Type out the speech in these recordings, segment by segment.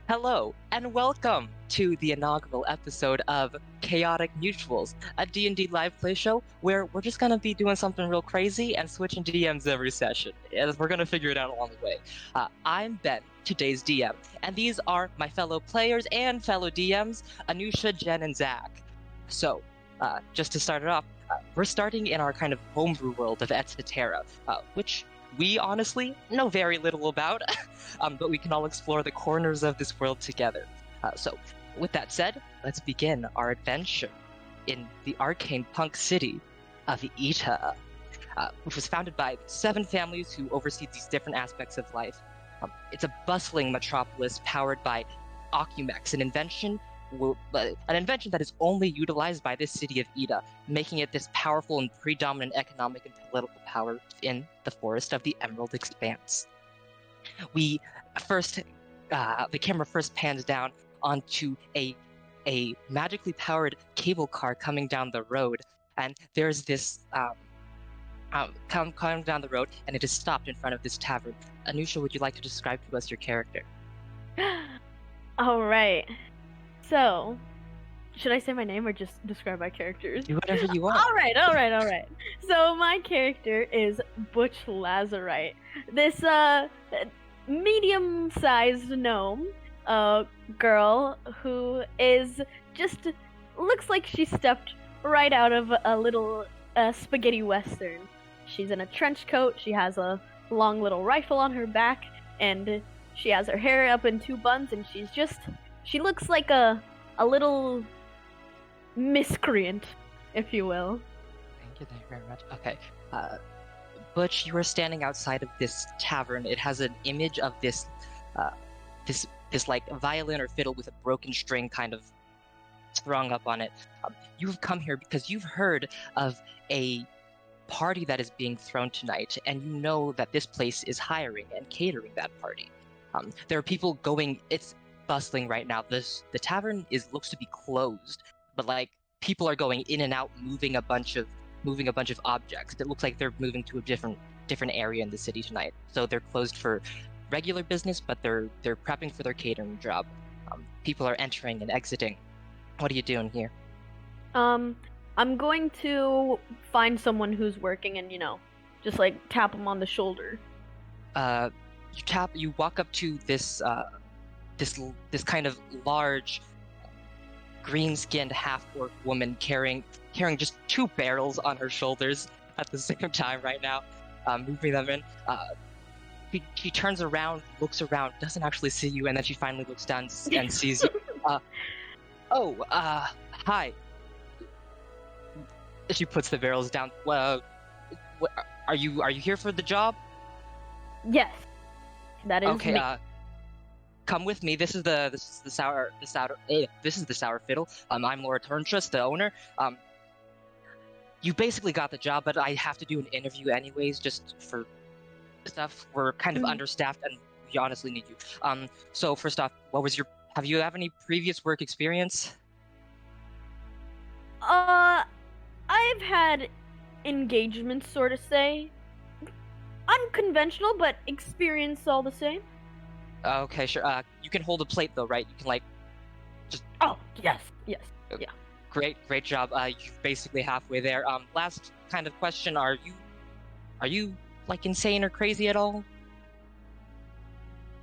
Hello, and welcome to the inaugural episode of Chaotic Mutuals, a D&D live play show where we're just going to be doing something real crazy and switching DMs every session, as we're going to figure it out along the way. I'm Ben, today's DM, and these are my fellow players and fellow DMs, Anusha, Jenn, and Zach. So, just to start it off, we're starting in our kind of homebrew world of Etzeterra, which we honestly know very little about, but we can all explore the corners of this world together. So, with that said, let's begin our adventure in the Arcane punk city of Ita, which was founded by 7 families who oversee these different aspects of life. It's a bustling metropolis powered by Ocumex, an invention that is only utilized by this city of Ida, making it this powerful and predominant economic and political power in the forest of the Emerald Expanse. The camera first pans down onto a magically powered cable car coming down the road, and there's this coming down the road, and it is stopped in front of this tavern. Anusha, would you like to describe to us your character? All right. So, should I say my name or just describe my characters? Do whatever you want. All right. So my character is Butch Lazurite. This medium-sized gnome girl who is just looks like she stepped right out of a little spaghetti western. She's in a trench coat. She has a long little rifle on her back, and she has her hair up in 2 buns, and she looks like a little miscreant, if you will. Thank you very much. Okay. Butch, you are standing outside of this tavern. It has an image of this like violin or fiddle with a broken string kind of strung up on it. You've come here because you've heard of a party that is being thrown tonight, and you know that this place is hiring and catering that party. There are people going. It's bustling right now. The tavern looks to be closed, but like people are going in and out, moving a bunch of objects. It looks like they're moving to a different area in the city tonight. So they're closed for regular business, but they're prepping for their catering job. People are entering and exiting. What are you doing here? I'm going to find someone who's working and just like tap them on the shoulder. You walk up to this kind of large, green-skinned half-orc woman carrying just 2 barrels on her shoulders at the same time right now, moving them in. She turns around, looks around, doesn't actually see you, and then she finally looks down and sees you. Hi. She puts the barrels down. Well, are you here for the job? Yes, that is okay. me. Come with me. This is the sour fiddle. I'm Laura Turntrust, the owner. You basically got the job, but I have to do an interview anyways, just for stuff. We're kind of understaffed, and we honestly need you. So first off, have you any previous work experience? I've had engagements, sort of say. Unconventional, but experience all the same. Okay, sure. You can hold a plate though, right? You can just. Oh, yes, yeah. Great job. You're basically halfway there. Last kind of question: Are you like insane or crazy at all?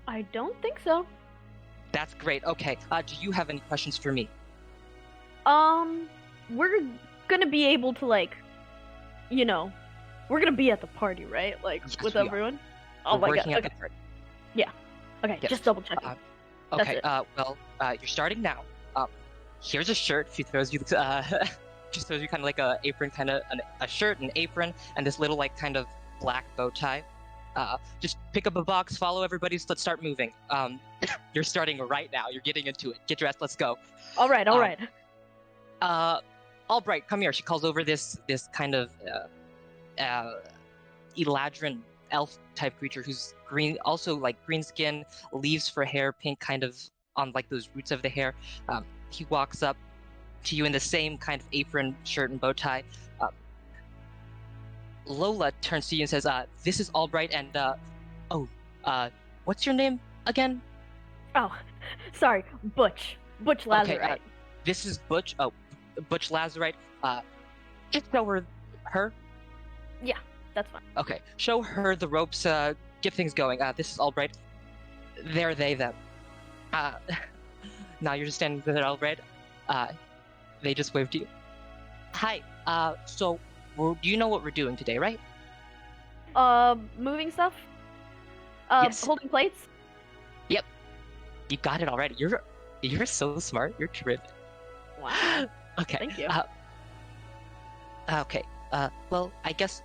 I don't think so. That's great. Okay. Do you have any questions for me? We're gonna be able to we're gonna be at the party, right? Yes, with everyone. Oh my god. Okay. Yeah. Okay. Yes. Just double checking. Okay. You're starting now. Here's a shirt. She throws you. She throws you kind of like a apron, kind of a shirt, an apron, and this little like kind of black bow tie. Just pick up a box, follow everybody. Let's start moving. You're starting right now. You're getting into it. Get dressed. Let's go. All right. Albright, come here. She calls over this kind of eladrin elf type creature who's green, also like green skin, leaves for hair, pink kind of on like those roots of the hair. He walks up to you in the same kind of apron, shirt, and bow tie. Lola turns to you and says, "This is Albright, and what's your name again?" Oh, sorry, Butch. Butch Okay, Lazurite. this is Butch. Oh, Butch Lazurite. Just show her. Yeah, that's fine. Okay, show her the ropes. Get things going. This is Albright. They're they them. Uh, now you're just standing there, Albright. They just waved to you. Hi. So, do you know what we're doing today, right? Moving stuff? Yes. Holding plates? Yep. You got it already. You're so smart. You're terrific. Wow. Okay. Thank you. Okay. Well, I guess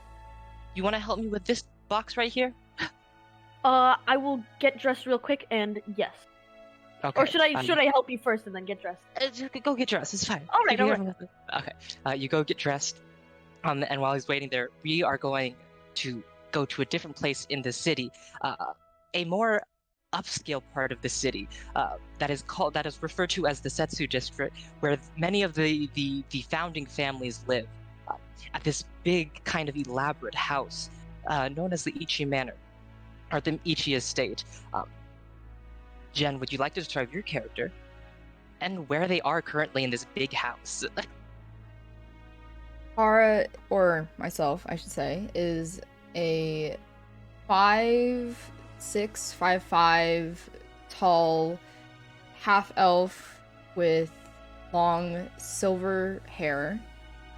you want to help me with this box right here? I will get dressed real quick and yes. Okay. Or should I help you first and then get dressed? Go get dressed. It's fine. All right. Okay. You go get dressed. And while he's waiting there, we are going to go to a different place in the city, a more upscale part of the city that is referred to as the Setsu district, where many of the founding families live. At this big kind of elaborate house known as the Ichi Manor, or the Ichi Estate. Jenn, would you like to describe your character and where they are currently in this big house? Kara, or myself, I should say, is a 5'6", 5'5", tall half-elf with long silver hair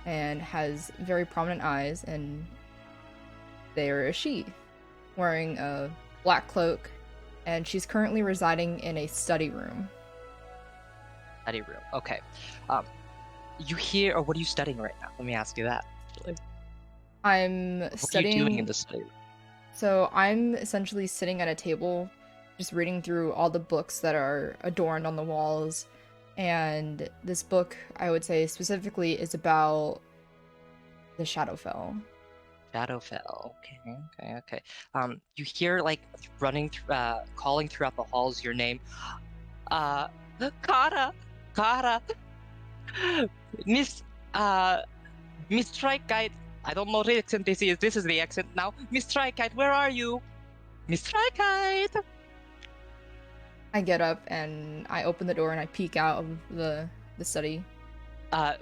and has very prominent eyes, and they're a she, wearing a black cloak, and she's currently residing in a study room. Study room, okay. You hear, or what are you studying right now? Let me ask you that. I'm studying... What are you doing in the study room? So I'm essentially sitting at a table, just reading through all the books that are adorned on the walls, and this book, I would say specifically, is about the Shadowfell. Shadowfell, okay. You hear, like, running, calling throughout the halls your name. Kara! Miss Trichite, I don't know what accent this is the accent now. Miss Trichite, where are you? Miss Trichite! I get up and I open the door and I peek out of the study.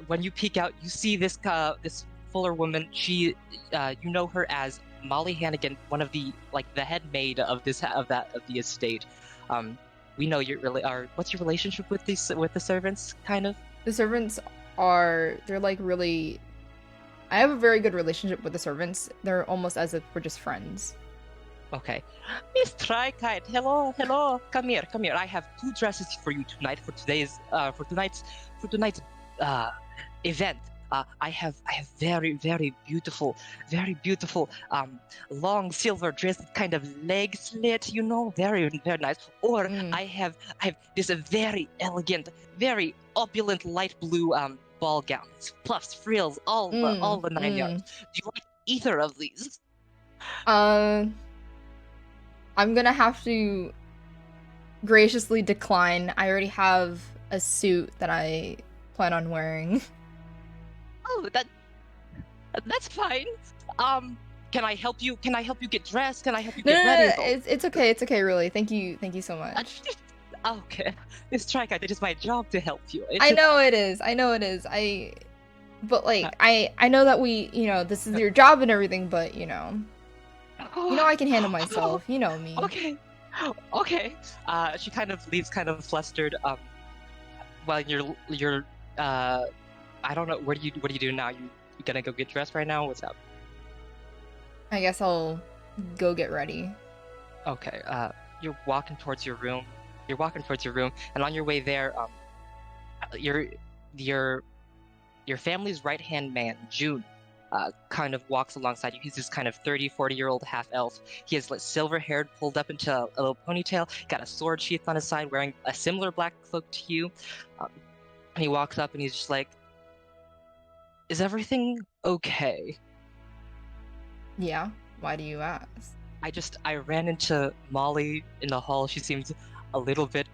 When you peek out, you see this fuller woman. She, you know her as Molly Hannigan, one of the head maid of the estate. We know you really are. What's your relationship with the servants, kind of? The servants they're like really... I have a very good relationship with the servants. They're almost as if we're just friends. Okay. Miss Trichite, hello. Come here. I have 2 dresses for you tonight for tonight's event. I have very, very beautiful, long silver dress, kind of leg slit, very, very nice. Or I have this very elegant, very opulent light blue ball gown, puffs, frills, all the 9 yards. Do you like either of these? I'm gonna have to graciously decline. I already have a suit that I plan on wearing. Oh, that's fine. Can I help you? Can I help you get dressed? Can I help you get ready? No, it's okay. It's okay, really. Thank you so much. Okay, Miss Trichite, it is my job to help you. I know it is. But like, I know that this is your job and everything, but I can handle myself. You know me. Okay. She kind of leaves, kind of flustered. While you're I don't know. What do you do now? You gonna go get dressed right now? What's up? I guess I'll go get ready. Okay. You're walking towards your room, and on your way there, your family's right-hand man, June, kind of walks alongside you. He's this kind of 30-40-year-old half-elf. He has silver hair pulled up into a little ponytail, got a sword sheath on his side, wearing a similar black cloak to you. And he walks up and he's just like, "Is everything okay?" Yeah, why do you ask? I ran into Molly in the hall. She seems a little bit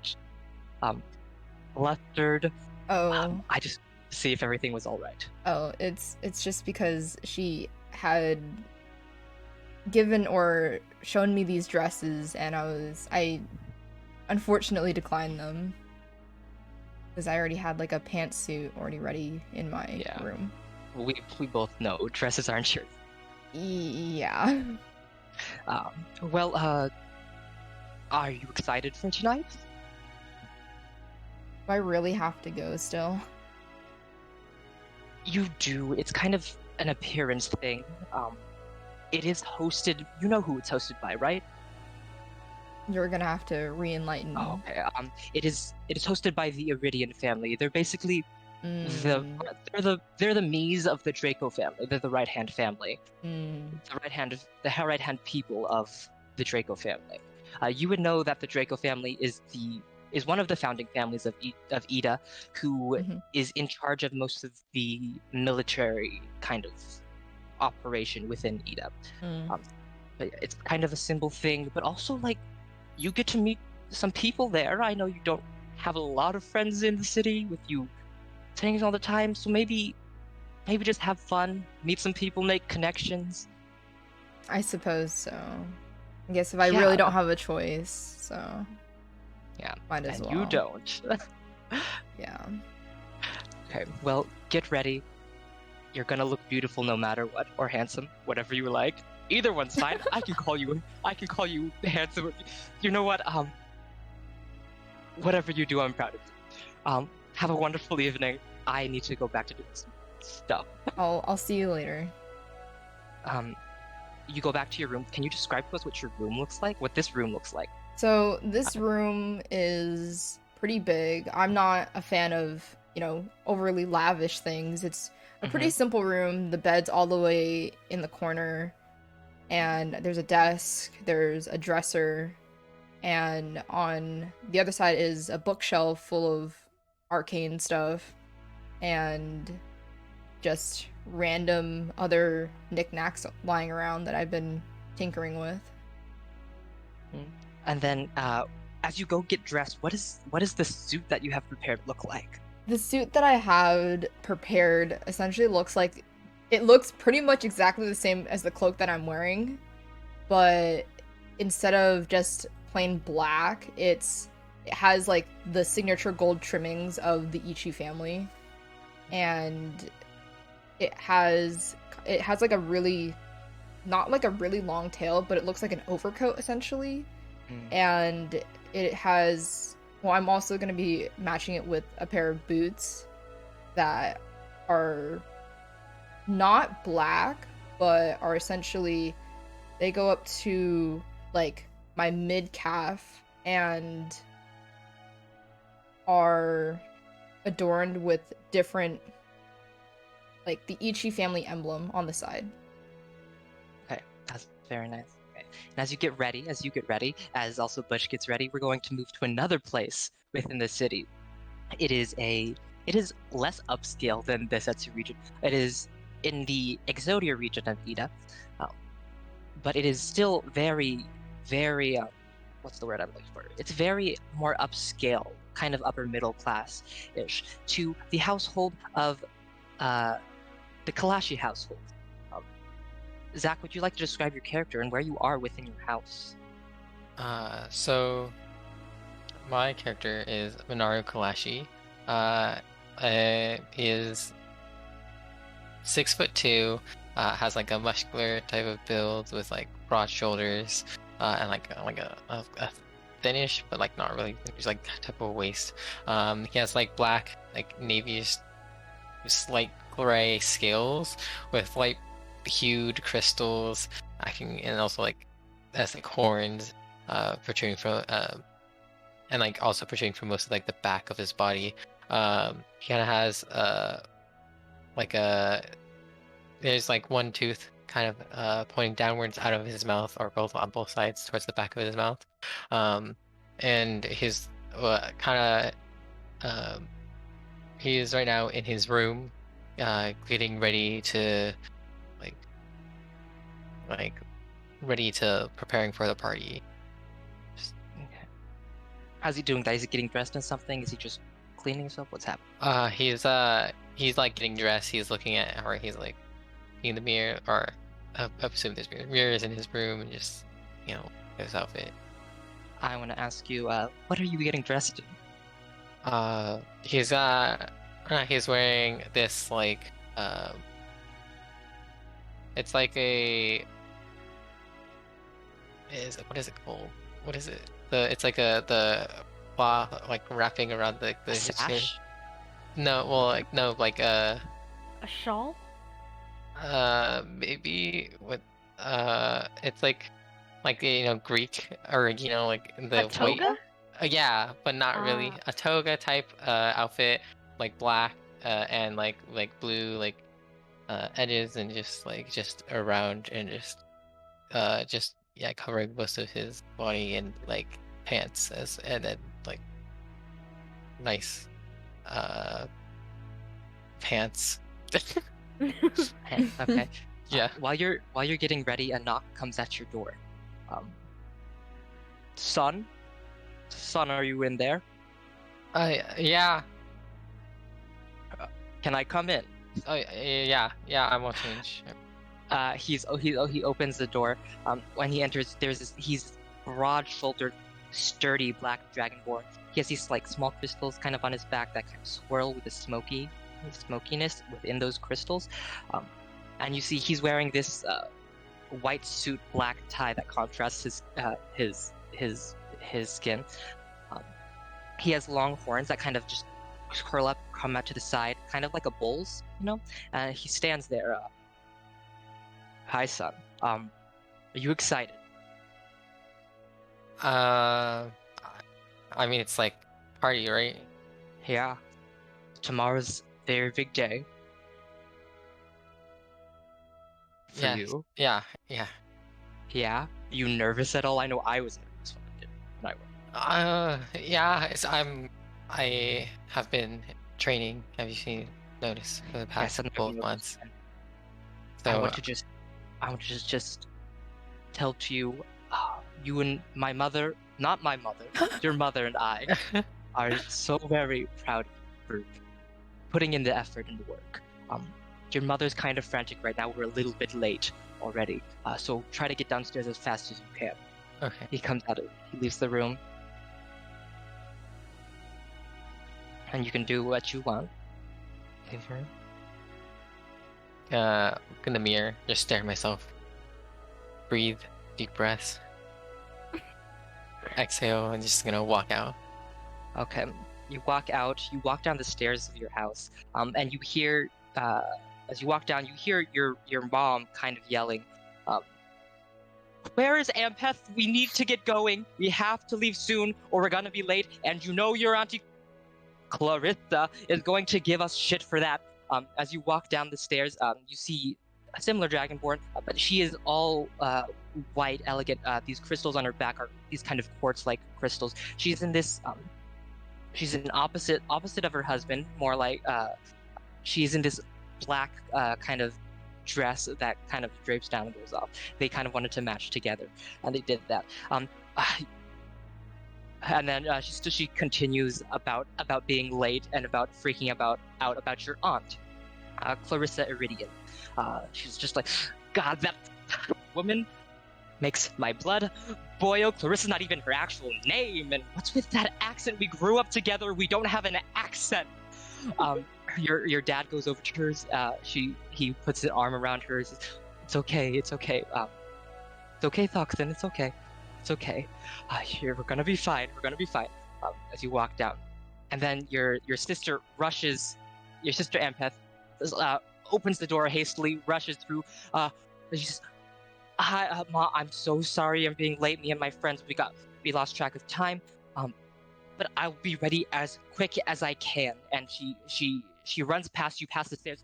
flustered. Oh. I just see if everything was all right. Oh, it's just because she had given or shown me these dresses, and I unfortunately decline them. Because I already had like a pantsuit already ready in my room. We both know dresses aren't shirts. Yeah. Well, are you excited for tonight? Do I really have to go still? You do. It's kind of an appearance thing. It is hosted. You know who it's hosted by, right? You're gonna have to re-enlighten me. Oh, okay. It is hosted by the Iridian family. They're basically they're the Mies of the Draco family. They're the right-hand family. The right-hand people of the Draco family. You would know that the Draco family is one of the founding families of Ida, who is in charge of most of the military kind of operation within Ida. But yeah, it's kind of a simple thing, but also like you get to meet some people there. I know you don't have a lot of friends in the city with you staying all the time, so maybe just have fun, meet some people, make connections. I suppose so. I guess if I really don't have a choice, so yeah, might as and well. You don't. Yeah. Okay, well, get ready. You're gonna look beautiful no matter what, or handsome, whatever you like. Either one's fine. I can call you handsome. You know what? Whatever you do, I'm proud of you. Have a wonderful evening. I need to go back to doing some stuff. I'll see you later. You go back to your room. Can you describe to us what your room looks like? What this room looks like? So this room is pretty big. I'm not a fan of, overly lavish things. It's a pretty simple room. The bed's all the way in the corner, and there's a desk, there's a dresser, and on the other side is a bookshelf full of Arcane stuff, and just random other knickknacks lying around that I've been tinkering with. And then, as you go get dressed, what is the suit that you have prepared look like? The suit that I had prepared essentially looks pretty much exactly the same as the cloak that I'm wearing, but instead of just plain black, it has like the signature gold trimmings of the Ichi family, and it has like a really, not like a really long tail, but it looks like an overcoat essentially. And it has, I'm also going to be matching it with a pair of boots that are not black, but are essentially, they go up to like my mid-calf and are adorned with different, like the Ichi family emblem on the side. Okay, that's very nice. Okay. And as you get ready, as also Butch gets ready, we're going to move to another place within the city. It is less upscale than the Setsu region. It is in the Exodia region of Ida, but it is still very, very, what's the word I'm looking for? It's very more upscale, kind of upper middle class-ish, to the household of the Kilashi household. Zach, would you like to describe your character and where you are within your house? So my character is Minaru Kilashi. He is 6'2", has like a muscular type of build with like broad shoulders, and like a thinnish, but like not really, just like type of waist. He has like black, like navyish, slight gray scales with light hued crystals, and also like has like horns protruding from and like also protruding from most of like the back of his body. He kind of has there's like one tooth kind of pointing downwards out of his mouth, or both on both sides towards the back of his mouth. And his he is right now in his room, getting ready to preparing for the party. Okay. How's he doing that? Is he getting dressed in something? Is he just cleaning himself? What's happening? He's like getting dressed. He's looking at, or he's like in the mirror, or I assume there's mirrors in his room, and just his outfit. I want to ask you, what are you getting dressed in? He's wearing this like it's like what is it called? What is it? It's like the cloth like wrapping around the his skin. Sash? No, well like no like A shawl? maybe what it's like Greek or like the A toga? yeah, but not really Ah. a toga type outfit, like black and like blue like edges and just around and just yeah, covering most of his body and like pants and then like nice pants. Okay. Yeah. While you're getting ready, a knock comes at your door. Son, are you in there? Yeah. Can I come in? Oh yeah, I won't change. He opens the door. When he enters, he's broad-shouldered, sturdy black dragonborn. He has these like small crystals kind of on his back that kind of swirl with the smokiness within those crystals. And you see he's wearing this white suit, black tie that contrasts his skin. He has long horns that kind of just curl up, come out to the side, kind of like a bull's, he stands there. Hi, son. Are you excited? I mean, it's like party, right? Yeah. Tomorrow's a very big day. For Yeah. you. Yeah. Yeah. Are you nervous at all? I know I was nervous when I went. Yeah. I have been training. Have you noticed for the past couple of months? So I want to just tell to you, you and my mother, not my mother, your mother and I are so very proud of you for putting in the effort and the work. Your mother's kind of frantic right now. We're a little bit late already, so try to get downstairs as fast as you can. Okay. He comes out. He leaves the room, and you can do what you want. Look in the mirror, just stare at myself. Breathe, deep breaths. Exhale, and just gonna walk out. Okay. You walk out. You walk down the stairs of your house, and you hear, as you walk down, you hear your mom kind of yelling, "Where is Ampeth? We need to get going. We have to leave soon, or we're gonna be late. And your auntie Clarissa is going to give us shit for that." As you walk down the stairs, you see a similar dragonborn, but she is all white, elegant. These crystals on her back are these kind of quartz-like crystals. She's in this. She's an opposite of her husband. More like she's in this black kind of dress that kind of drapes down and goes off. They kind of wanted to match together, and they did that. And then she continues about being late and about freaking out about your aunt, Clarissa Iridian. She's just like, God, that woman makes my blood boil. Clarissa's not even her actual name, and what's with that accent? We grew up together. We don't have an accent. Your dad goes over to hers. He puts his arm around hers. It's okay. It's okay. It's okay, Thoxon. It's okay. It's okay. We're gonna be fine. We're gonna be fine. As you walk down, and then your sister rushes. Your sister Ampeth opens the door hastily, rushes through. She says, "Hi, Ma. I'm so sorry. I'm being late. Me and my friends, we lost track of time. But I'll be ready as quick as I can." And she runs past you, past the stairs.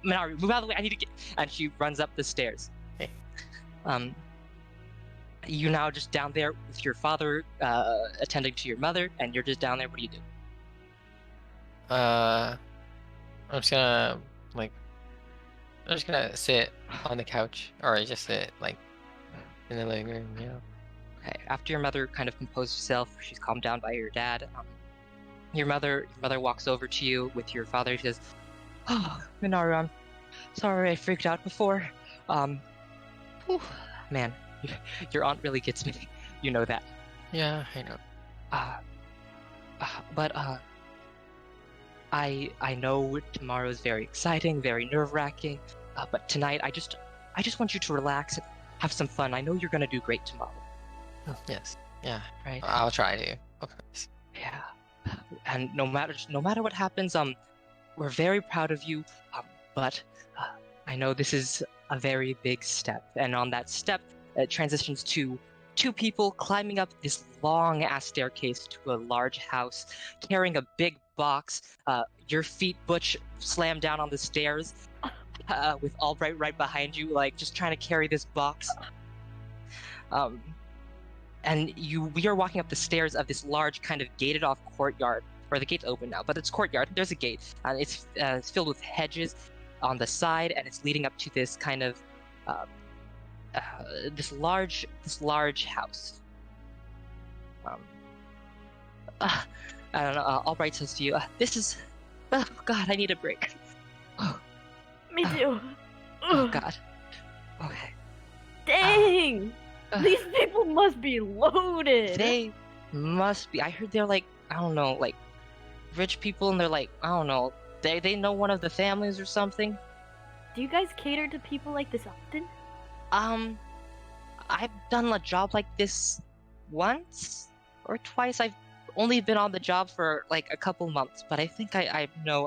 Minaru, move out of the way. I need to get. And she runs up the stairs. Okay. You now just down there with your father attending to your mother, and you're just down there. What do you do? I'm just gonna sit on the couch, or just sit like in the living room, Okay. After your mother kind of composed herself, she's calmed down by your dad. Your mother walks over to you with your father. She says, "Oh, Minaru, I'm sorry I freaked out before. Whew, man, your aunt really gets me. You know that." Yeah, I know. But I know tomorrow is very exciting, very nerve-wracking. But tonight, I just want you to relax and have some fun. I know you're gonna do great tomorrow. Yes. Yeah. Right? I'll try to. Of course. Yeah. And no matter what happens, we're very proud of you. But I know this is a very big step, and on that step, it transitions to two people climbing up this long-ass staircase to a large house, carrying a big box. Your feet, Butch, slam down on the stairs, with Albright right behind you, like just trying to carry this box. And we are walking up the stairs of this large kind of gated-off courtyard, where the gate's open now, but it's courtyard. There's a gate, and it's filled with hedges on the side, and it's leading up to this kind of this large house. I don't know. Albright says to you, "This is, oh God, I need a break." Me too. Oh God. Okay. Dang! These people must be loaded. They must be. I heard they're like, I don't know, like rich people, and they're like, I don't know, they know one of the families or something. Do you guys cater to people like this often? I've done a job like this once or twice. I've only been on the job for like a couple months, but I think I know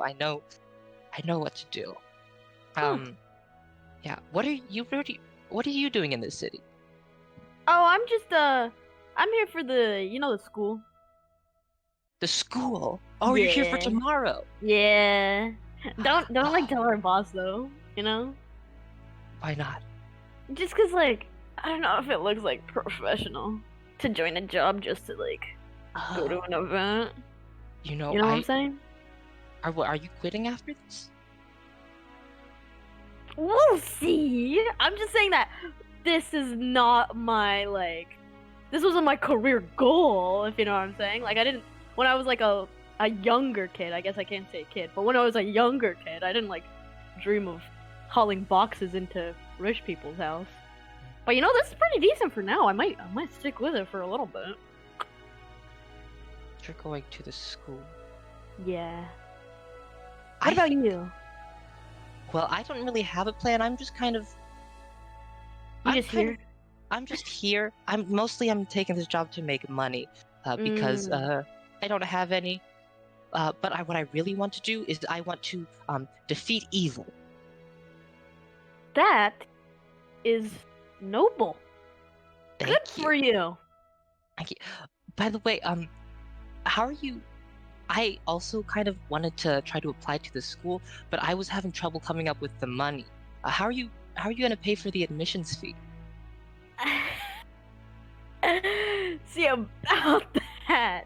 what to do. Yeah. What are you doing in this city? Oh, I'm just I'm here for the school. The school? Oh, you're here for Yeah. tomorrow. Yeah. Don't like tell our boss though, you know? Why not? Just 'cause like I don't know if it looks like professional to join a job just to like go to an event. You know, You know what I'm saying? Are you quitting after this? We'll see. I'm just saying that this is not my this wasn't my career goal, if you know what I'm saying. Like I didn't when I was like a younger kid, I guess I can't say kid, but when I was a younger kid, I didn't like dream of hauling boxes into rich people's house. But this is pretty decent for now. I might stick with it for a little bit. You're going to the school. Yeah. What about you? Well, I don't really have a plan. I'm just kind of. You just here? I'm just here. I'm taking this job to make money, because I don't have any. But what I really want to do is I want to defeat evil. That is noble. Thank Good you. for you. Thank you. By the way, how are you? I also kind of wanted to try to apply to the school, but I was having trouble coming up with the money. How are you going to pay for the admissions fee? See, about that,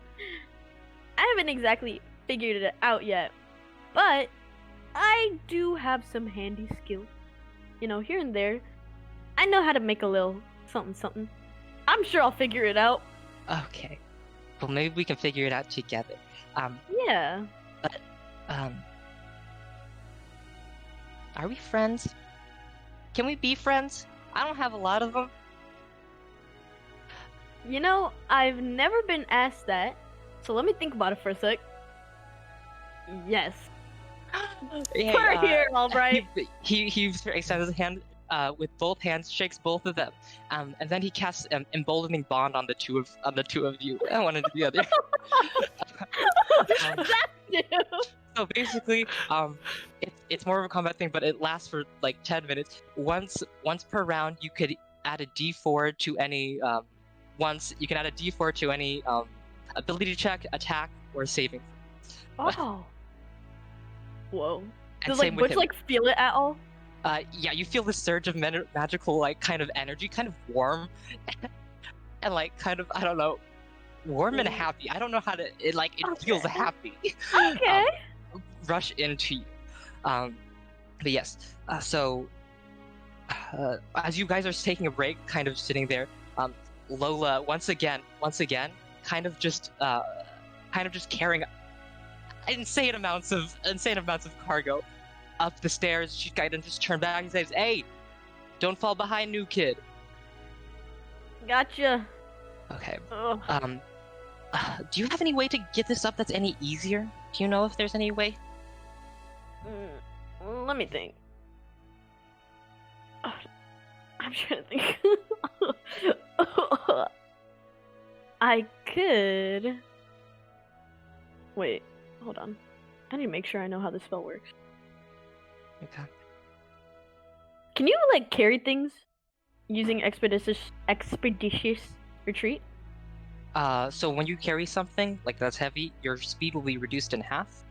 I haven't exactly figured it out yet, but I do have some handy skills. Here and there. I know how to make a little something. I'm sure I'll figure it out. Okay. Well, maybe we can figure it out together. Yeah. But, are we friends? Can we be friends? I don't have a lot of them. I've never been asked that, so let me think about it for a sec. Yes. Hey, We're here, Albright. He extends his hand with both hands, shakes both of them, and then he casts emboldening bond on the two of you. I wanted to the other. That's new. So basically, it's more of a combat thing, but it lasts for like 10 minutes. Once per round, you could add a D4 to any ability check, attack, or saving. Oh. Whoa. And Does same with Butch him. feel it at all? Yeah, you feel the surge of magical kind of energy, kind of warm, and kind of I don't know, warm and happy. I don't know how to. It feels Okay. happy. Okay. Rush into you. But yes. So as you guys are taking a break, kind of sitting there, Lola once again, kind of just carrying insane amounts of cargo up the stairs. She kind of just turned back and says, "Hey, don't fall behind, new kid." Gotcha. Okay. Ugh. Do you have any way to get this up that's any easier? Do you know if there's any way? Let me think. I'm trying to think. I could. Wait, hold on. I need to make sure I know how this spell works. Okay. Can you like carry things using expeditious retreat? So when you carry something like that's heavy, your speed will be reduced in half.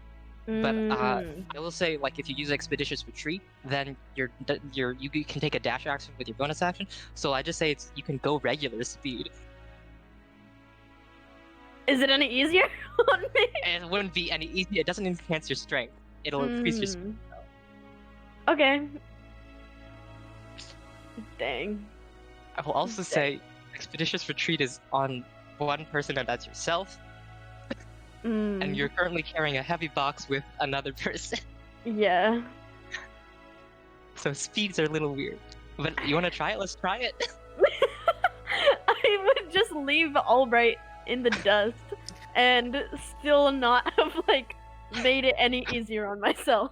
But I will say, like, if you use Expeditious Retreat, then you can take a dash action with your bonus action. So I just say you can go regular speed. Is it any easier on me? And it wouldn't be any easy. It doesn't enhance your strength. It'll increase your speed. Okay. Dang. I will also say Expeditious Retreat is on one person, and that's yourself. And you're currently carrying a heavy box with another person. Yeah. So speeds are a little weird. But you want to try it? Let's try it. I would just leave Albright in the dust and still not have like made it any easier on myself.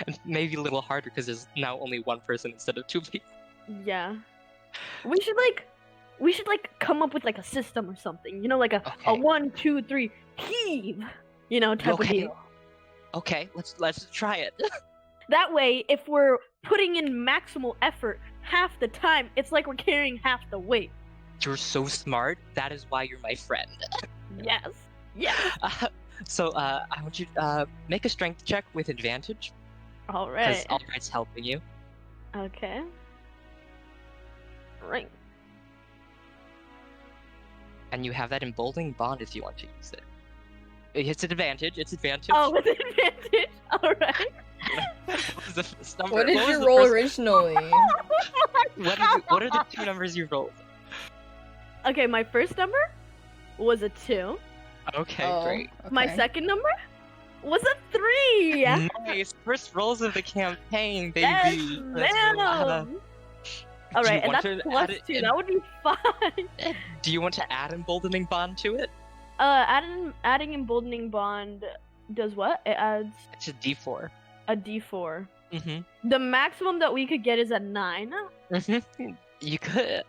And maybe a little harder because there's now only one person instead of two people. Yeah. We should come up with like a system or something. You know, like a 1, 2, 3 heave. You know, type of deal. Okay, let's try it. That way, if we're putting in maximal effort half the time, it's like we're carrying half the weight. You're so smart. That is why you're my friend. Yes. Yes. So I want you to make a strength check with advantage. All right. Because Albright's helping you. Okay. Right. And you have that emboldening bond if you want to use it. It's an advantage. It's advantage. Oh, with advantage. All right. What was the first number? What did you roll originally? What are the two numbers you rolled? Okay, my first number was a 2. Okay, great. Okay. My second number was a 3. Nice. First rolls of the campaign, baby. Yes, Let's ma'am. All right, and that's +2. That would be 5. Do you want to add emboldening bond to it? Adding emboldening bond does what? It adds It's a D4. a D4. Mm-hmm. The maximum that we could get is a 9. Mm-hmm. You could.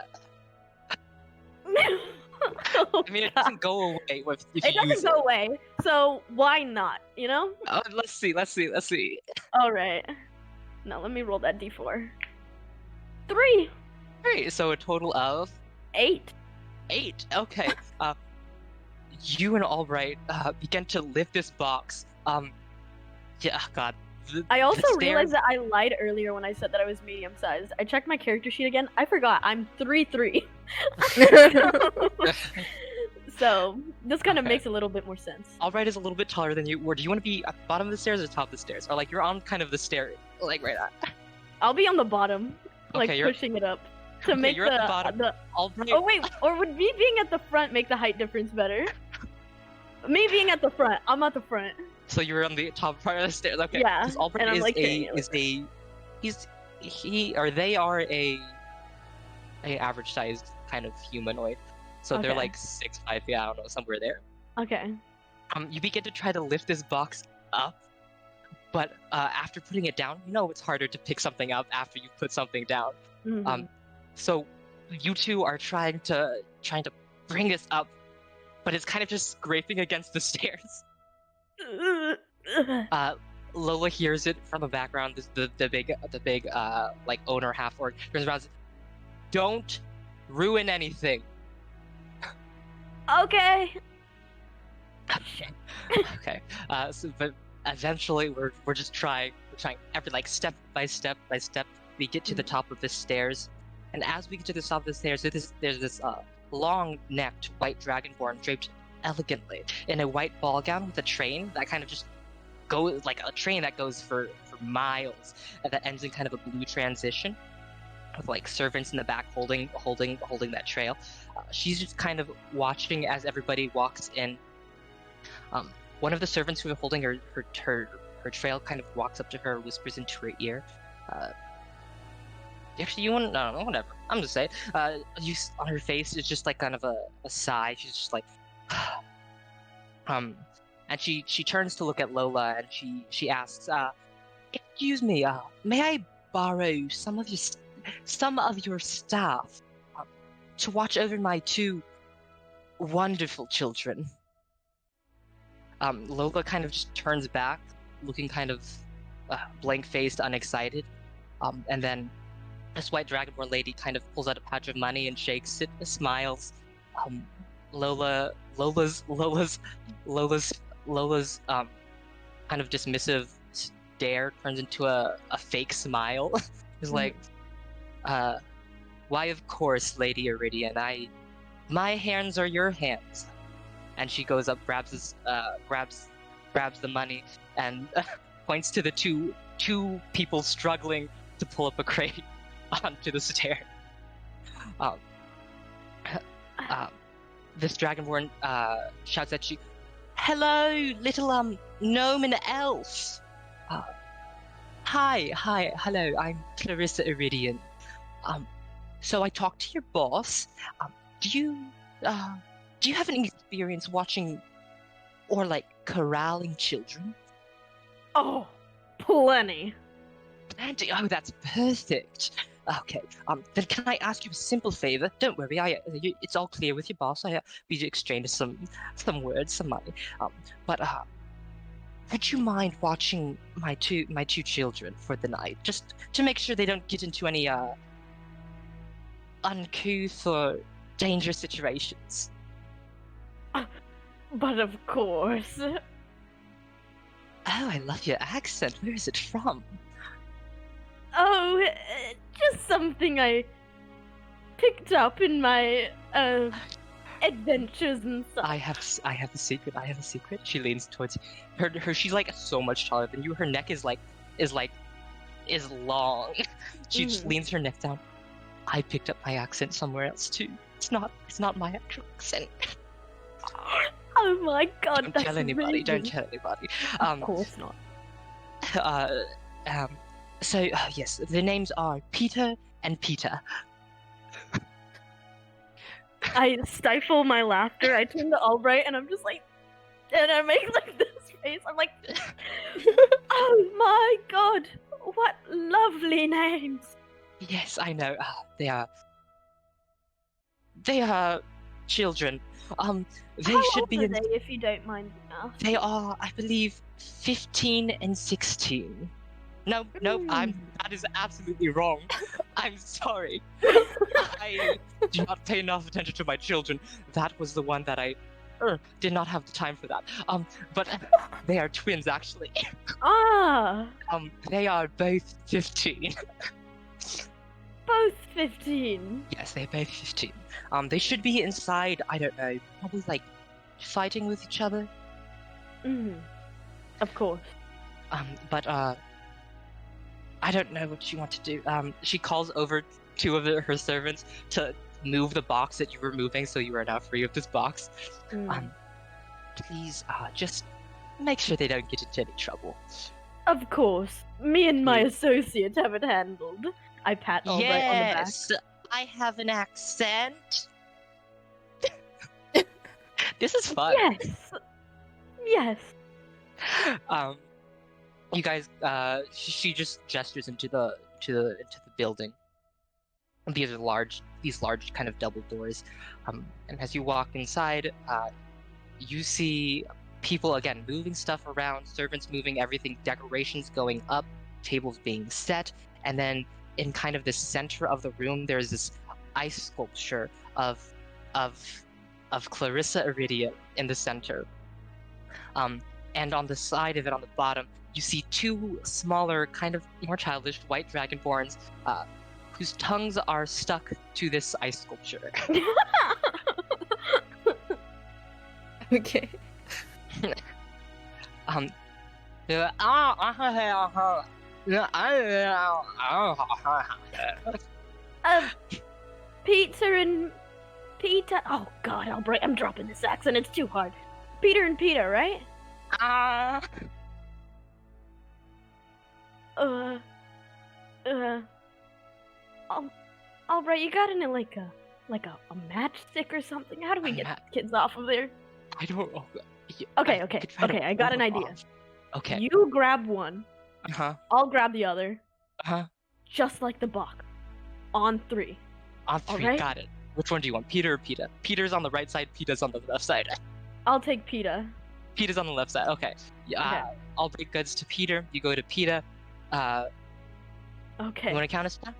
Oh, I mean, it God. doesn't go away if you It use doesn't go away, so why not? You know? Oh, let's see. All right. Now let me roll that D4. 3. Great. So a total of 8. 8. Okay. You and Albright begin to lift this box. Yeah. God. I also the realized that I lied earlier when I said that I was medium sized. I checked my character sheet again. I forgot. I'm 3'3". So this kind of makes a little bit more sense. Albright is a little bit taller than you. Or do you want to be at the bottom of the stairs or top of the stairs? Or like you're on kind of the stair, like right at. I'll be on the bottom, like Okay, pushing it up to make you're at the bottom. Albright. Oh wait, or would me being at the front make the height difference better? Me being at the front, I'm at the front. So you're on the top part of the stairs. Okay. Yeah, Because Albright and I'm, is like, they are a average sized kind of humanoid. So they're Okay. like 6'5", yeah, I don't know, somewhere there. Okay. You begin to try to lift this box up, but after putting it down, you know it's harder to pick something up after you put something down. Mhm. So you two are trying to bring this up, but it's kind of just scraping against the stairs. Lola hears it from the background. The big like owner half orc turns around and says, "Don't ruin anything." Okay. Okay. But eventually we're just trying. We're trying every like step by step. We get to the top of the stairs, and as we get to the top of the stairs, there's this long-necked white dragonborn draped elegantly in a white ball gown with a train that kind of just goes like a train that goes for miles, and that ends in kind of a blue transition with like servants in the back holding that trail. She's just kind of watching as everybody walks in. One of the servants who are holding her trail kind of walks up to her, whispers into her ear, Actually, you wouldn't. No, whatever. I'm just saying. On her face is just like kind of a sigh. She's just like, and she turns to look at Lola and she asks, "Excuse me, may I borrow some of your staff to watch over my two wonderful children?" Lola kind of just turns back, looking kind of blank-faced, unexcited, and then this white dragonborn lady kind of pulls out a patch of money and shakes it, smiles. Lola's kind of dismissive stare turns into a fake smile. It's like, why of course, Lady Iridian, my hands are your hands. And she goes up, grabs the money, and points to the two people struggling to pull up a crate onto the stair. This dragonborn shouts at you, "Hello, little gnome and elf. Hi, hello. I'm Clarissa Iridian. So I talked to your boss. Do you have any experience watching or like corralling children?" Oh, plenty. Plenty. Oh, that's perfect. Okay. Then can I ask you a simple favor? Don't worry. It's all clear with your boss. We exchanged some words, some money. But would you mind watching my two children for the night, just to make sure they don't get into any uncouth or dangerous situations? But of course. Oh, I love your accent. Where is it from? Oh, just something I picked up in my adventures and stuff. I have a secret. She leans towards her. She's like so much taller than you. Her neck is long. She just leans her neck down. I picked up my accent somewhere else too. It's not my actual accent. Oh my god, Don't that's tell anybody. amazing. Don't tell anybody. Of course not. So yes, the names are Peter and Peter. I stifle my laughter. I turn to Albright and I'm just like, and I make like this face. I'm like, oh my god, what lovely names. Yes, I know. They are children. They How should old be are in. they, if you don't mind me asking? They are, I believe, 15 and 16. No, that is absolutely wrong. I'm sorry. I do not pay enough attention to my children. That was the one that I did not have the time for that. But they are twins, actually. Ah, They are both 15. both 15. Yes, they're both 15. They should be inside, I don't know, probably like fighting with each other. Of course. But I don't know what you want to do. She calls over two of her servants to move the box that you were moving, so you are now free of this box. Please, just make sure they don't get into any trouble. Of course. Me and my associate have it handled. I pat Albright on the back. Yes, I have an accent. This is fun. Yes. You guys, she just gestures into the building. These large kind of double doors. And as you walk inside, you see people again moving stuff around, servants moving everything, decorations going up, tables being set, and then in kind of the center of the room, there's this ice sculpture of Clarissa Iridia in the center. And on the side of it, on the bottom, you see two smaller, kind of more childish white dragonborns, whose tongues are stuck to this ice sculpture. Okay. Peter. Oh god, Albright, I'm dropping this accent. It's too hard. Peter and Peter, right? Albright, you got any like a matchstick or something? How do we get kids off of there? I don't know. Okay. I got an idea. Okay. You grab one. I'll grab the other. Just like the box. On 3. On 3, right? got it. Which one do you want, Peter or Peta? Peter's on the right side, Peta's on the left side. I'll take Peta. Peta's on the left side, okay. I'll break goods to Peter, you go to Peta. Okay. You want to count us down?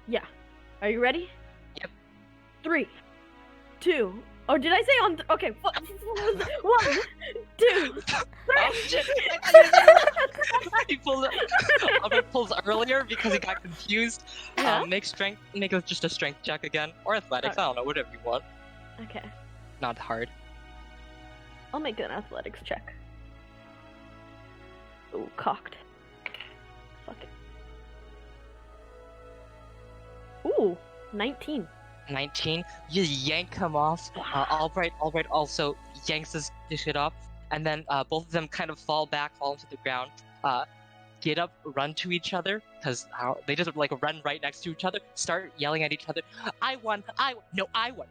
Yeah. Are you ready? Yep. 3, 2. Oh, did I say on? Okay. 1, 2, 3. Oh shit! He pulls earlier because he got confused. Yeah. Make it just a strength check again, or athletics. I don't know, whatever you want. Okay. Not hard. I'll make an athletics check. Ooh, cocked. Fuck it. Ooh, 19. 19. You yank him off. Albright also yanks his shit off, and then both of them kind of fall into the ground. Get up, run to each other, because they just like run right next to each other. Start yelling at each other. I won. No, I won.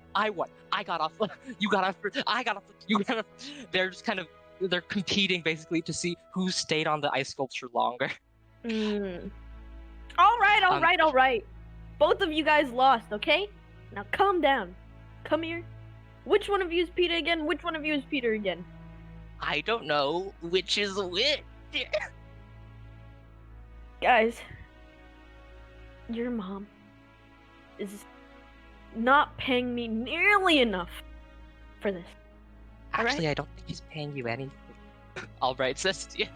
I got off. You got off. I got off. You got off. They're just kind of competing basically to see who stayed on the ice sculpture longer. All right. Both of you guys lost. Okay. Now calm down. Come here. Which one of you is Peter again? Which one of you is Peter again? I don't know which is which. Guys, your mom is not paying me nearly enough for this. Actually, I don't think he's paying you anything. Albright says to you.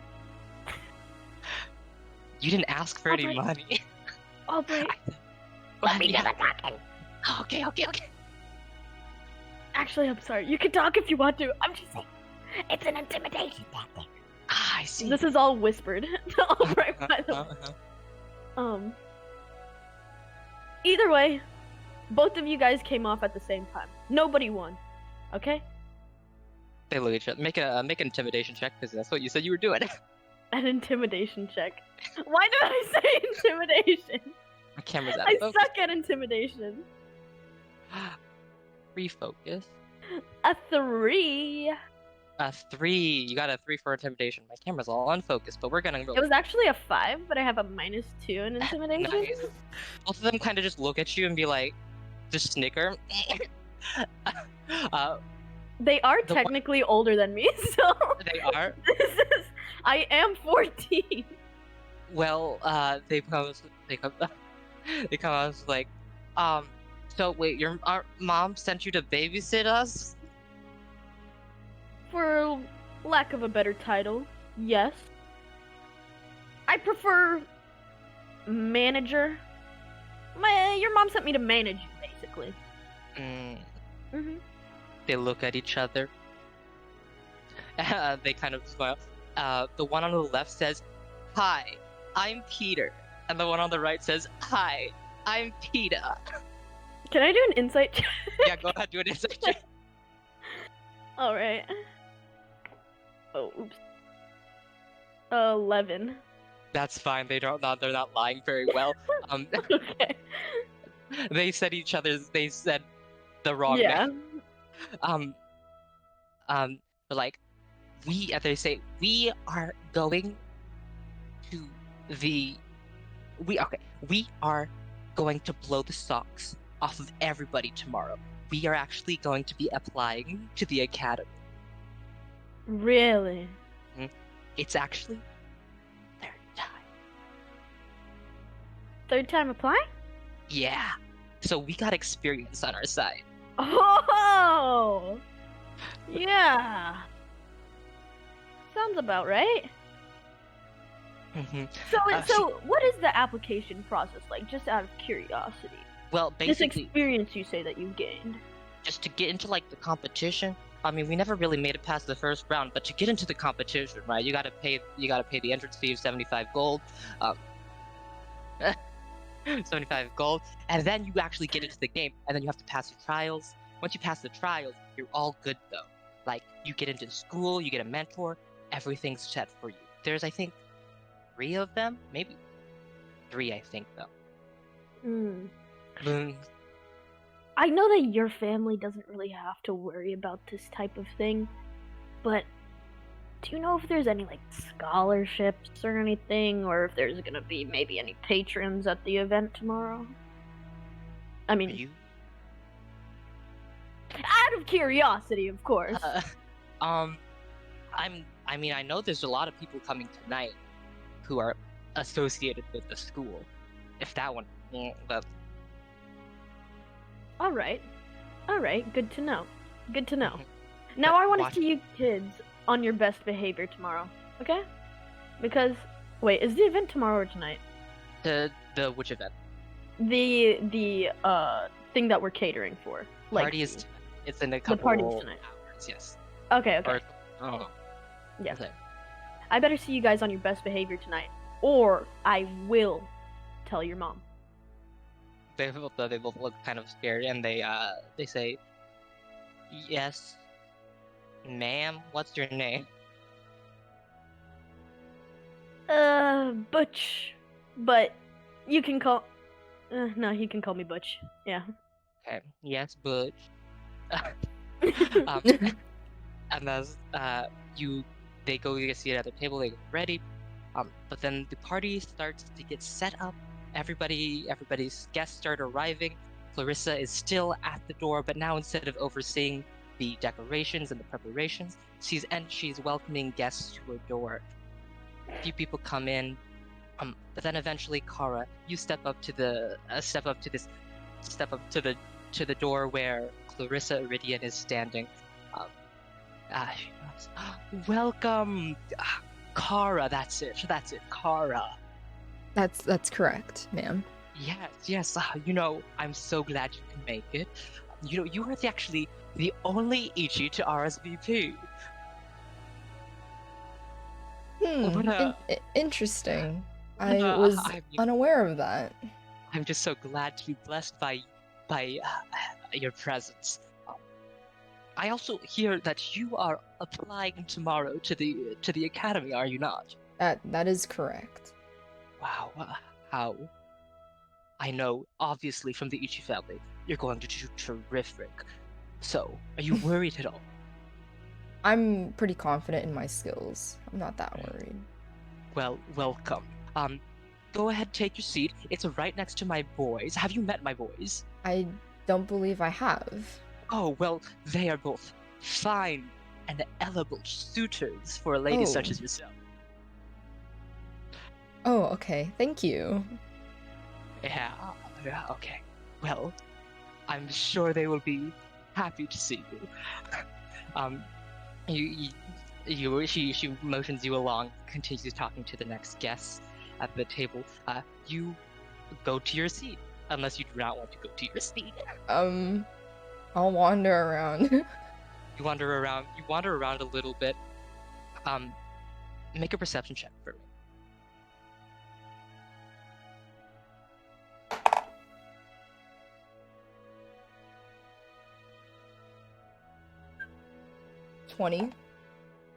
You didn't ask for any money. Albright. Let me do the talking. Okay. Actually, I'm sorry. You can talk if you want to. I'm just saying. It's an intimidation tactic. I see. This is all whispered. Albright, by the way. Either way, both of you guys came off at the same time. Nobody won. Okay? They look at each other. Make an intimidation check, because that's what you said you were doing. An intimidation check. Why did I say intimidation? My camera's out I of focus. suck at intimidation. Refocus. A 3. A 3. You got a 3 for intimidation. My camera's all unfocused, but we're gonna. It was actually a 5, but I have a -2 in intimidation. Nice. Both of them kind of just look at you and be like, just snicker. They are technically older than me, so. They are. I am 14. Well, they come out like, so wait, our mom sent you to babysit us? For lack of a better title, yes. I prefer manager. Your mom sent me to manage you, basically. They look at each other. They kind of smile. The one on the left says, "Hi, I'm Peter," and the one on the right says, "Hi, I'm Peta." Can I do an insight check? Yeah, go ahead, do an insight check. Alright. Oh, oops. 11. That's fine. They're not lying very well. Okay. They said the wrong name. Like, they say, we are going to we are going to blow the socks off of everybody tomorrow. We are actually going to be applying to the academy. Really? It's actually third time. Third time applying? Yeah. So we got experience on our side. Oh! Yeah. Sounds about right. So what is the application process like, just out of curiosity? Well, basically, this experience you say that you gained. Just to get into like the competition. I mean, we never really made it past the first round, but to get into the competition, right? You gotta pay the entrance fee of 75 gold. 75 gold, and then you actually get into the game, and then you have to pass your trials. Once you pass the trials, you're all good though. Like, you get into school, you get a mentor, everything's set for you. There's, I think, 3 of them, maybe 3, I think though. Hmm. Mm, I know that your family doesn't really have to worry about this type of thing, but do you know if there's any like scholarships or anything, or if there's gonna be maybe any patrons at the event tomorrow? I are mean, you? out of curiosity, of course. Um, I mean, I know there's a lot of people coming tonight who are associated with the school. If that one, but All right, good to know. Good to know. Now I want watch- to see you kids on your best behavior tomorrow, okay? Because wait, is the event tomorrow or tonight? the which event? The thing that we're catering for. Party is tonight. It's in a couple party's tonight. hours. Yes. Okay. Or, oh. Yeah. Okay. I better see you guys on your best behavior tonight, or I will tell your mom. They both look kind of scared, and they say, "Yes, ma'am. What's your name?" Butch, but you can call. No, he can call me Butch. Yeah. Okay. Yes, Butch. um, and as they go get seated at the table, they get ready. But then the party starts to get set up. Everybody's guests start arriving. Clarissa is still at the door, but now instead of overseeing the decorations and the preparations, she's welcoming guests to her door. A few people come in, but then eventually, Kara, you step up to the door where Clarissa Iridian is standing. She goes, "Welcome, Kara. That's it, Kara." That's correct, ma'am. Yes. I'm so glad you can make it. You are actually the only Ichi to RSVP. What Interesting. I was unaware of that. I'm just so glad to be blessed by your presence. I also hear that you are applying tomorrow to the academy, are you not? That is correct. Wow, how? I know, obviously, from the Ichi family, you're going to do terrific. So, are you worried at all? I'm pretty confident in my skills. I'm not that worried. Well, welcome. Go ahead, take your seat. It's right next to my boys. Have you met my boys? I don't believe I have. Oh, well, they are both fine and eligible suitors for a lady such as yourself. Oh, okay. Thank you. Yeah, okay. Well, I'm sure they will be happy to see you. She motions you along, continues talking to the next guests at the table. You go to your seat, unless you do not want to go to your seat. I'll wander around. You wander around a little bit. Make a perception check for me. $20.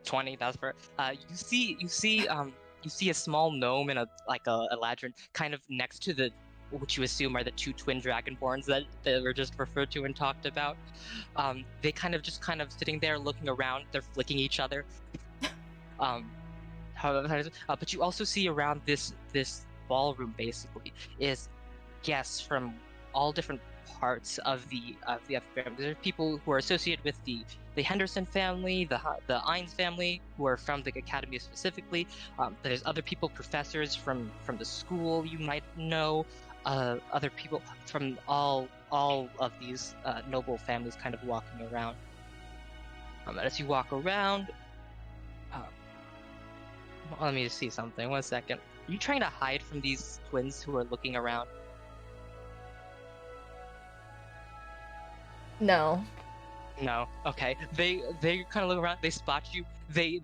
20. That's for. You see a small gnome and a ladron kind of next to what you assume are the two twin dragonborns that were just referred to and talked about. They kind of sitting there looking around. They're flicking each other. But you also see around this ballroom basically is guests from all different parts of the family. There are people who are associated with the Henderson family, the Ainz family, who are from the academy specifically. There's other people, professors from the school you might know. Other people from all of these noble families kind of walking around. As you walk around, let me just see something. 1 second. Are you trying to hide from these twins who are looking around? No. No. Okay. They kind of look around. They spot you. They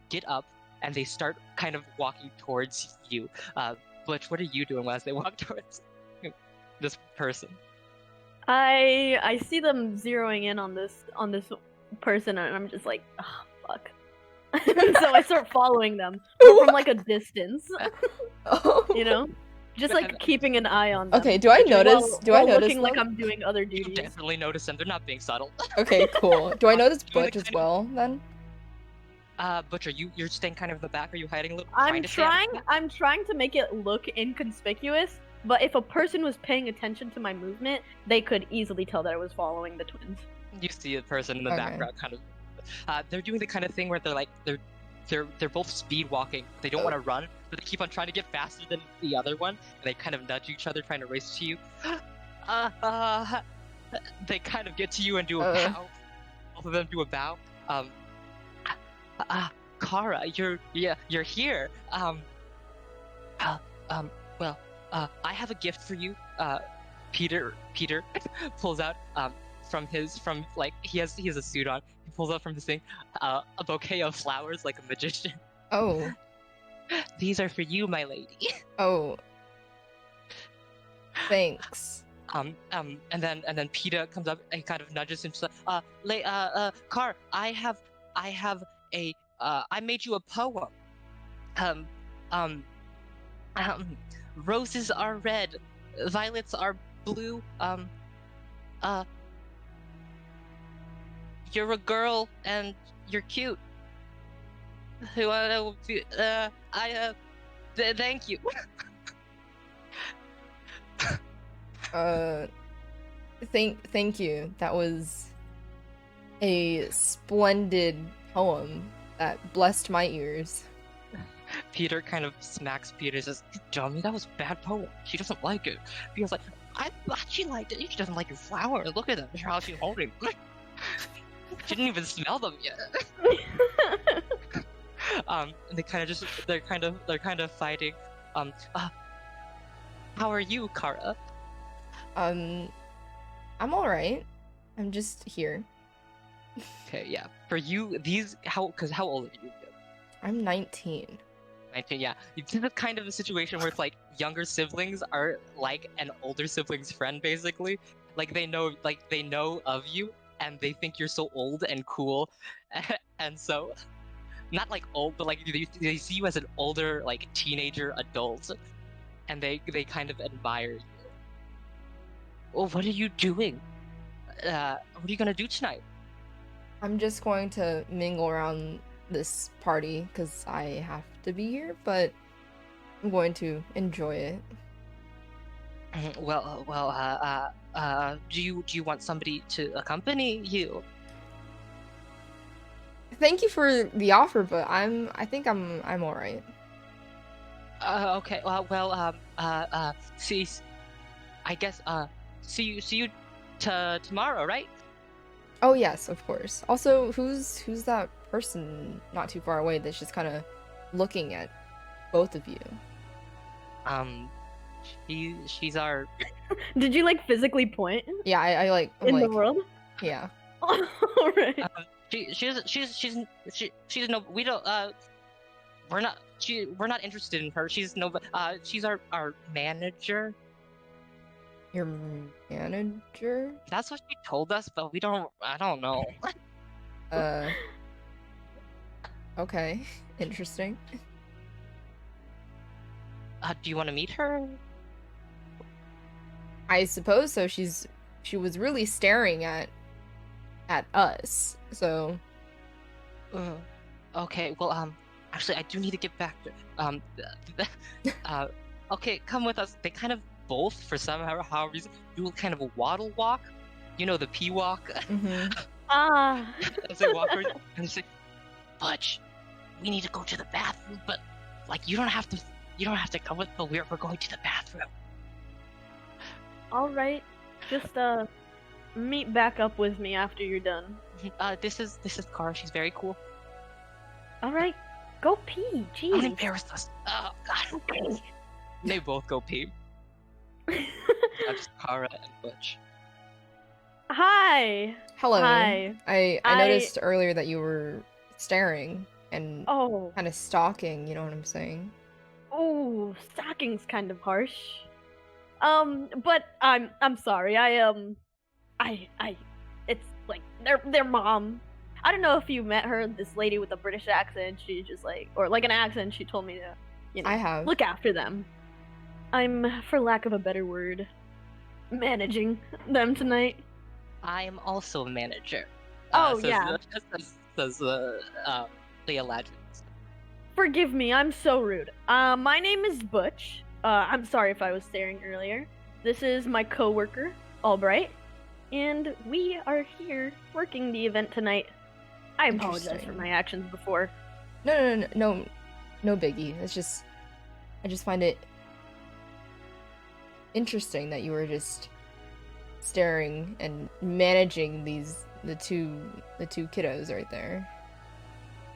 get up and they start kind of walking towards you. Butch, what are you doing as they walk towards this person? I see them zeroing in on this person, and I'm just like, oh, fuck. So I start following them from like a distance. Oh. You know, Just like keeping an eye on them. Okay, do I notice? Do I notice looking like them? I'm doing other You duties. definitely notice them. They're not being subtle. Okay, cool. Do I notice Doing the Butch as kind well then? Butcher, you're staying kind of in the back. Are you hiding a little? I'm trying to make it look inconspicuous, but if a person was paying attention to my movement, they could easily tell that I was following the twins. You see a person in the Okay. background, kind of. They're doing the kind of thing where they're both speed walking. They don't want to run, but they keep on trying to get faster than the other one, and they kind of nudge each other, trying to race to you. They kind of get to you and do a bow. Both of them do a bow. Kara, you're here. I have a gift for you. Peter pulls out he has a suit on. He pulls out from his thing a bouquet of flowers like a magician. Oh. These are for you, my lady. Oh. Thanks. And then Peter comes up and kind of nudges him. Car, I made you a poem. Roses are red, violets are blue. You're a girl and you're cute. Thank you. Thank you. That was a splendid poem that blessed my ears. Peter kind of smacks Peter and says, "You dummy, that was a bad poem. She doesn't like it." Peter's like, "I thought she liked it. She doesn't like your flower. Look at them. How she's holding. She didn't even smell them yet." And they kind of just they're kind of fighting. How are you, Kara? I'm alright. I'm just here. Okay, yeah. For you, how old are you? I'm 19. 19, yeah. This is kind of a situation where it's like younger siblings are like an older sibling's friend, basically. Like they know of you, and they think you're so old and cool, and so not like old, but like they see you as an older like teenager adult, and they kind of admire you. Well, what are you doing? What are you gonna do tonight? I'm just going to mingle around this party because I have to be here, but I'm going to enjoy it. Do you want somebody to accompany you? Thank you for the offer, but I think I'm all right. Okay. See you tomorrow, right? Oh yes, of course. Also, who's that person not too far away that's just kind of looking at both of you? She's our. Did you like physically point? Yeah, I'm in like, the world? yeah. Alright. She's no. We don't. We're not interested in her. She's our manager. Your manager? That's what she told us, but I don't know. Okay. Interesting. Do you want to meet her? I suppose so. She was really staring at us. So Okay, well, actually, I do need to get back to, okay, come with us. They kind of both, for somehow reason, do a kind of a waddle walk. You know, the pee walk? As they walk over, and they say, "Butch, we need to go to the bathroom, but, like, you don't have to come with, but we're going to the bathroom." Alright. Just, meet back up with me after you're done. This is Cara. She's very cool. Alright. Go pee. Jeez. Don't embarrass us. Oh, God. Okay. They both go pee. That's Cara and Butch. Hi. hello. Hi. I noticed earlier that you were staring and Oh. kind of stalking. You know what I'm saying? Oh, stalking's kind of harsh. But I'm sorry. It's like their mom. I don't know if you met her, this lady with a British accent. She just like, or like an accent. She told me to, I have. look after them. I'm, for lack of a better word, managing them tonight. I am also a manager. Oh, says, yeah. Says Leah Ladry. Forgive me, I'm so rude. My name is Butch. I'm sorry if I was staring earlier. This is my coworker, Albright, and we are here working the event tonight. I apologize for Interesting. my actions before. No biggie. It's just, I just find it interesting that you were just staring and managing the two kiddos right there.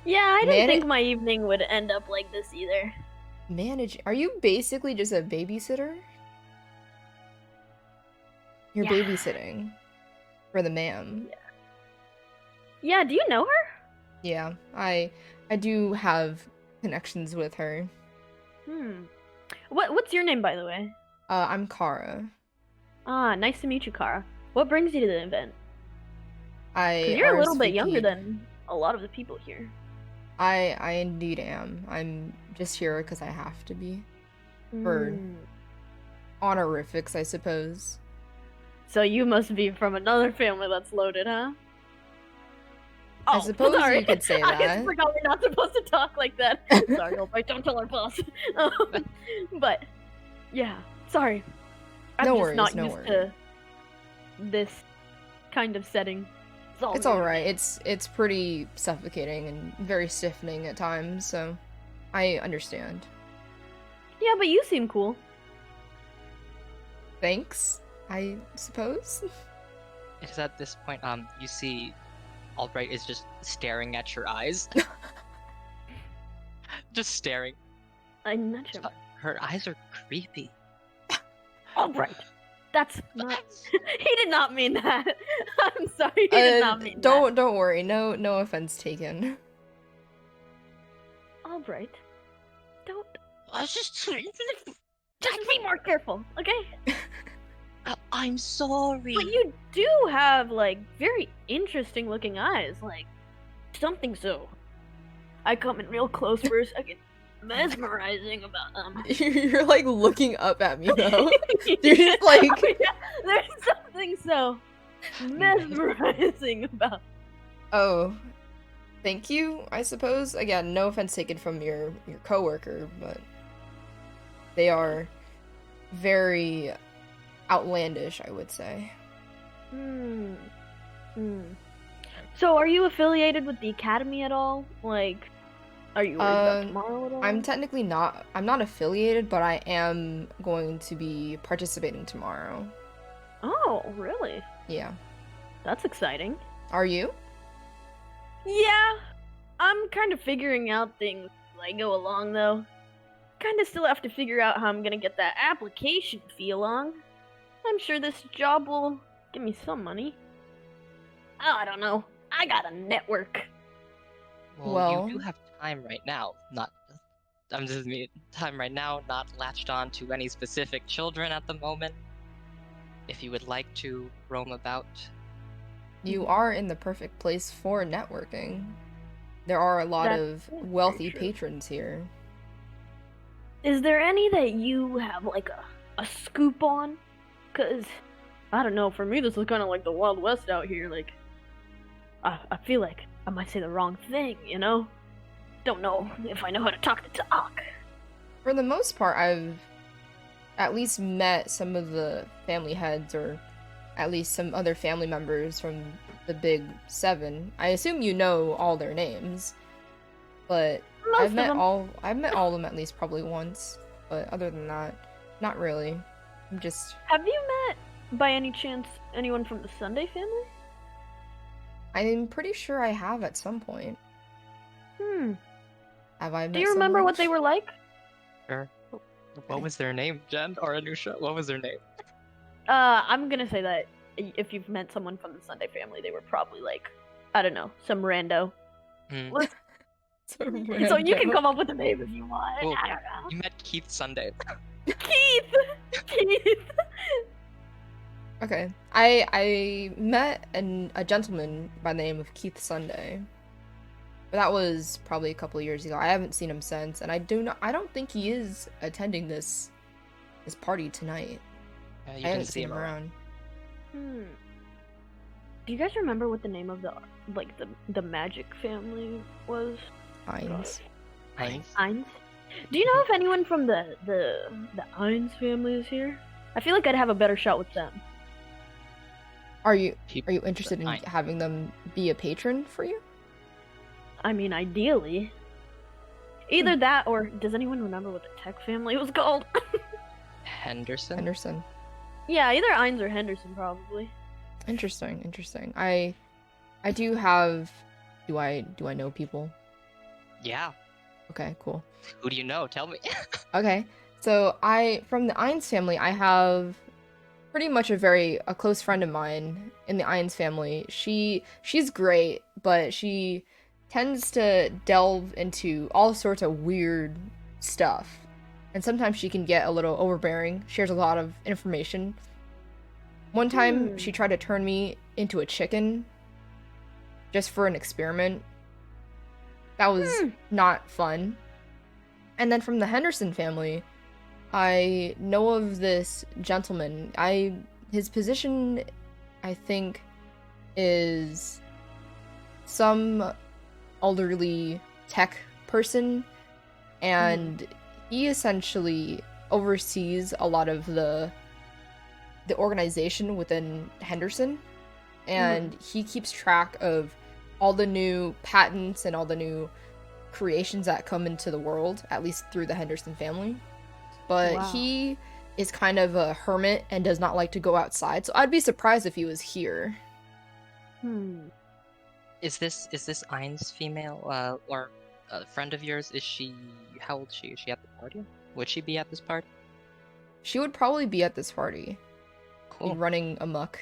Yeah, I didn't think my evening would end up like this either. Are you basically just a babysitter? You're Yeah. babysitting for the ma'am. Yeah, do you know her? Yeah, I do have connections with her. What's your name, by the way? I'm Kara. Ah, nice to meet you, Kara. What brings you to the event? 'Cause I you're a little bit younger RSVP'd. than a lot of the people here. I indeed am. I'm just here because I have to be. For honorifics, I suppose. So you must be from another family that's loaded, huh? I suppose sorry. you could say I that. forgot we're not supposed to talk like that. Sorry, Albright, don't tell our boss. But, yeah, sorry. I'm No just worries, not no used worries. to this kind of setting. It's alright. It's pretty suffocating and very stiffening at times, so I understand. Yeah, but you seem cool. Thanks, I suppose. It is at this point, you see Albright is just staring at your eyes. Just staring. I'm not sure. Her eyes are creepy. Albright. That's not. He did not mean that. I'm sorry. He did not mean that. Don't worry. No offense taken. Albright. Don't. I was just Just be more careful, okay? I'm sorry. But you do have, like, very interesting looking eyes. Like, something so. I come in real close for a second. Mesmerizing about them. You're like looking up at me though. You're just like. Oh, yeah. There's something so mesmerizing about. Oh, thank you, I suppose. Again, no offense taken from your coworker, but they are very outlandish, I would say. So, are you affiliated with the Academy at all? Like, are you worried about tomorrow at all? I'm technically not. I'm not affiliated, but I am going to be participating tomorrow. Oh, really? Yeah. That's exciting. Are you? Yeah, I'm kind of figuring out things as I go along, though. Kind of still have to figure out how I'm gonna get that application fee along. I'm sure this job will give me some money. Oh, I don't know. I got a network. Well- you do have time right now. Time right now, not latched on to any specific children at the moment. If you would like to roam about. You are in the perfect place for networking. There are a lot That's of very wealthy true. patrons here. Is there any that you have, like, a scoop on? Cause, I don't know, for me this is kind of like the Wild West out here, like, I feel like I might say the wrong thing, you know? Don't know if I know how to talk to talk. For the most part, I've at least met some of the family heads, or at least some other family members from the Big Seven. I assume you know all their names, but Most I've of met them. all of them at least probably once. But other than that, not really. I'm just. Have you met, by any chance, anyone from the Sunday family? I'm pretty sure I have at some point. Have I met Do you remember someone? what they were like? Sure. What was their name, Jenn or Anusha? What was their name? I'm gonna say that if you've met someone from the Sunday family, they were probably like, I don't know, some rando. Let's- So you can come up with a name if you want. Cool. I don't know. You met Keith Sunday. Keith! Keith! Okay. I met a gentleman by the name of Keith Sunday. But that was probably a couple of years ago. I haven't seen him since, and I don't think he is attending this this party tonight. You I didn't haven't see seen him him around. around. Do you guys remember what the name of the magic family was? Ainz. Ainz? Ainz? Do you know if anyone from the Ainz family is here? I feel like I'd have a better shot with them. Are you People interested in Ainz. having them be a patron for you? I mean, ideally. Either that, or does anyone remember what the tech family was called? Henderson? Henderson. Yeah, either Ainz or Henderson, probably. Interesting. I do have. Do I know people? Yeah. Okay, cool. Who do you know? Tell me. Okay, so from the Ainz family, I have pretty much a close friend of mine in the Ainz family. She's great, but she tends to delve into all sorts of weird stuff. And sometimes she can get a little overbearing, shares a lot of information. One time, she tried to turn me into a chicken just for an experiment. That was not fun. And then from the Henderson family, I know of this gentleman. His position, I think, is some elderly tech person, and he essentially oversees a lot of the organization within Henderson, and he keeps track of all the new patents and all the new creations that come into the world, at least through the Henderson family. But he is kind of a hermit and does not like to go outside, so I'd be surprised if he was here. Is this Ainz female or a friend of yours? Is she? How old is she? Is she at the party? Would she be at this party? She would probably be at this party. Cool. Running amok.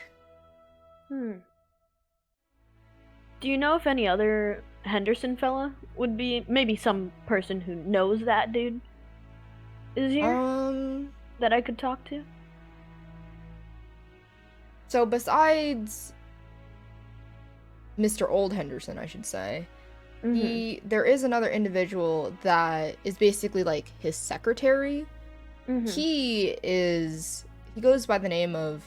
Do you know if any other Henderson fella would be, maybe some person who knows that dude is here that I could talk to? So besides Mr. Old Henderson, I should say, there is another individual that is basically like his secretary. He goes by the name of,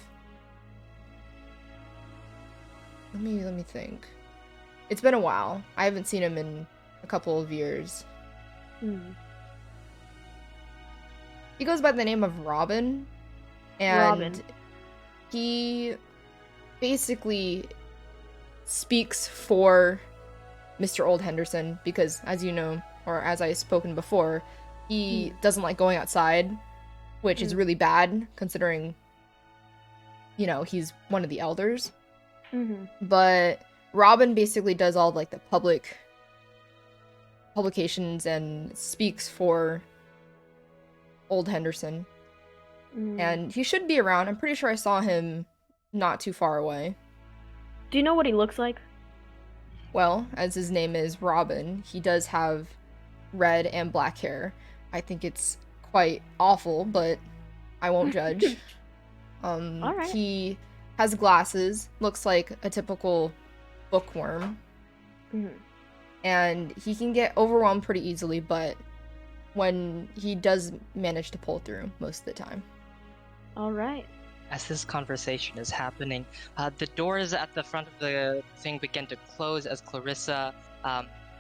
let me think. It's been a while. I haven't seen him in a couple of years. He goes by the name of Robin, and he basically speaks for Mr. Old Henderson because, as you know, or as I've spoken before, he doesn't like going outside, which is really bad considering, you know, he's one of the elders. But Robin basically does all like the public publications and speaks for Old Henderson. And he should be around. I'm pretty sure I saw him not too far away. Do you know what he looks like? Well, as his name is Robin, he does have red and black hair. I think it's quite awful, but I won't judge. Alright. He has glasses, looks like a typical bookworm. And he can get overwhelmed pretty easily, but when he does manage to pull through most of the time. Alright. As this conversation is happening, the doors at the front of the thing begin to close as Clarissa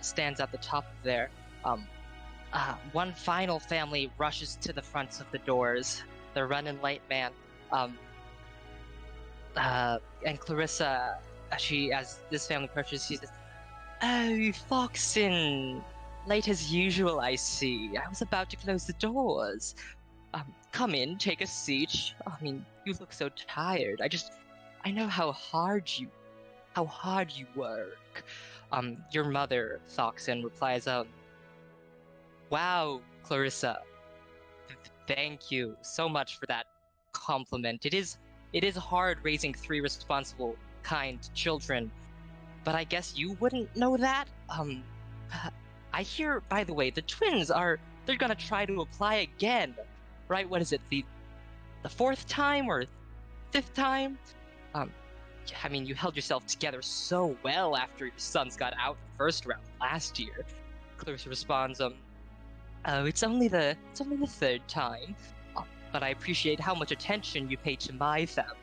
stands at the top of there. One final family rushes to the fronts of the doors. The running light man. And Clarissa, as this family approaches, she says, "Oh, Foxin! Late as usual, I see. I was about to close the doors. Come in, take a seat. I mean, you look so tired. I know how hard you work." Your mother, Foxin, replies, "Wow, Clarissa. Thank you so much for that compliment. It is hard raising 3 responsible, kind children, but I guess you wouldn't know that? I hear, by the way, the twins they're gonna try to apply again, right? What is it, the 4th time or 5th time? I mean, you held yourself together so well after your sons got out the first round last year." Clarissa responds, "Oh, it's only the 3rd time. but I appreciate how much attention you pay to my family.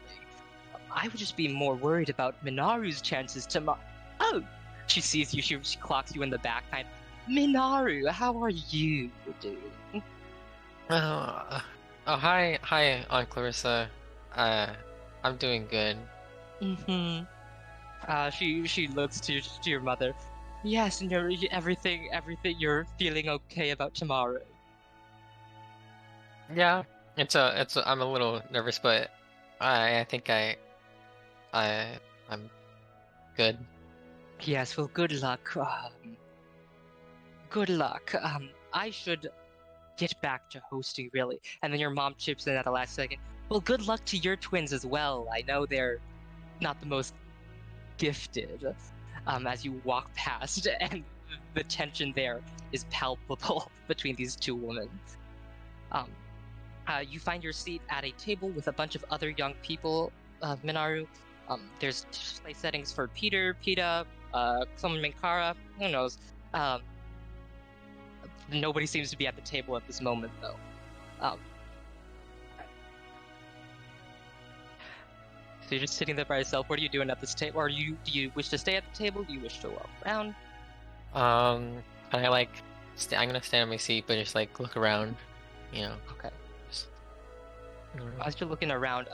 I would just be more worried about Minaru's chances to Oh! She sees you, she clocks you in the back, kind of, Minaru, how are you doing? Hi, Aunt Clarissa. I'm doing good. Mm-hmm. She looks to your mother. Yes, and everything, you're feeling okay about tomorrow. Yeah, I'm a little nervous, but I think I'm good. Yes, well, good luck. Good luck. I should get back to hosting, really. And then your mom chips in at the last second. Well, good luck to your twins as well. I know they're not the most gifted. As you walk past, and the tension there is palpable between these two women. You find your seat at a table with a bunch of other young people, Minaru. There's place settings for Peter, Pita, someone Minkara, who knows. Nobody seems to be at the table at this moment, though. So you're just sitting there by yourself. What are you doing at this table? Or do you wish to stay at the table? Do you wish to walk around? I'm gonna stand on my seat, but just like look around, you know. Okay. As you're looking around,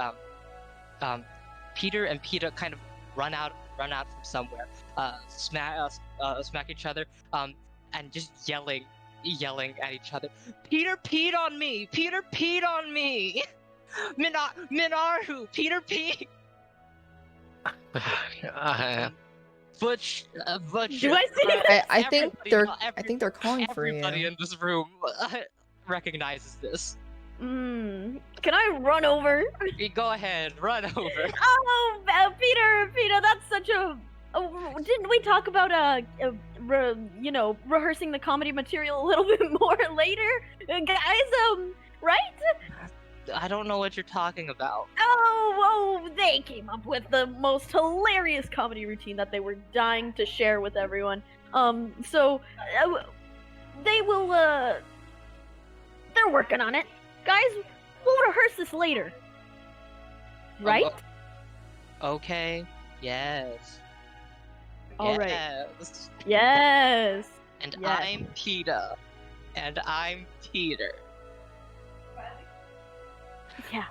Peter and Pita kind of run out from somewhere, smack each other, and just yelling at each other. Peter peed on me! Peter peed on me! Minaru! Peter peed! Butch. Do I see that? I think they're calling for you. Everybody in this room recognizes this. Can I run over? Go ahead, run over. Oh, Peter, that's such a. Didn't we talk about rehearsing the comedy material a little bit more later, guys? Right? I don't know what you're talking about. Oh, they came up with the most hilarious comedy routine that they were dying to share with everyone. So they will. They're working on it, guys. We'll rehearse this later. Right? Okay. Yes. All right. Yes. Yes. And Yes. I'm Pita. And I'm Peter. Yeah.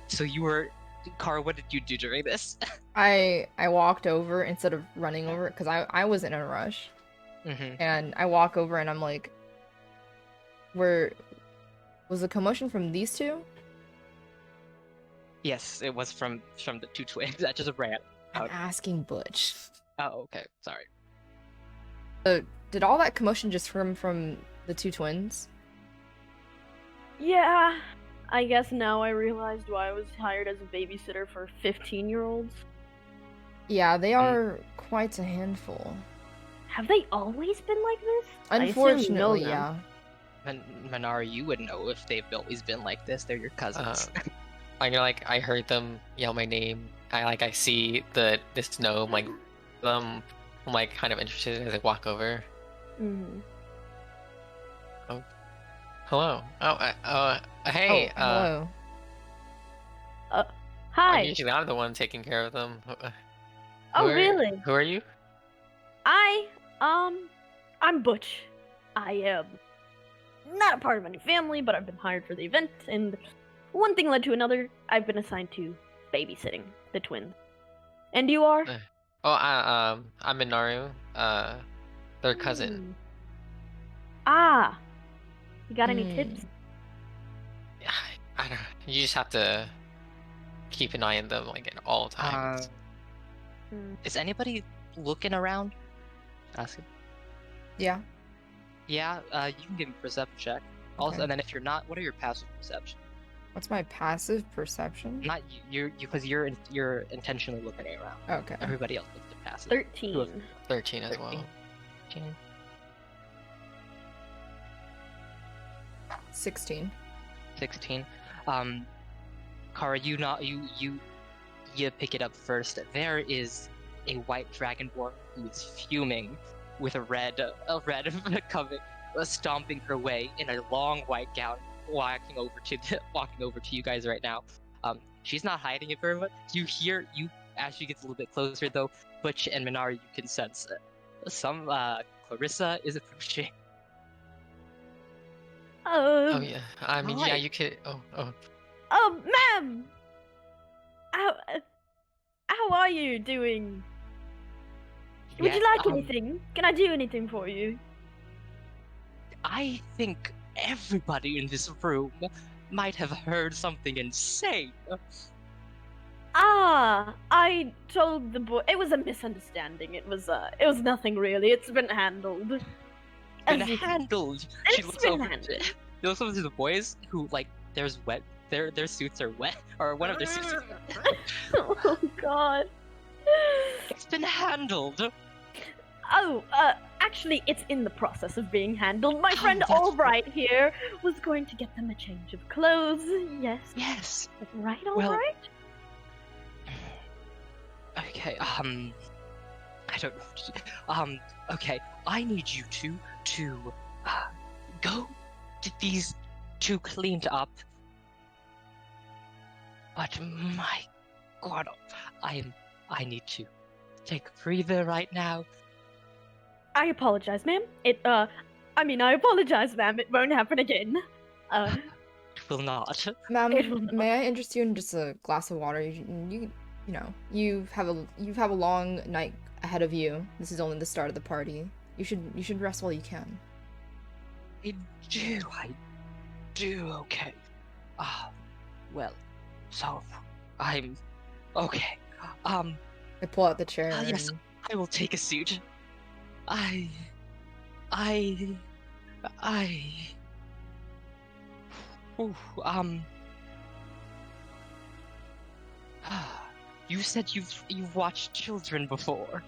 So you were, Kara, what did you do during this? I walked over instead of running over because I was in a rush. Mm-hmm. And I walk over and I'm like, was the commotion from these two? Yes, it was from the two twins that just ran I'm out. asking Butch. Oh, okay. Sorry. Did all that commotion just from the two twins? Yeah. I guess now I realized why I was hired as a babysitter for 15-year-olds. Yeah, they are quite a handful. Have they always been like this? I assume you know Unfortunately, them. yeah. Manara, you would know if they've always been like this. They're your cousins. I heard them yell my name. I see this gnome, I'm kind of interested as I walk over. Mm-hmm. Oh, hello. Hey. Hello. Hi. Usually I'm the one taking care of them. Oh, really? Who are you? I'm Butch. I am not a part of any family, but I've been hired for the event, and one thing led to another. I've been assigned to babysitting the twins. And you are? I'm Minaru. Their cousin. Hmm. Ah. You got any tips? I don't know. You just have to keep an eye on them at all times. Is anybody looking around? Asking. Yeah. Yeah, you can give me a perception check. Also, Okay. and then if you're not, what are your passive perception? What's my passive perception? Not you, because you're intentionally looking around. Okay. Everybody else looks at passive. 13. 13 as well. 16. 16. Kara, you pick it up first. There is a white dragonborn who is fuming with a red coming stomping her way in a long white gown, walking over to you guys right now. She's not hiding it very much. You hear as she gets a little bit closer though, Butch and Minaru, you can sense some Clarissa is approaching. Oh yeah. I mean, yeah, Hi. you could. Oh. Ma'am! How are you doing? Would you Yes, like anything? Can I do anything for you? I think everybody in this room might have heard something insane. I told the boy. It was a misunderstanding. It was nothing really. It's been handled. Been As you- handled. She It's looks been over. handled. She looks over to the boys who there's wet. Their suits are wet, or one of their suits. Oh God. It's been handled. Oh, actually, it's in the process of being handled. My Oh, friend that's Albright here was going to get them a change of clothes. Yes. Yes. Right, Well- Albright? Okay. I don't know. Okay. I need you to go to these two cleaned up. But my God, I need to take a breather right now. I apologize, ma'am. I apologize, ma'am. It won't happen again. It will not. Ma'am, It will not. may I interest you in just a glass of water? You know, you have a long night ahead of you. This is only the start of the party. You should rest while you can. I do. Okay. Well, so I'm okay. I pull out the chair. Yes. and I will take a suit. Ooh, you said you've watched children before.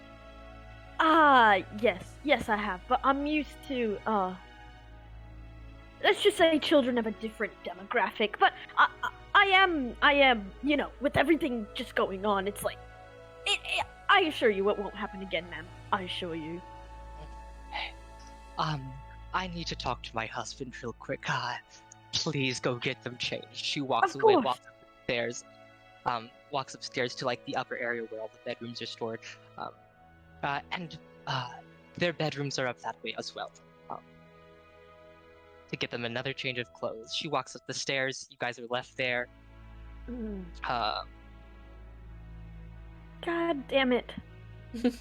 Yes, I have. But I'm used to, let's just say children of a different demographic. But I am, you know, with everything just going on, it's like, I assure you it won't happen again, ma'am. I assure you. I need to talk to my husband real quick. Please go get them changed. She walks Of away, course. walks upstairs to like the upper area where all the bedrooms are stored. And their bedrooms are up that way as well. To get them another change of clothes. She walks up the stairs. You guys are left there. God damn it.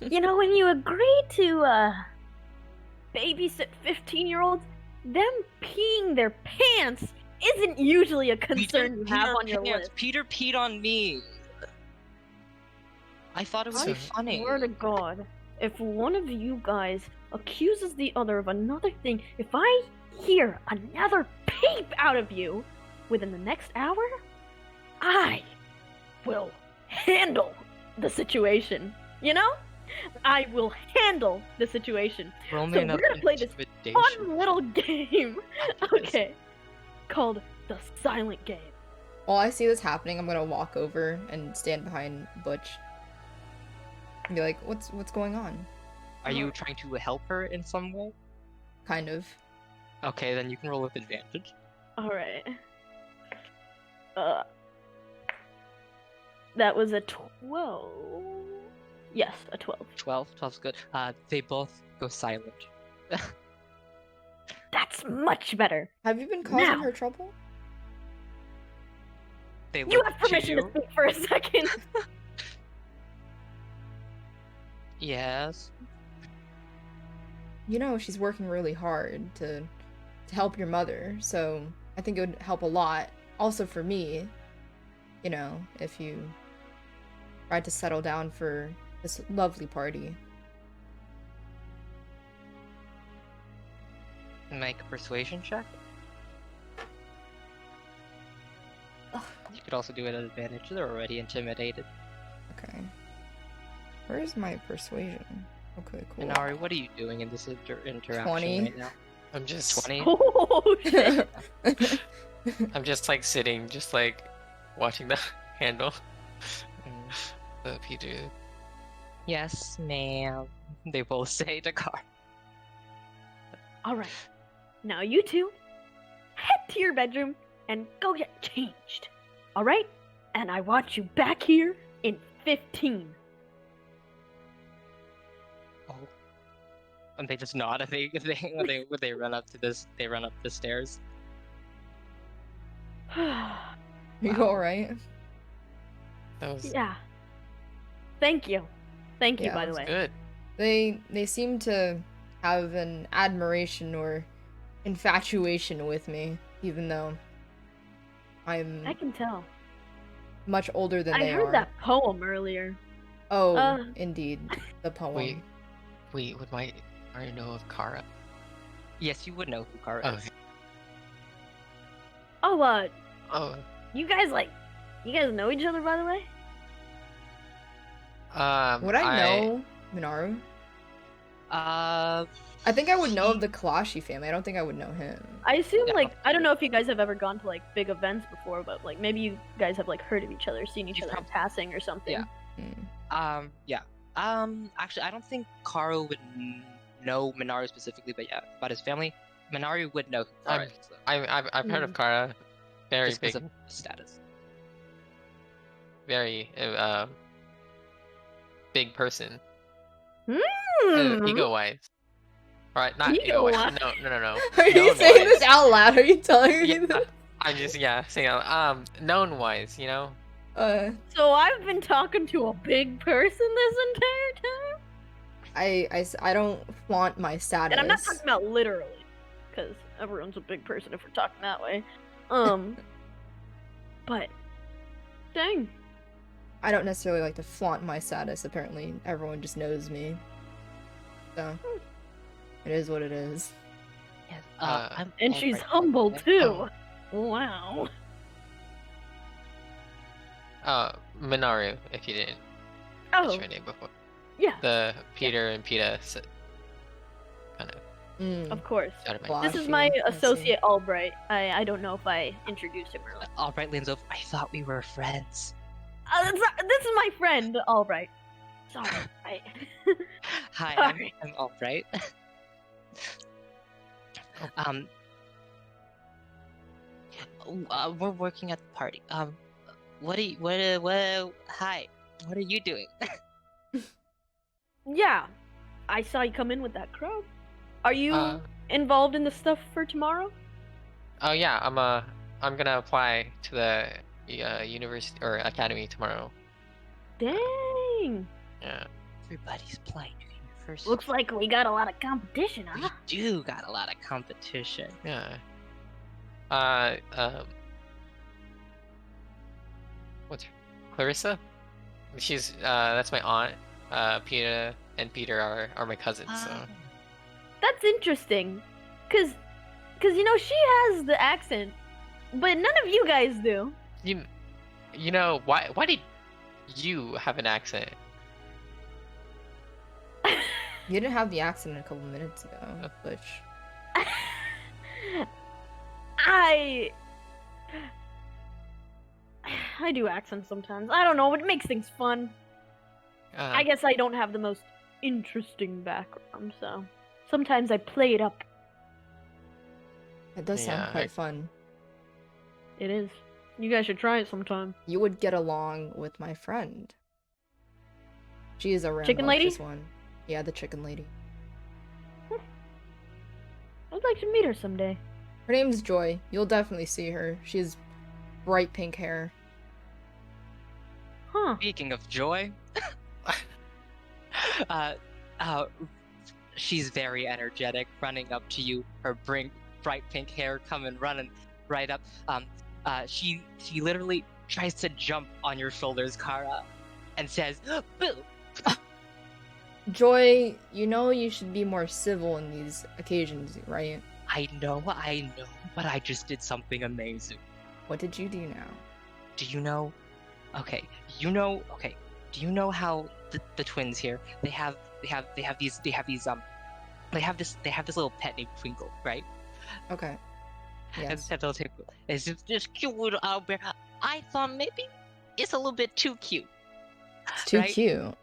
You know, when you agree to, babysit 15-year-olds, them peeing their pants isn't usually a We concern didn't you pee have our on your pants. list. Peter peed on me. I thought it would be I funny. swear to God, if one of you guys accuses the other of another thing, if I hear another peep out of you within the next hour, I will handle the situation. You know? I will handle the situation. Roll me So we're another gonna play this intimidation. Fun little game. Okay. Called the Silent Game. While I see this happening, I'm gonna walk over and stand behind Butch and be like, "What's going on?" Are you trying to help her in some way? Kind of. Okay, then you can roll with advantage. Alright. That was a 12. Yes, a 12. 12. 12's good. They both go silent. That's much better. Have you been causing Now. her trouble? They You look have permission to you. speak for a second. Yes. You know, she's working really hard to help your mother, so I think it would help a lot. Also for me, you know, if you tried to settle down for this lovely party. Make a persuasion check. You could also do it at advantage. They're already intimidated. Okay. Where's my persuasion? Okay, cool. Inari, what are you doing in this interaction 20. right now? I'm just 20? Oh, shit. I'm just like sitting, just like watching the handle. Mm. The Peter. Yes, ma'am. They both say to Car. Alright. Now you two, head to your bedroom and go get changed. Alright? And I want you back here in 15. Oh. And they just nod. When they run up to this, they run up the stairs. You Wow. alright? That was Yeah. Thank you. Thank you, Yeah, by the that was way. good. They seem to have an admiration or infatuation with me, even though I'm I can tell. much older than I they heard are. that poem earlier. Oh, indeed, the poem. Wait, would my Mario know of Kara? Yes, you would know who Kara Oh, is. Oh, oh, you guys know each other, by the way? Would I know Minaru? I think I would know of the Kilashi family. I don't think I would know him. I assume, Yeah. like, I don't know if you guys have ever gone to, like, big events before, but, like, maybe you guys have, like, heard of each other, seen each You other in prob- passing or something. Yeah. Yeah. Actually, I don't think Karo would know Minaru specifically, but yeah, about his family, Minaru would know who Kara is, though, I've heard of Kara. Very just because big, of status. very big person. Hmm. Ego-wise. Right, not Ego-wise? ego-wise. No. Are you Known saying this wise. out loud? Are you telling me Yeah, that? I'm just saying known wise, you know. So I've been talking to a big person this entire time? I don't flaunt my status. And I'm not talking about literally, because everyone's a big person if we're talking that way. But, dang. I don't necessarily like to flaunt my status. Apparently, everyone just knows me. So, it is what it is. Yes, I'm And she's Albright, humble, by the way. too. Wow. Minaru, if you didn't Oh, mention her name before. yeah, The Peter and Peta kind of of course. out of my Wow. This is Kilashi, my I see. associate Albright. I don't know if I introduced him earlier. Albright leans over. I thought we were friends. This is my friend Albright. Sorry. Hi, Sorry. I'm Albright. We're working at the party. Hi, what are you doing? Yeah, I saw you come in with that crowd. Are you involved in the stuff for tomorrow? Oh yeah, I'm gonna apply to the university or academy tomorrow. Dang. Yeah. Everybody's playing university. Looks like we got a lot of competition, we huh? do got a lot of competition. Yeah. What's her? Clarissa? She's that's my aunt. Peta and Peter are my cousins. So That's interesting, cause you know she has the accent, but none of you guys do. you know why did you have an accent? You didn't have the accent a couple minutes ago, Butch. I do accents sometimes. I don't know, but it makes things fun. I guess I don't have the most interesting background, so sometimes I play it up. It does sound Yeah, quite fun. It is. You guys should try it sometime. You would get along with my friend. She is a Chicken lady? rambunctious one. Yeah, the chicken lady. I'd like to meet her someday. Her name's Joy. You'll definitely see her. She has bright pink hair. Huh. Speaking of joy, she's very energetic, running up to you. Her bright pink hair coming running right up. She literally tries to jump on your shoulders, Kara, and says, "Boo!" Joy, you know you should be more civil in these occasions, right? I know, but I just did something amazing. What did you do now? Do you know? Okay, do you know how the twins here? They have this little pet named Twinkle, right? Okay. Yes. That little Twinkle. It's just this cute little owlbear. I thought maybe it's a little bit too cute. It's too right? cute.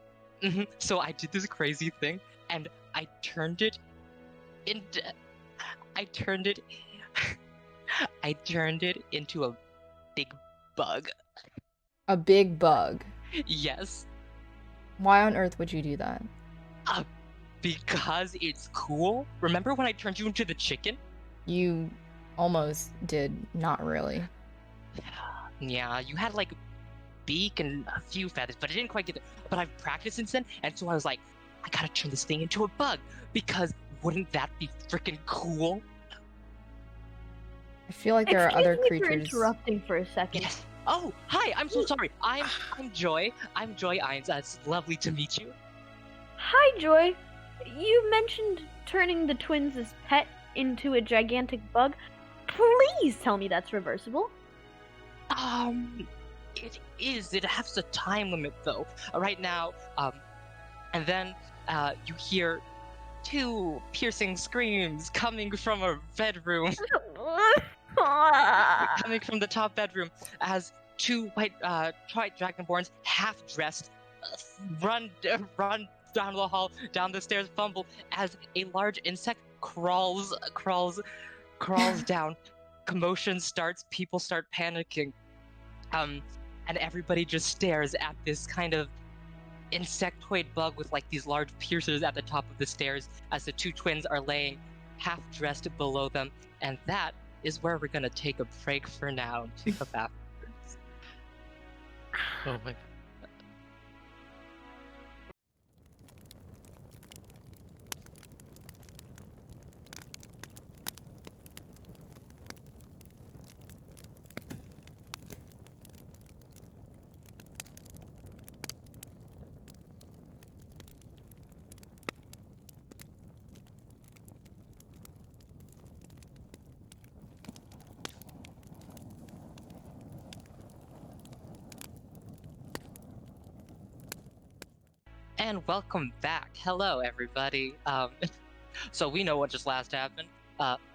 So I did this crazy thing, and I turned it into I turned it. I turned it into a big bug. A big bug. Yes, Why on earth would you do that? because it's cool. Remember when I turned you into the chicken? You almost did, not really. Yeah, you had like beak and a few feathers, but I didn't quite get it. But I've practiced since then, and so I was like, I gotta turn this thing into a bug because wouldn't that be freaking cool? I feel like there are other Excuse me for creatures. interrupting for a second. Yes. Oh, hi. I'm so sorry. I'm Joy. I'm Joy Ainz. It's lovely to meet you. Hi, Joy. You mentioned turning the twins' pet into a gigantic bug. Please tell me that's reversible. It is. It has a time limit though. Right now, and then you hear two piercing screams coming from a bedroom. Coming from the top bedroom as two white Trichite dragonborns, half-dressed, run down the hall, down the stairs, fumble as a large insect crawls down. Commotion starts. People start panicking, and everybody just stares at this kind of insectoid bug with like these large piercers at the top of the stairs as the two twins are laying half-dressed below them, and that is where we're gonna take a break for now and pick up afterwards. Oh my. And welcome back. Hello, everybody. So we know what just last happened.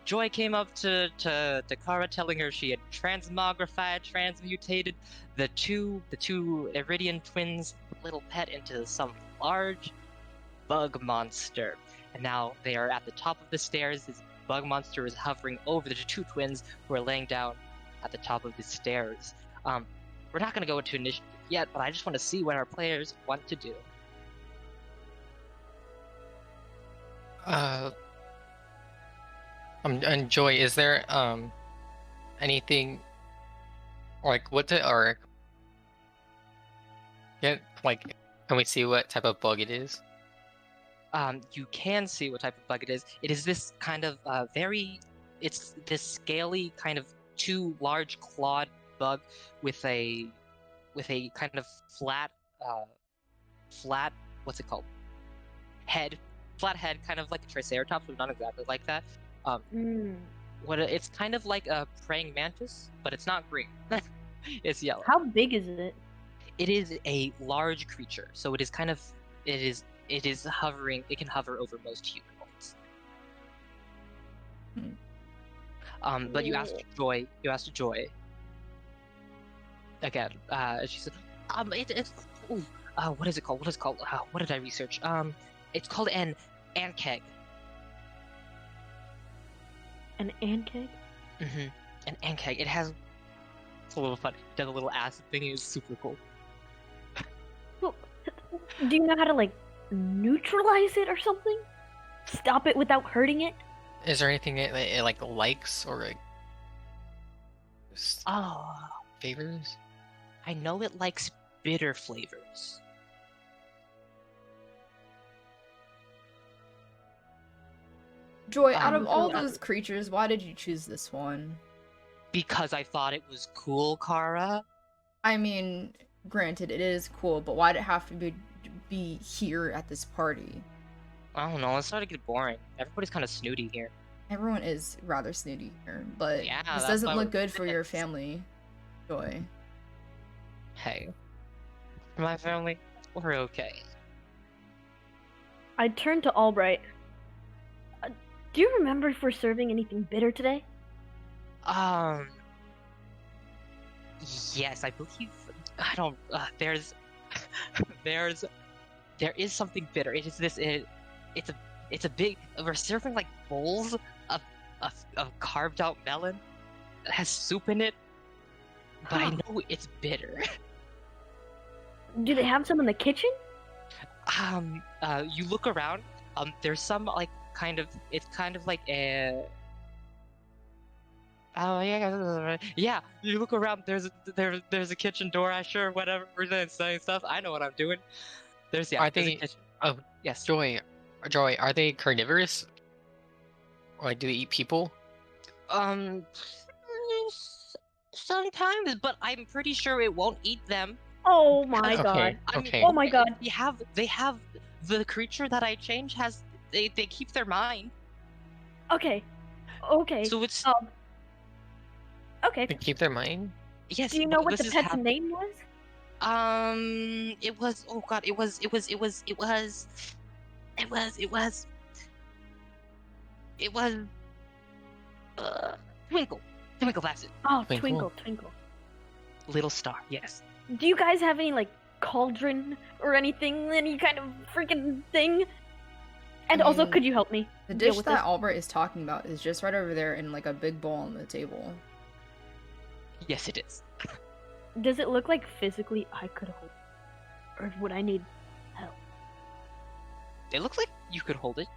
Joy came up to Kara, telling her she had transmutated the two Iridian twins' little pet into some large bug monster. And now they are at the top of the stairs. This bug monster is hovering over the two twins who are laying down at the top of the stairs. We're not going to go into initiative yet, but I just want to see what our players want to do. And Joy, is there anything like can we see what type of bug it is? You can see what type of bug it is. It is this kind of it's this scaly kind of two large clawed bug with a kind of flat, what's it called? Flat head, kind of like a triceratops, but not exactly like that. It's kind of like a praying mantis, but it's not green. It's yellow. How big is it? It is a large creature, so it is hovering. It can hover over most humanoids. But you asked Joy. Again. She said, what is it called? What did I research? It's called an ankeg. An ankeg? Mm-hmm. An ankeg. It's a little fun. It does a little acid thing. It's super cool. Well, do you know how to like neutralize it or something? Stop it without hurting it? Is there anything it like likes or like favors? I know it likes bitter flavors. Joy, out of all those creatures, why did you choose this one? Because I thought it was cool, Kara. I mean, granted, it is cool, but why'd it have to be here at this party? I don't know, it started to get boring. Everybody's kind of snooty here. Everyone is rather snooty here, but Yeah, this that's doesn't why look we're good for your friends. family, Joy. Hey, for my family, we're okay. I turned to Albright. Do you remember if we're serving anything bitter today? Yes, I believe. I don't. There is something bitter. It is this. It's a big. We're serving like bowls a carved out melon that has soup in it, but I know it's bitter. Do they have some in the kitchen? You look around. There's some like it's kind of like a. Oh yeah. You look around. There's a kitchen door. Sure, whatever. We're doing selling stuff. I know what I'm doing. There's Are there's a they? kitchen. Oh, Yes. Joy, are they carnivorous? Or like, do they eat people? Sometimes, but I'm pretty sure it won't eat them. Oh my Okay, god. I mean, okay. Oh my god. They have the creature that I change has they keep their mind. Okay. So it's Okay. They keep their mind? yes. Do you know but what this the is pet's name was? It was oh god, it was Twinkle. Twinkle, that's it. Oh, Twinkle. Twinkle. Little star, yes. Do you guys have any like cauldron or anything? Any kind of freaking thing? And I also, mean, could you help me? The deal dish with that this? Albright is talking about is just right over there in like a big bowl on the table. Yes, it is. Does it look like physically I could hold? Or would I need help? It looks like you could hold it.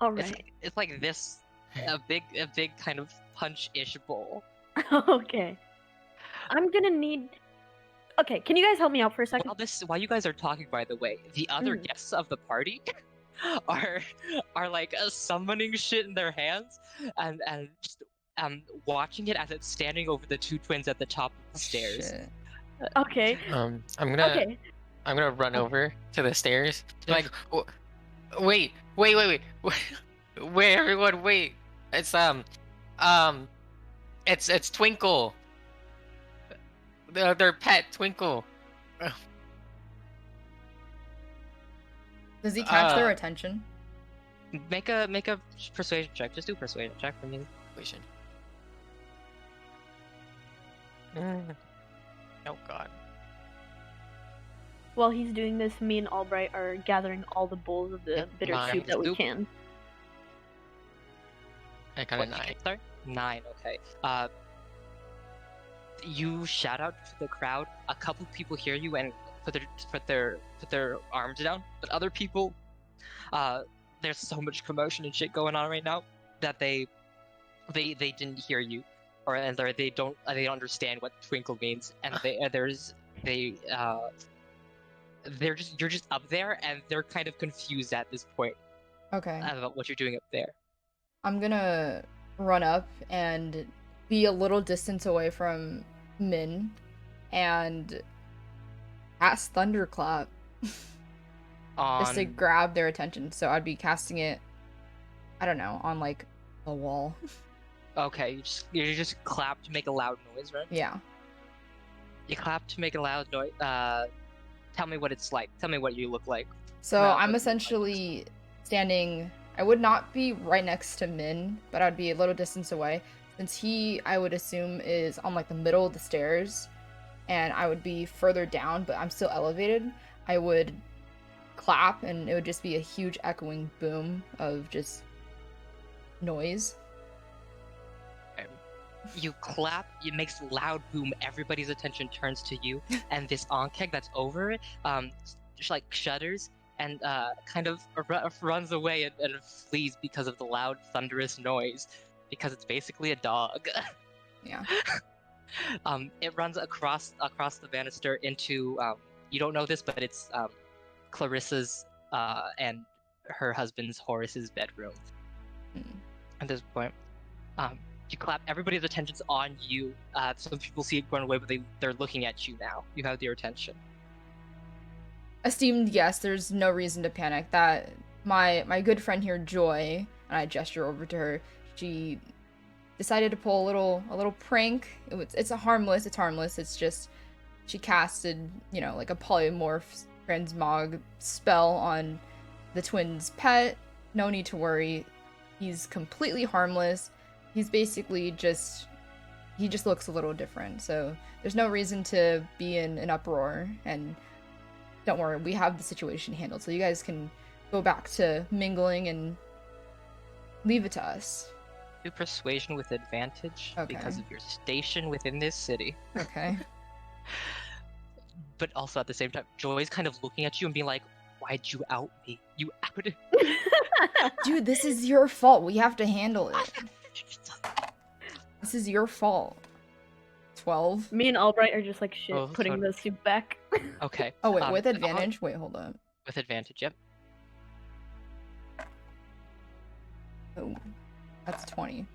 Alright. It's like this, a big kind of punch-ish bowl. Okay. I'm gonna need. Okay, can you guys help me out for a second? While you guys are talking, by the way, the other Mm. guests of the party are like summoning shit in their hands and just watching it as it's standing over the two twins at the top of the stairs. Shit. Okay. I'm gonna Okay. I'm gonna run over to the stairs. Like, wait, wait, everyone, wait. It's it's Twinkle. Their pet Twinkle. Does he catch their attention? Make a persuasion check. Just do a persuasion check for me. Oh god. While he's doing this, me and Albright are gathering all the bowls of the Yep, bitter nine. soup that we Soup. can. I got a What, you 9. get, sorry? 9, okay. You shout out to the crowd. A couple people hear you and put their arms down. But other people, there's so much commotion and shit going on right now that they didn't hear you, or and they don't understand what twinkle means, and you're just up there and they're kind of confused at this point Okay. about what you're doing up there. I'm gonna run up and be a little distance away from Min and cast Thunderclap just to On grab their attention. So I'd be casting it, I don't know, on like a wall. okay, you just clap to make a loud noise, right? Yeah. You clap to make a loud noise. Tell me what it's like. Tell me what you look like. So No, I'm but- essentially standing. I would not be right next to Min, but I'd be a little distance away. Since he, I would assume, is on like the middle of the stairs, and I would be further down, but I'm still elevated. I would clap, and it would just be a huge echoing boom of just noise. You clap, it makes a loud boom, everybody's attention turns to you, and this Ankeg that's over it, just like shudders and kind of runs away and flees because of the loud, thunderous noise, because it's basically a dog. Yeah. It runs across the banister into, you don't know this, but it's Clarissa's and her husband's Horace's bedroom. Mm. At this point, you clap. Everybody's attention's on you. Some people see it run away, but they're looking at you now. You have their attention. Esteemed guest, there's no reason to panic. That my good friend here, Joy, and I gesture over to her. She decided to pull a little prank. It's harmless. It's just she casted, like a polymorph transmog spell on the twins' pet. No need to worry. He's completely harmless. He's basically he just looks a little different. So there's no reason to be in an uproar, and don't worry, we have the situation handled. So you guys can go back to mingling and leave it to us. Do persuasion with advantage Okay. because of your station within this city. Okay. But also at the same time, Joy's kind of looking at you and being like, "Why'd you out me? You outed." Dude, this is your fault. We have to handle it. This is your fault. 12. Me and Albright are just like shit, Oh, putting sorry. the soup back. Okay. Oh wait, with and advantage? Wait, hold up. with advantage, yep. Oh, that's 20.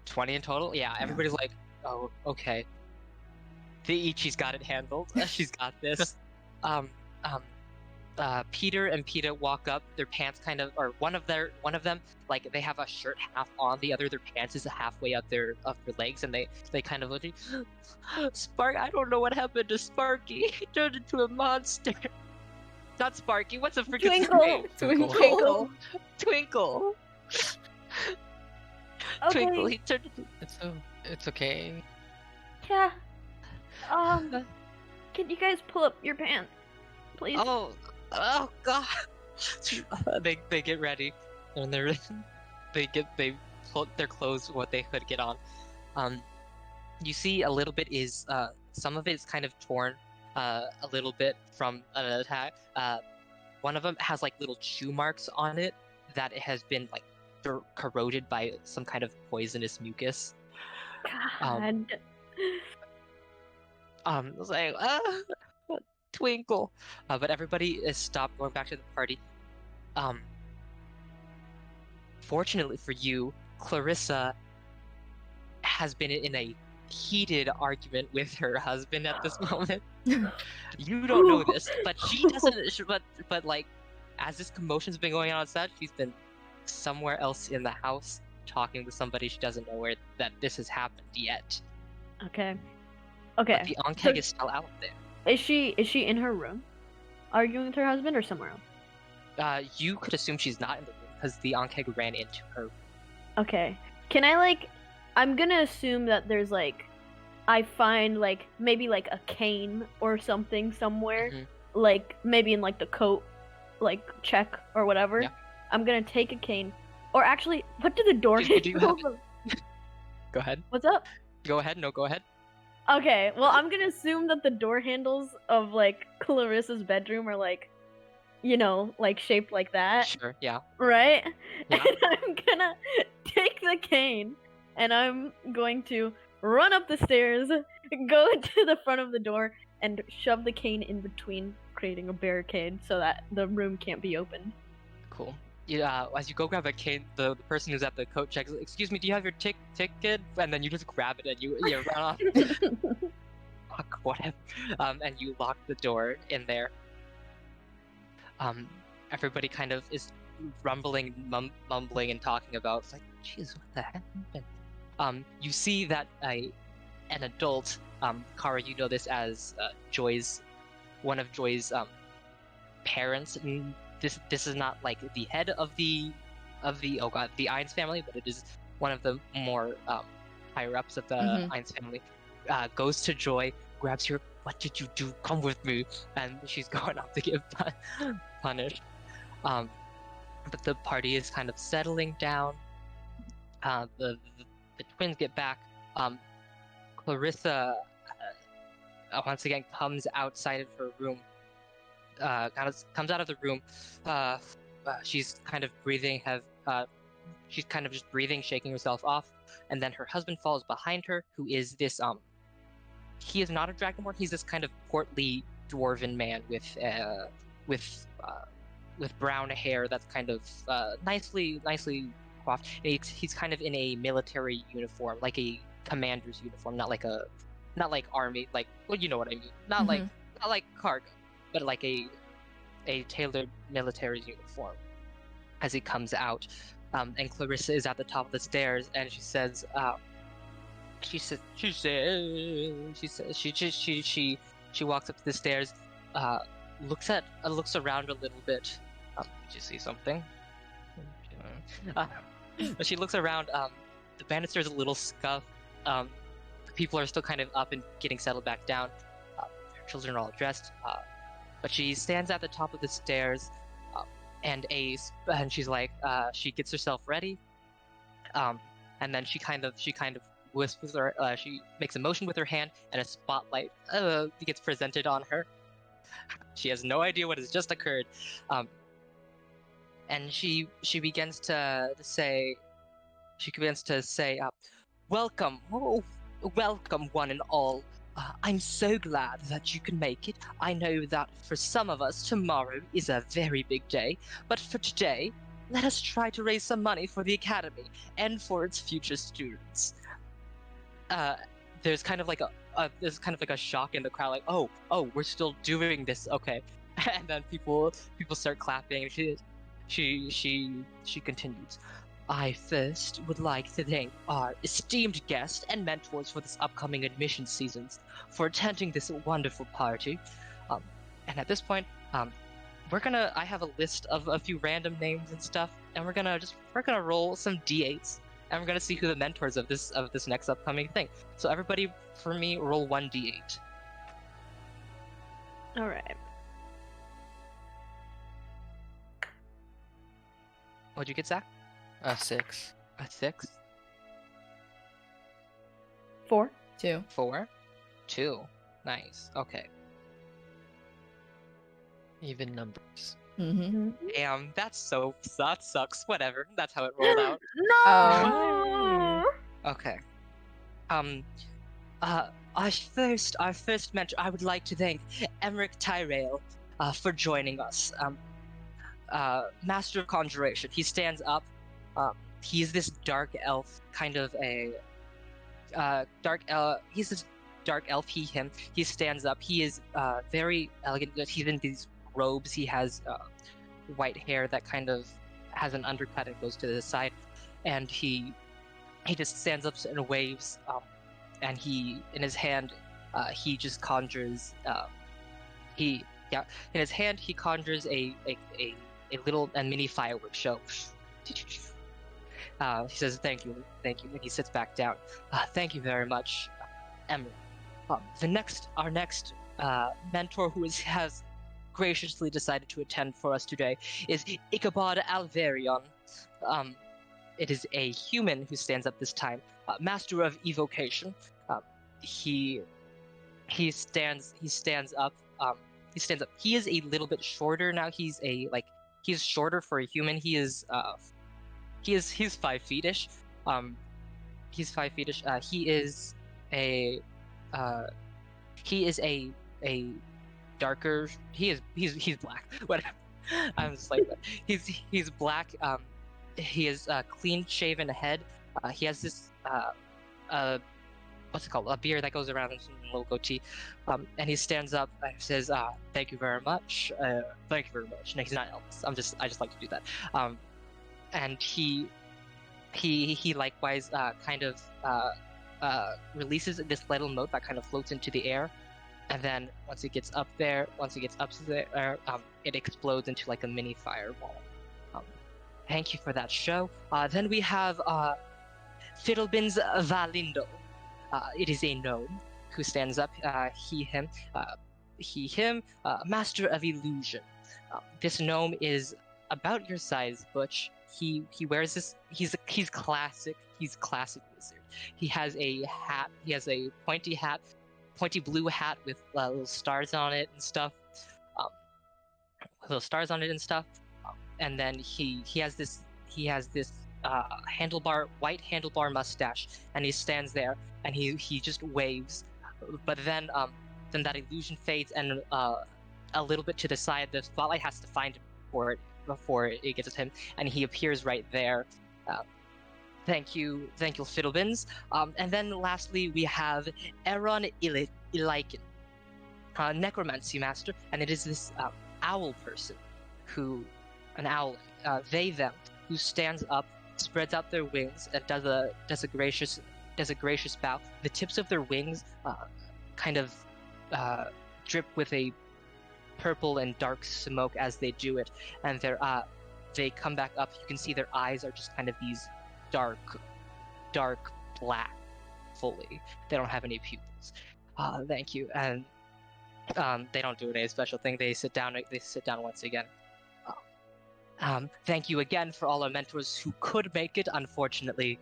20 in total? Yeah, everybody's like, "Oh, okay. She's got it handled. She's got this." Peter and Peta walk up. Their pants kind of, or one of them, like they have a shirt half on, the other their pants is halfway up their legs, and they kind of look. Spark, I don't know what happened to Sparky. He turned into a monster. Not Sparky. What's a freaking name? Twinkle. Twinkle. Okay. Twinkle. He turned. It's okay. Yeah. Can you guys pull up your pants, please? Oh God! They get ready, and they pull their clothes what they could get on. You see a little bit is some of it is kind of torn, a little bit from an attack. One of them has like little chew marks on it that it has been like corroded by some kind of poisonous mucus. God. It's like, Twinkle. But everybody is stopped going back to the party. Fortunately for you, Clarissa has been in a heated argument with her husband at this moment. You don't know this, but she doesn't. But like, as this commotion's been going on outside, she's been somewhere else in the house talking with somebody. She doesn't know where that this has happened yet. Okay. But the Ankeg is still out there. Is she in her room, arguing with her husband, or somewhere else? You could assume she's not in the room because the Ankeg ran into her. Okay. Can I like? I'm gonna assume that there's like, I find like maybe like a cane or something somewhere, like maybe in like the coat, like check or whatever. Yeah. I'm gonna take a cane, or actually, what do the door Do you have handles? Go ahead. What's up? Go ahead. No, go ahead. Okay, well, I'm gonna assume that the door handles of like Clarissa's bedroom are like, you know, like shaped like that, Sure. Yeah. right? Yeah. And I'm gonna take the cane and I'm going to run up the stairs, go to the front of the door, and shove the cane in between, creating a barricade so that the room can't be opened. Cool. Yeah. As you go grab a cane, the person who's at the coat checks. "Excuse me, do you have your ticket?" And then you just grab it and you run off. Fuck, whatever. And you lock the door in there. Everybody kind of is rumbling, mumbling, and talking about, it's like, "Jeez, what the heck happened?" You see that an adult, Kara, you know this as one of Joy's parents. And this is not like the head of the Ainz family, but it is one of the more higher ups of the Ainz family. Goes to Joy, grabs her. "What did you do? Come with me!" And she's going up to get punished. But the party is kind of settling down. The twins get back. Clarissa once again comes outside of her room. Comes out of the room. She's kind of breathing. She's kind of just breathing, shaking herself off, and then her husband follows behind her, who is this he is not a dragonborn. He's this kind of portly dwarven man with brown hair that's kind of nicely coiffed. He's kind of in a military uniform, like a commander's uniform, not like army, like, well, you know what I mean. Not like cargo, but like a tailored military uniform. As he comes out, and Clarissa is at the top of the stairs, and she says, she walks up the stairs, looks around a little bit. Did you see something? She looks around. The banister's a little scuffed. The people are still kind of up and getting settled back down. Their children are all dressed. But she stands at the top of the stairs, and she's like, she gets herself ready. and then she kind of whispers her. She makes a motion with her hand, and a spotlight gets presented on her. She has no idea what has just occurred, and she begins to say, "Welcome, welcome, one and all. I'm so glad that you can make it. I know that for some of us, tomorrow is a very big day, but for today, let us try to raise some money for the academy and for its future students." There's kind of like a shock in the crowd, like, oh, we're still doing this, okay. And then people start clapping. She continues. "I first would like to thank our esteemed guests and mentors for this upcoming admission seasons for attending this wonderful party." And at this point, I have a list of a few random names and stuff, and we're gonna roll some d8s, and we're gonna see who the mentors of this next upcoming thing. So everybody, for me, roll 1d8. All right. What'd you get, Zach? 6. A 6. 4. 2. 4. 2. Nice. Okay. Even numbers. Mm-hmm. Damn, that sucks. Whatever. That's how it rolled out. No. Okay. Our first mentor, I would like to thank Emmerich Tyrell for joining us. Master of Conjuration. He stands up. He's this dark elf, kind of a dark elf. He's this dark elf. Him. He stands up. He is very elegant. He's in these robes. He has white hair that kind of has an undercut and goes to the side, and he just stands up and waves. And he, in his hand, he just conjures. In his hand he conjures a little and mini fireworks show. He says, "Thank you," and he sits back down. "Thank you very much, Emily." Our next mentor who has graciously decided to attend for us today is Ichabod Alvarion. It is a human who stands up this time, master of evocation. He stands up. He is a little bit shorter now. He's shorter for a human. He's 5 feet-ish. He's 5 feet-ish. He is a darker. He's black. Whatever. I'm just like that. He's black. He has a clean-shaven head. He has this what's it called? A beard that goes around in a little goatee. And he stands up and says, "Thank you very much. Thank you very much." No, he's not Elvis. I just like to do that. And he likewise kind of releases this little note that kind of floats into the air, and then once it gets up there, it explodes into like a mini fireball. Thank you for that show. Then we have Fiddlebins Valindo. It is a gnome who stands up. Him, master of illusion. This gnome is about your size, Butch. He wears this. He's classic. He's classic wizard. He has a hat. He has a pointy blue hat with little stars on it and stuff. And then he has this white handlebar mustache, and he stands there and he just waves. But then that illusion fades, and a little bit to the side, the spotlight has to find him before it gets to him, and he appears right there. Thank you, Fiddlebins. And then lastly, we have Aaron Ilaikin, necromancy master, and it is this owl person an owl, they them, who stands up, spreads out their wings, and does a gracious bow. The tips of their wings kind of drip with a purple and dark smoke as they do it, and they come back up. You can see their eyes are just kind of these dark black fully. They don't have any pupils. Thank you. And they don't do any special thing. They sit down once again. Thank you again for all our mentors who could make it. Unfortunately,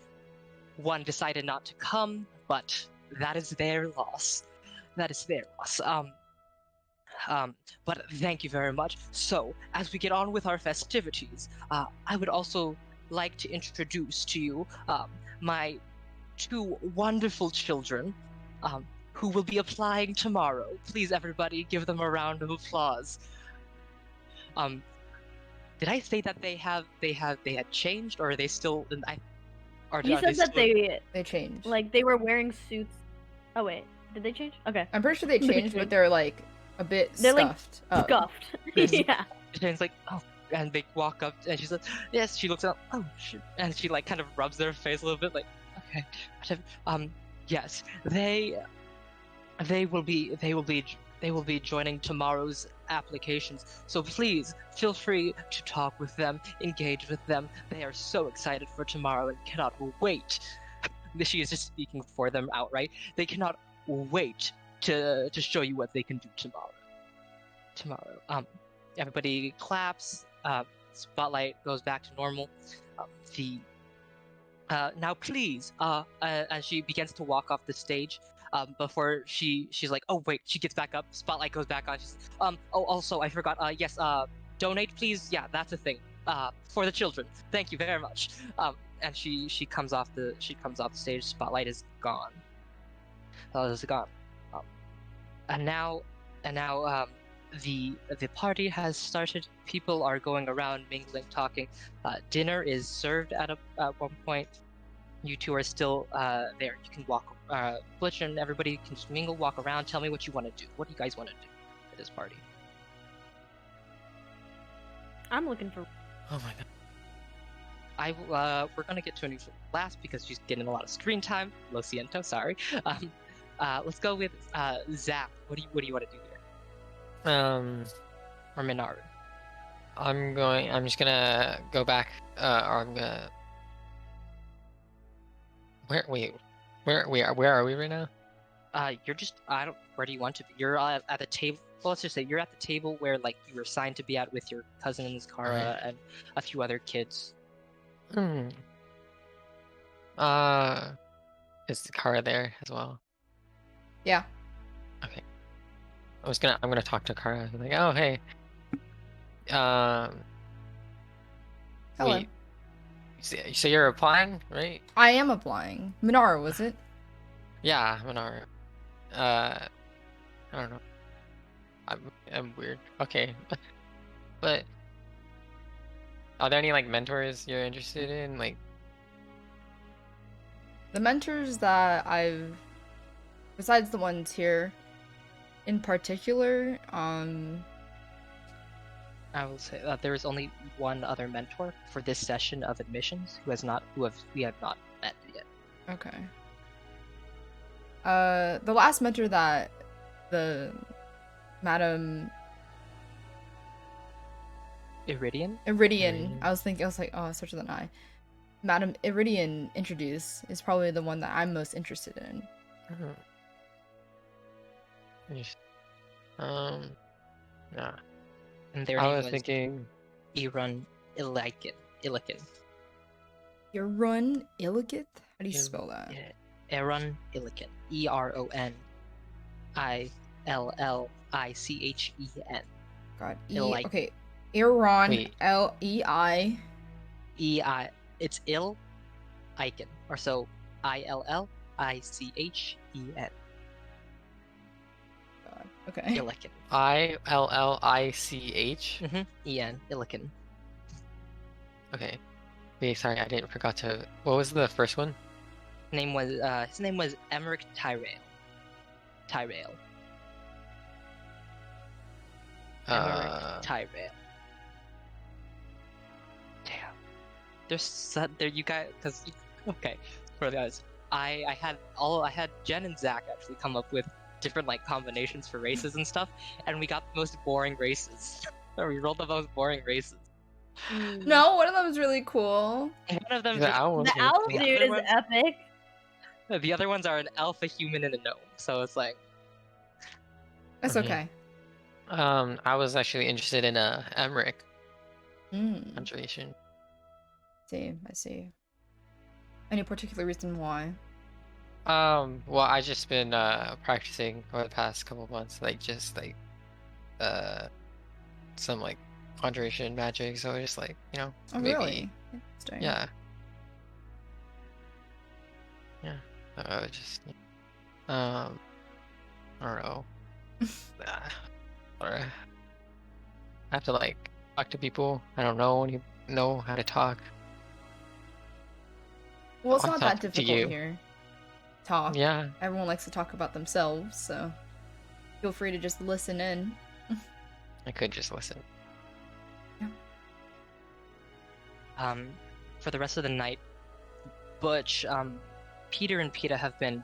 one decided not to come, but that is their loss. That is their loss. But thank you very much. So, as we get on with our festivities, I would also like to introduce to you my two wonderful children who will be applying tomorrow. Please, everybody, give them a round of applause. Did I say that they had changed, or are they still? You said that They changed. like they were wearing suits. Oh wait, did they change? Okay. I'm pretty sure they changed, but they're like a bit They're scuffed. like scuffed. Yeah. Jen's like, oh, and they walk up, and she's like, yes. She looks up, oh, shit. And she like kind of rubs their face a little bit, like, okay, whatever. Yes, they will be joining tomorrow's applications. So please feel free to talk with them, engage with them. They are so excited for tomorrow and cannot wait. She is just speaking for them outright. They cannot wait to show you what they can do tomorrow. Everybody claps. Spotlight goes back to normal. Now please, as she begins to walk off the stage, before she's like, oh wait, she gets back up. Spotlight goes back on. She's oh, also I forgot. Yes, donate please. Yeah, that's a thing. For the children. Thank you very much. And she comes off the stage. Spotlight is gone. Is gone. And now, the party has started. People are going around, mingling, talking. Dinner is served at one point. You two are still there. You can walk. Butch and everybody can just mingle, walk around. Tell me what you want to do. What do you guys want to do at this party? I'm looking for. Oh my god. We're gonna get to Anusha last because she's getting a lot of screen time. Lo siento, sorry. Let's go with Zap. What do you want to do here? Or Minaru. I'm just gonna go back. Or I'm gonna. Where are we right now? You're just where do you want to be? You're at the table. Well, let's just say you're at the table where like you were assigned to be at with your cousins, Kara, and a few other kids. Is Kara there as well? Yeah. Okay. I'm gonna talk to Kara. Like, oh hey. Hello. Wait. So you're applying, right? I am applying. Minaru, was it? Yeah, Minaru. I don't know. I'm weird. Okay. But are there any like mentors you're interested in? Like The mentors that besides the ones here in particular, I will say that there is only one other mentor for this session of admissions we have not met yet. Okay. The last mentor that the Madam Iridian? I was like, oh, it starts with an I. Madam Iridian introduced is probably the one that I'm most interested in. Yeah. And their I name was thinking Erun Illiken. Erun Illiken? How do you spell that? Erun Illiken. ERONILLICHEN. God. Okay. Erun L-E-I. E-I. It's Illiken. Or so ILLICHEN. God. Okay. Illiken. ILLICH. E-N. Illiken. Okay. Wait, sorry, I forgot to. What was the first one? His name was Emmerich Tyrell. Emmerich Tyrell. Damn. There you guys, because okay, for the guys, I had Jenn and Zach actually come up with different like combinations for races and stuff, and we got the most boring races. We rolled the most boring races. No, one of them is really cool. One of them, The owl dude is epic. The other ones are an alpha human and a gnome, so it's like. That's okay. I was actually interested in Emmerich Mm. conjuration. I see. Any particular reason why? Well, I just been practicing over the past couple months, like just like some like conjuration magic. So just like Oh, maybe really? Interesting. yeah. Just I don't know. Or I have to like talk to people. I don't know how to talk. Well, it's I'll not talk that to difficult you. here. Talk. Yeah. Everyone likes to talk about themselves, so feel free to just listen in. I could just listen. For the rest of the night, Butch, Peter and Peta have been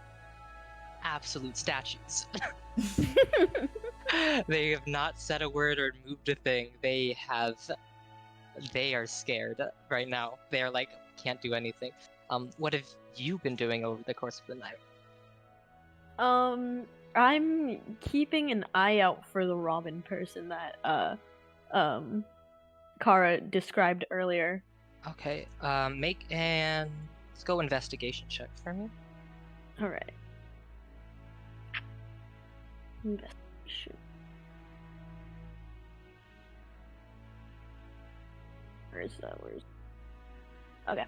absolute statues. They have not said a word or moved a thing. They are scared right now. They are like, can't do anything. What have you been doing over the course of the night? I'm keeping an eye out for the Robin person that Kara described earlier. Okay, let's go investigation check for me. Alright. Investigation. Where is that? Okay.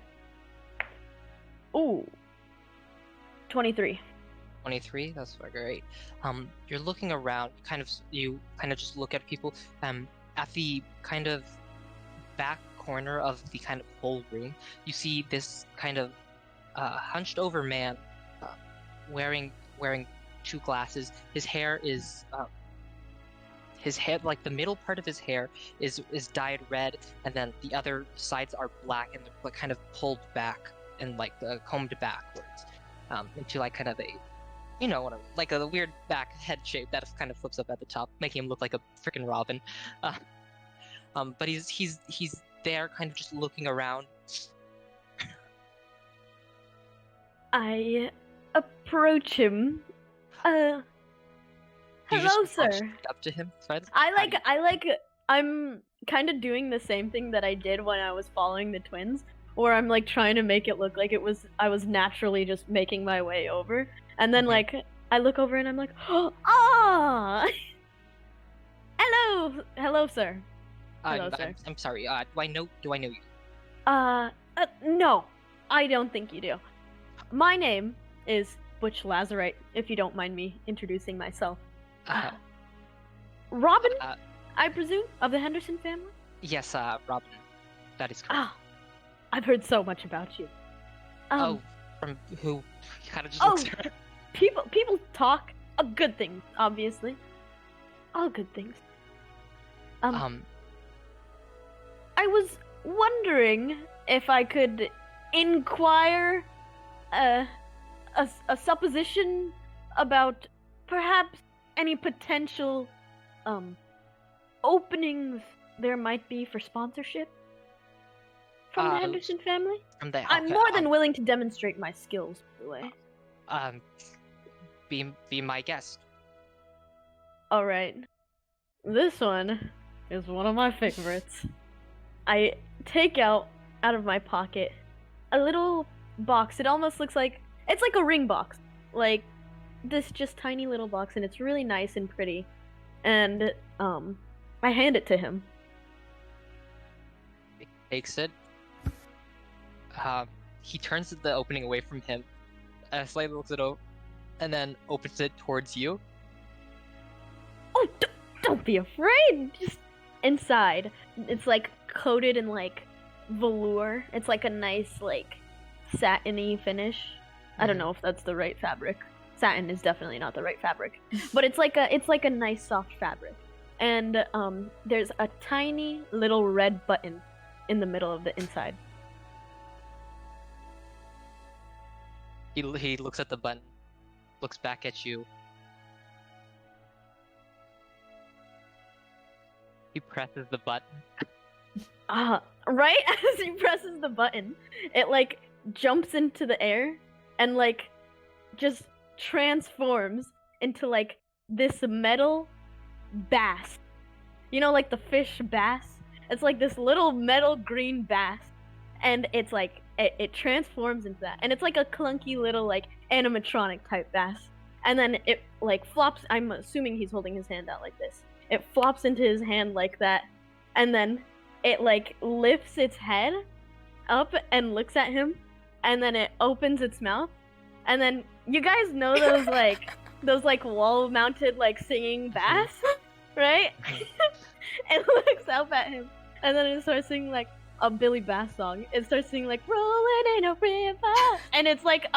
Ooh. 23. 23, that's great. You're looking around, you kind of just look at people. At the kind of back corner of the kind of whole room, you see this kind of hunched over man, wearing two glasses. His hair is like the middle part of his hair is dyed red, and then the other sides are black and they're like kind of pulled back and like combed backwards into like kind of a, you know what I mean, like a weird back head shape that kind of flips up at the top, making him look like a freaking Robin. But he's there, kind of just looking around. I approach him. You Hello, just sir. march up to him. Sorry, I'm kind of doing the same thing that I did when I was following the twins, where I'm like trying to make it look like I was naturally just making my way over, and then like I look over and I'm like, ah, hello, sir. Hello, sir. I'm sorry. Do I know you? No, I don't think you do. My name is Butch Lazurite, if you don't mind me introducing myself. Robin, I presume, of the Henderson family? Yes, Robin. That is correct. Ah, I've heard so much about you. From who? Kind of just looks at her. People talk of good things, obviously. All good things. I was wondering if I could inquire a supposition about perhaps any potential openings there might be for sponsorship from the Henderson family. I'm more than willing to demonstrate my skills, by the way. Be my guest. All right. This one is one of my favorites. I take out of my pocket a little box. It almost looks like it's like a ring box, like this just tiny little box, and it's really nice and pretty. And I hand it to him. He takes it. He turns the opening away from him, slightly looks it over, and then opens it towards you. Oh, don't be afraid. Just inside, it's like coated in like velour. It's like a nice like satiny finish. I don't know if that's the right fabric. Satin is definitely not the right fabric, but it's like a nice soft fabric. And there's a tiny little red button in the middle of the inside. He looks at the button, looks back at you. He presses the button. Right as he presses the button, it like jumps into the air and like just transforms into like this metal bass. You know, like the fish bass? It's like this little metal green bass, and it's like it transforms into that, and it's like a clunky little like animatronic type bass. And then it like flops. I'm assuming he's holding his hand out like this. It flops into his hand like that, and then it like lifts its head up and looks at him, and then it opens its mouth, and then you guys know those like wall-mounted like singing bass, right? It looks up at him, and then it starts singing like a Billy Bass song. It starts singing like "Rolling in a River," and it's like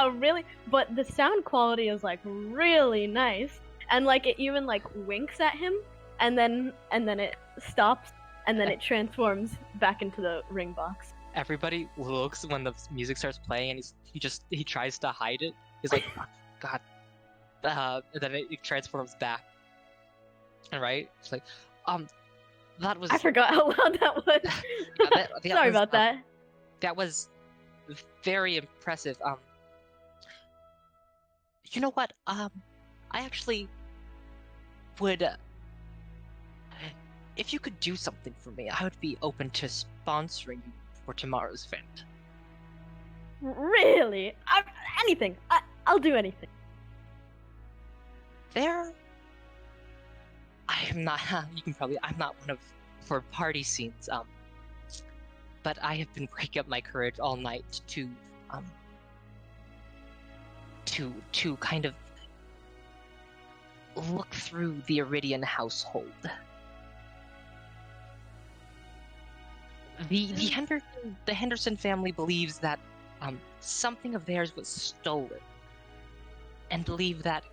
but the sound quality is like really nice, and like it even like winks at him, and then it stops, and then it transforms back into the ring box. Everybody looks when the music starts playing, and he tries to hide it. He's like, oh, God. And then it transforms back. And right? It's like, that was. I forgot how loud that was. Sorry about that. That was very impressive. You know what? I actually would. If you could do something for me, I would be open to sponsoring you for tomorrow's event. Really? Anything. I'll do anything. I'm not. You can probably. I'm not one of for party scenes. But I have been breaking up my courage all night to kind of look through the Iridian household. The Henderson family believes that something of theirs was stolen, and believe that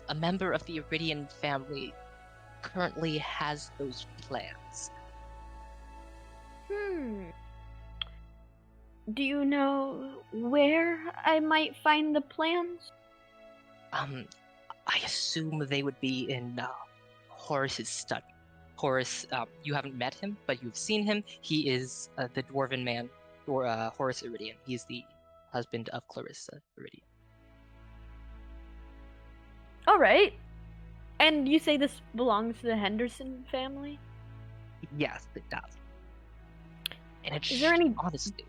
a member of the Iridian family currently has those plans. Do you know where I might find the plans? I assume they would be in Horace's study. Horace, you haven't met him, but you've seen him. He is the dwarven man, or Horace Iridian. He's the husband of Clarissa Iridian. All right. And you say this belongs to the Henderson family? Yes, it does. And it's Is there any honesty.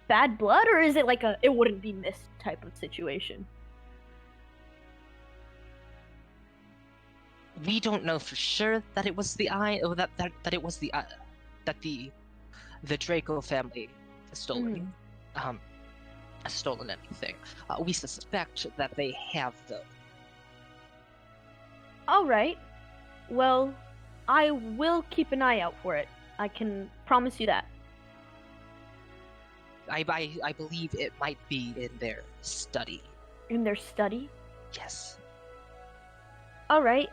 Bad blood, or is it like it wouldn't be missed type of situation? We don't know for sure that it was the the Draco family has stolen stolen anything. We suspect that they have, though. All right. Well, I will keep an eye out for it. I can promise you that. I believe it might be in their study. In their study? Yes. All right.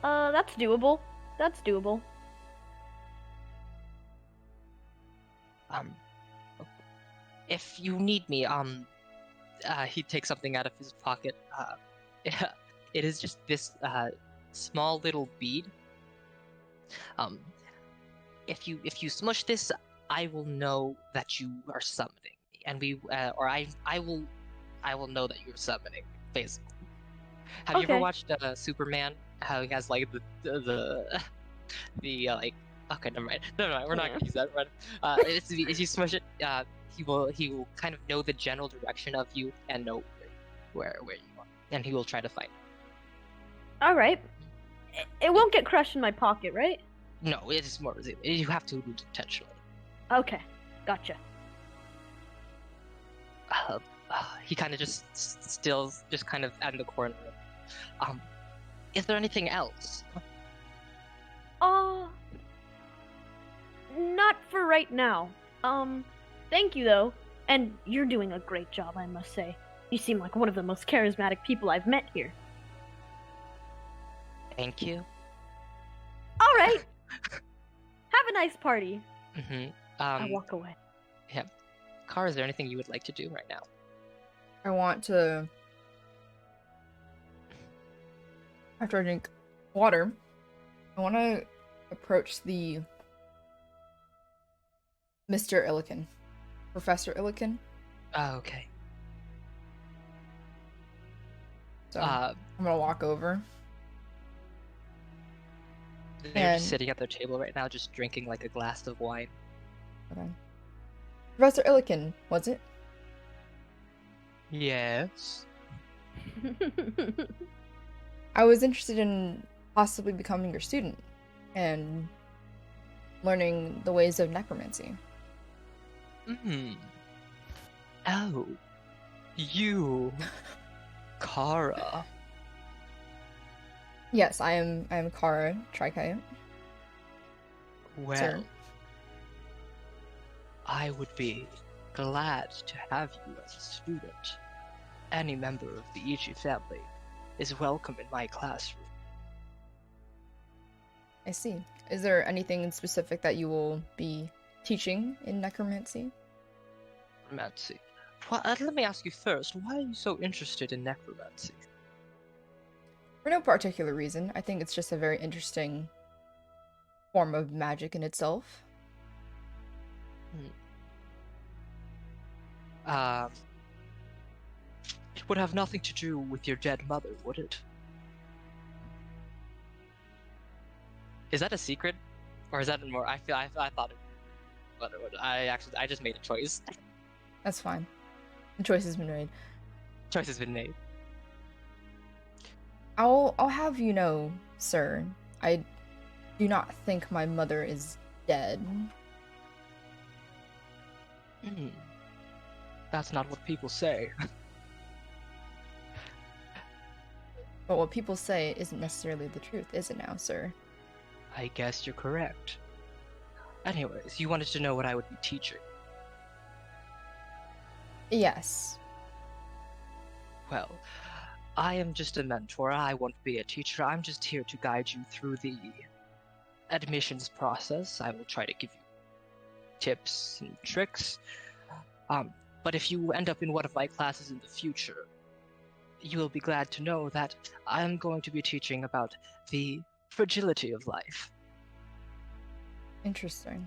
That's doable. That's doable. If you need me, he takes something out of his pocket. It is just this small little bead. If you smush this, I will know that you are summoning me, and I will know that you're summoning me, basically. Have you ever watched Superman? How he has like the like. Okay, never mind. No, we're not gonna use that. Right? If you smush it, he will kind of know the general direction of you and know where you are, and he will try to find you. All right. It won't get crushed in my pocket, right? No, it is more resilient. You have to do it intentionally. Okay, gotcha. He kind of just kind of at the corner. Is there anything else? Not for right now. Thank you though, and you're doing a great job, I must say. You seem like one of the most charismatic people I've met here. Thank you. All right. Have a nice party. Mm-hmm. I walk away. Yeah. Car, is there anything you would like to do right now? I want to... After I drink water, I want to approach the Mr. Illiken. Professor Illiken. Oh, okay. So I'm gonna walk over. They're just sitting at their table right now, just drinking like a glass of wine. Okay. Professor Illiken, was it? Yes. I was interested in possibly becoming your student and learning the ways of necromancy. Oh. You. Kara. Yes, I am Kara Trichite. Well, Sir. I would be glad to have you as a student. Any member of the Ichi family is welcome in my classroom. I see. Is there anything specific that you will be teaching in necromancy? Necromancy. Let me ask you first, why are you so interested in necromancy? For no particular reason. I think it's just a very interesting form of magic in itself. It would have nothing to do with your dead mother, would it? Is that a secret? Or is that more? I thought it. But I just made a choice. That's fine. The choice has been made. Choice has been made. I'll have you know, sir, I do not think my mother is dead. That's not what people say. But what people say isn't necessarily the truth, is it now, sir? I guess you're correct. Anyways, you wanted to know what I would be teaching. Yes. Well, I am just a mentor. I won't be a teacher. I'm just here to guide you through the admissions process. I will try to give you tips and tricks. But if you end up in one of my classes in the future, you will be glad to know that I'm going to be teaching about the fragility of life. Interesting.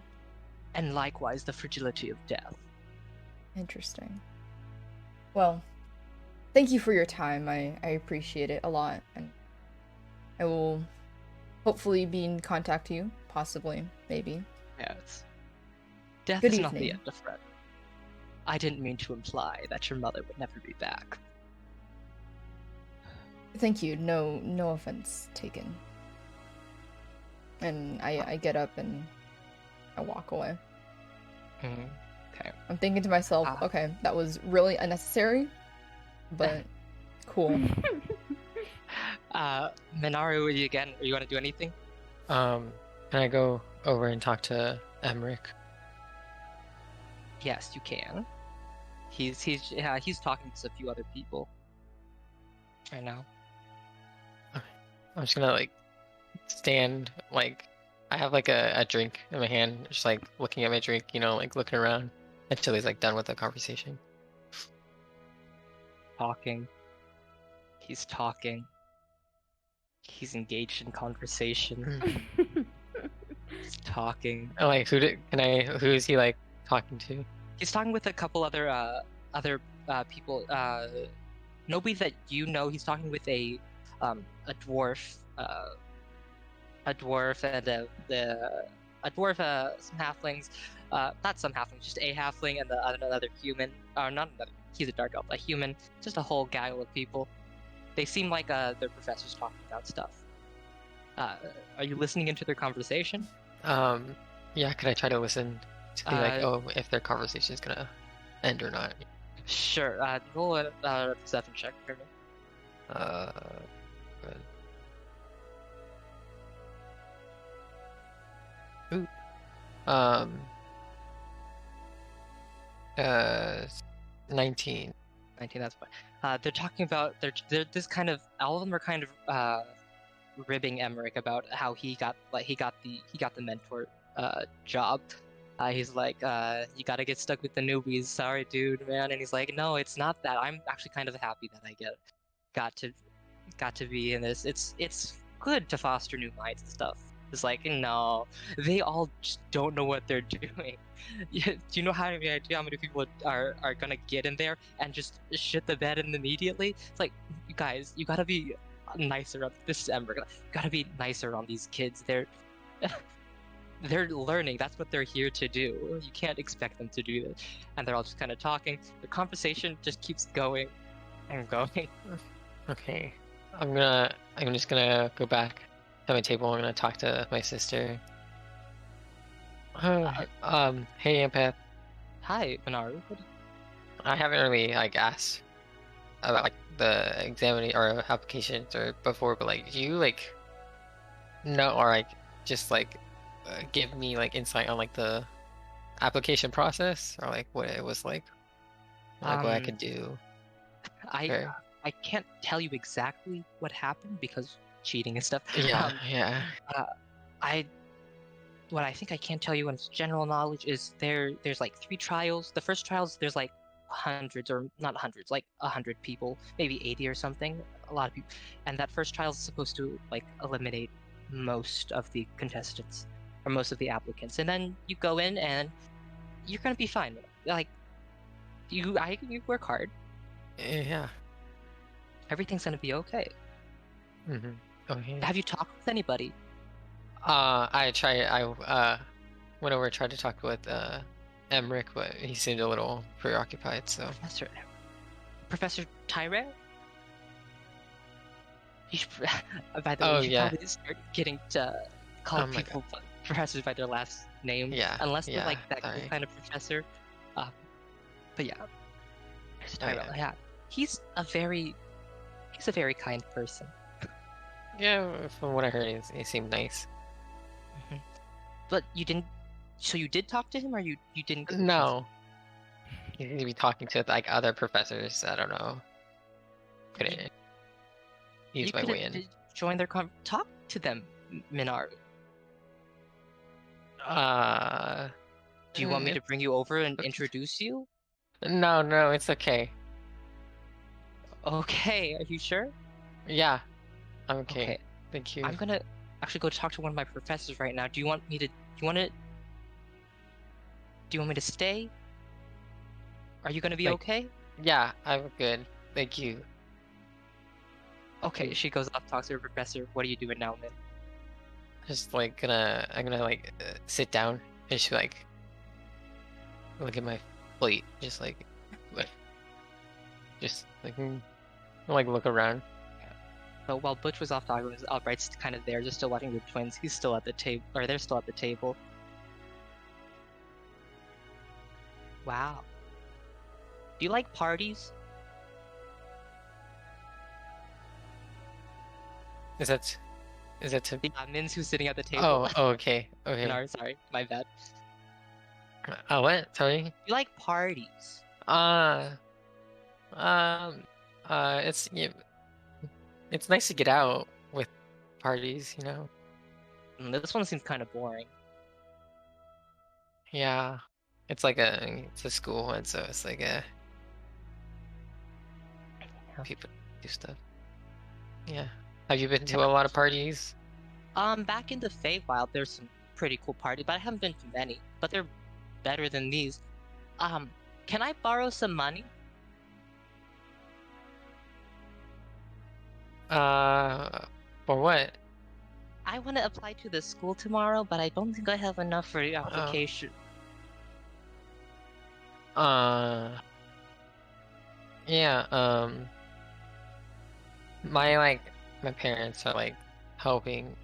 And likewise, the fragility of death. Interesting. Well, thank you for your time. I appreciate it a lot. And I will hopefully be in contact with you. Possibly. Maybe. Yes. Death Good is not the evening. end of friend. I didn't mean to imply that your mother would never be back. Thank you. No offense taken. And I get up and I walk away. Okay. I'm thinking to myself, okay, that was really unnecessary, but cool. Minaru, are you want to do anything? Can I go over and talk to Emmerich? Yes, you can. He's talking to a few other people right now. I'm just gonna stand, I have a drink in my hand, just looking at my drink, looking around until he's done with the conversation. Talking. He's talking. He's engaged in conversation. He's talking. Oh, who is he talking to? He's talking with a couple other people. Nobody that you know. He's talking with a dwarf, some halflings, not some halflings, just a halfling and another human. Not another. He's a dark elf, a human. Just a whole gaggle of people. They seem like their professors talking about stuff. Are you listening into their conversation? Yeah. Could I try to listen to be if their conversation is gonna end or not? Sure. Roll a perception check for me. Good. Ooh. 19. 19, that's fine. They're talking about they're this kind of all of them are kind of ribbing Emmerich about how he got the mentor job. He's like, you gotta get stuck with the newbies. Sorry, dude, man. And he's like, no, it's not that. I'm actually kind of happy that I got to be in this. It's good to foster new minds and stuff. It's like, no, they all just don't know what they're doing. Do you know how many people are gonna get in there and just shit the bed in immediately? It's like, you guys, you gotta be nicer on this Ember. You gotta be nicer on these kids. they're learning. That's what they're here to do. You can't expect them to do this. And they're all just kind of talking. The conversation just keeps going and going. Okay. I'm just gonna go back to my table. I'm gonna talk to my sister. Hey, Empath. Hi, Minaru. I haven't really like asked about like the examining or applications or before, but like do you like know or like just like give me like insight on like the application process or like what it was like what I could do. I can't tell you exactly what happened because cheating and stuff. Yeah, yeah. What I think I can tell you in general knowledge is there's like 3 trials. The first trials there's like hundreds or not hundreds, like 100 people, maybe 80 or something, a lot of people. And that first trial is supposed to like eliminate most of the contestants or most of the applicants. And then you go in and you're gonna be fine. Like you work hard. Yeah. Everything's gonna be okay. Mm-hmm. Okay. Have you talked with anybody? I went over and tried to talk with Emmerich, but he seemed a little preoccupied, so Professor Tyre? By the way, Oh, you should yeah. probably start getting to call Oh my people professors by their last name. Yeah, Unless they're yeah, like that cool sorry. kind of professor. But yeah. Professor Oh, Tyrell, yeah. He's a very kind person. Yeah, from what I heard, he seemed nice. But you didn't. So you did talk to him, or you didn't? Get the chance? No. You need to be talking to like other professors. I don't know. Couldn't use my way in. Join their talk to them, Minaru. Do you want me to bring you over and introduce you? No, it's okay. Okay, are you sure? Yeah, I'm okay. Thank you. I'm gonna actually go talk to one of my professors right now. Do you want me to? Do you want me to stay? Are you gonna be okay? Yeah, I'm good. Thank you. Okay, she goes off, talks to her professor. What are you doing now, man? Just like I'm gonna like sit down and she like look at my plate, just like look around. So while Butch was off talking, Albright's kind of there, just still watching the twins. He's still at the table, or they're still at the table. Wow. Do you like parties? Is that to Yeah, Min's who's sitting at the table. Oh, okay. No, sorry, my bad. What? Sorry? Do you like parties? It's nice to get out with parties, you know? This one seems kind of boring. Yeah. It's a school, and so it's like people do stuff. Yeah. Have you been to a lot of parties? Back in the Feywild, there's some pretty cool parties, but I haven't been to many. But they're better than these. Can I borrow some money? For what? I want to apply to the school tomorrow, but I don't think I have enough for the application. Yeah, my parents are like helping,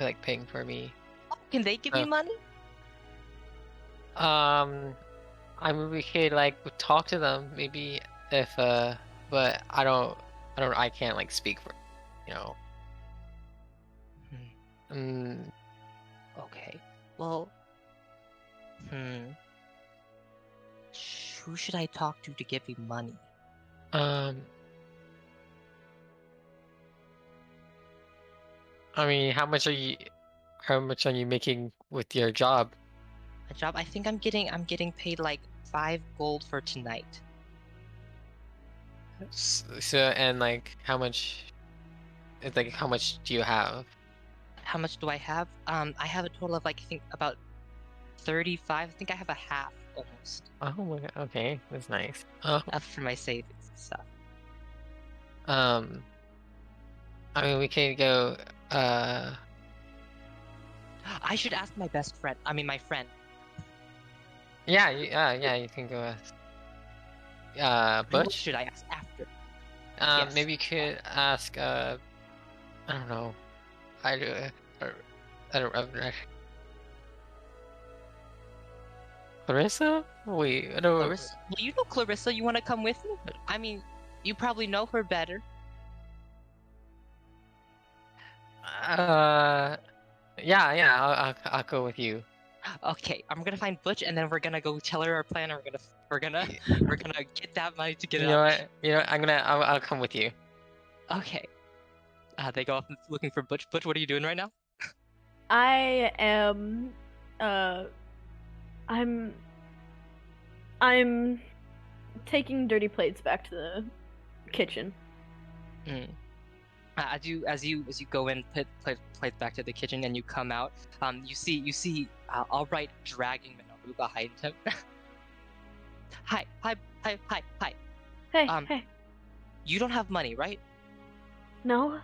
like paying for me. Oh, can they give me money? I mean, we could like talk to them maybe if but I can't like speak for, you know. Okay. Well, who should I talk to give me money? I mean, how much are you making with your job? A job? I think I'm getting paid like 5 gold for tonight. So and like how much? It's like how much do you have? How much do I have? I have a total of like I think about 35. I think I have a half almost. Oh my god. Okay, that's nice. For my savings and stuff. I mean, we can go. I should ask my best friend. I mean, my friend. Yeah, you can go ask. What Butch? should I ask after? Yes. Maybe you could ask, I don't know. I don't know. Clarissa? Wait, I don't... Clarissa? Well, you know Clarissa. You want to come with me? I mean, you probably know her better. Yeah, I'll go with you. Okay, I'm gonna find Butch, and then we're gonna go tell her our plan. And we're gonna get that money to get You out. know what? I'll come with you. Okay. They go off looking for Butch. Butch, what are you doing right now? I am, I'm taking dirty plates back to the kitchen. As you go in, put plates back to the kitchen, and you come out. You see Albright dragging Minaru behind him. Hi. Hey, Um, hey. You don't have money, right? No?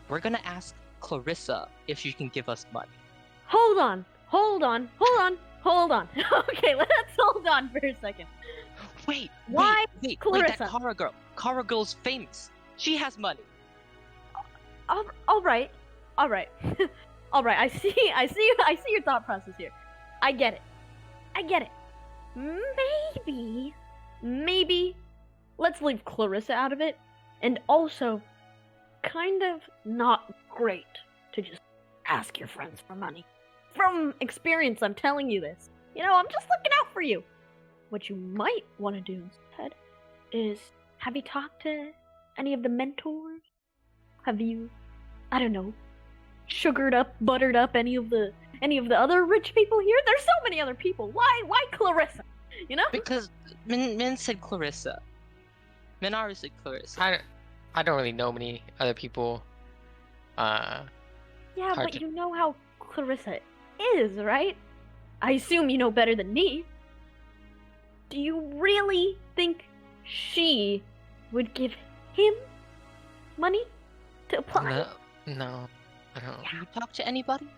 We're gonna ask Clarissa if she can give us money. Hold on. Okay, let's hold on for a second. Wait, Why wait, Clarissa? that Kara girl. Kara girl's famous. She has money. All right. I see your thought process here. I get it. Maybe let's leave Clarissa out of it. And also, kind of not great to just ask your friends for money. From experience, I'm telling you this. I'm just looking out for you. What you might want to do instead is, have you talked to any of the mentors? Have you, I don't know, sugared up, buttered up any of the other rich people here? There's so many other people. Why Clarissa? Because Min said Clarissa. Minaru said Clarissa. I don't really know many other people. Yeah, hard but to- you know how Clarissa is, right? I assume you know better than me. Do you really think she would give him money to apply? No, I don't. Have you talked to anybody?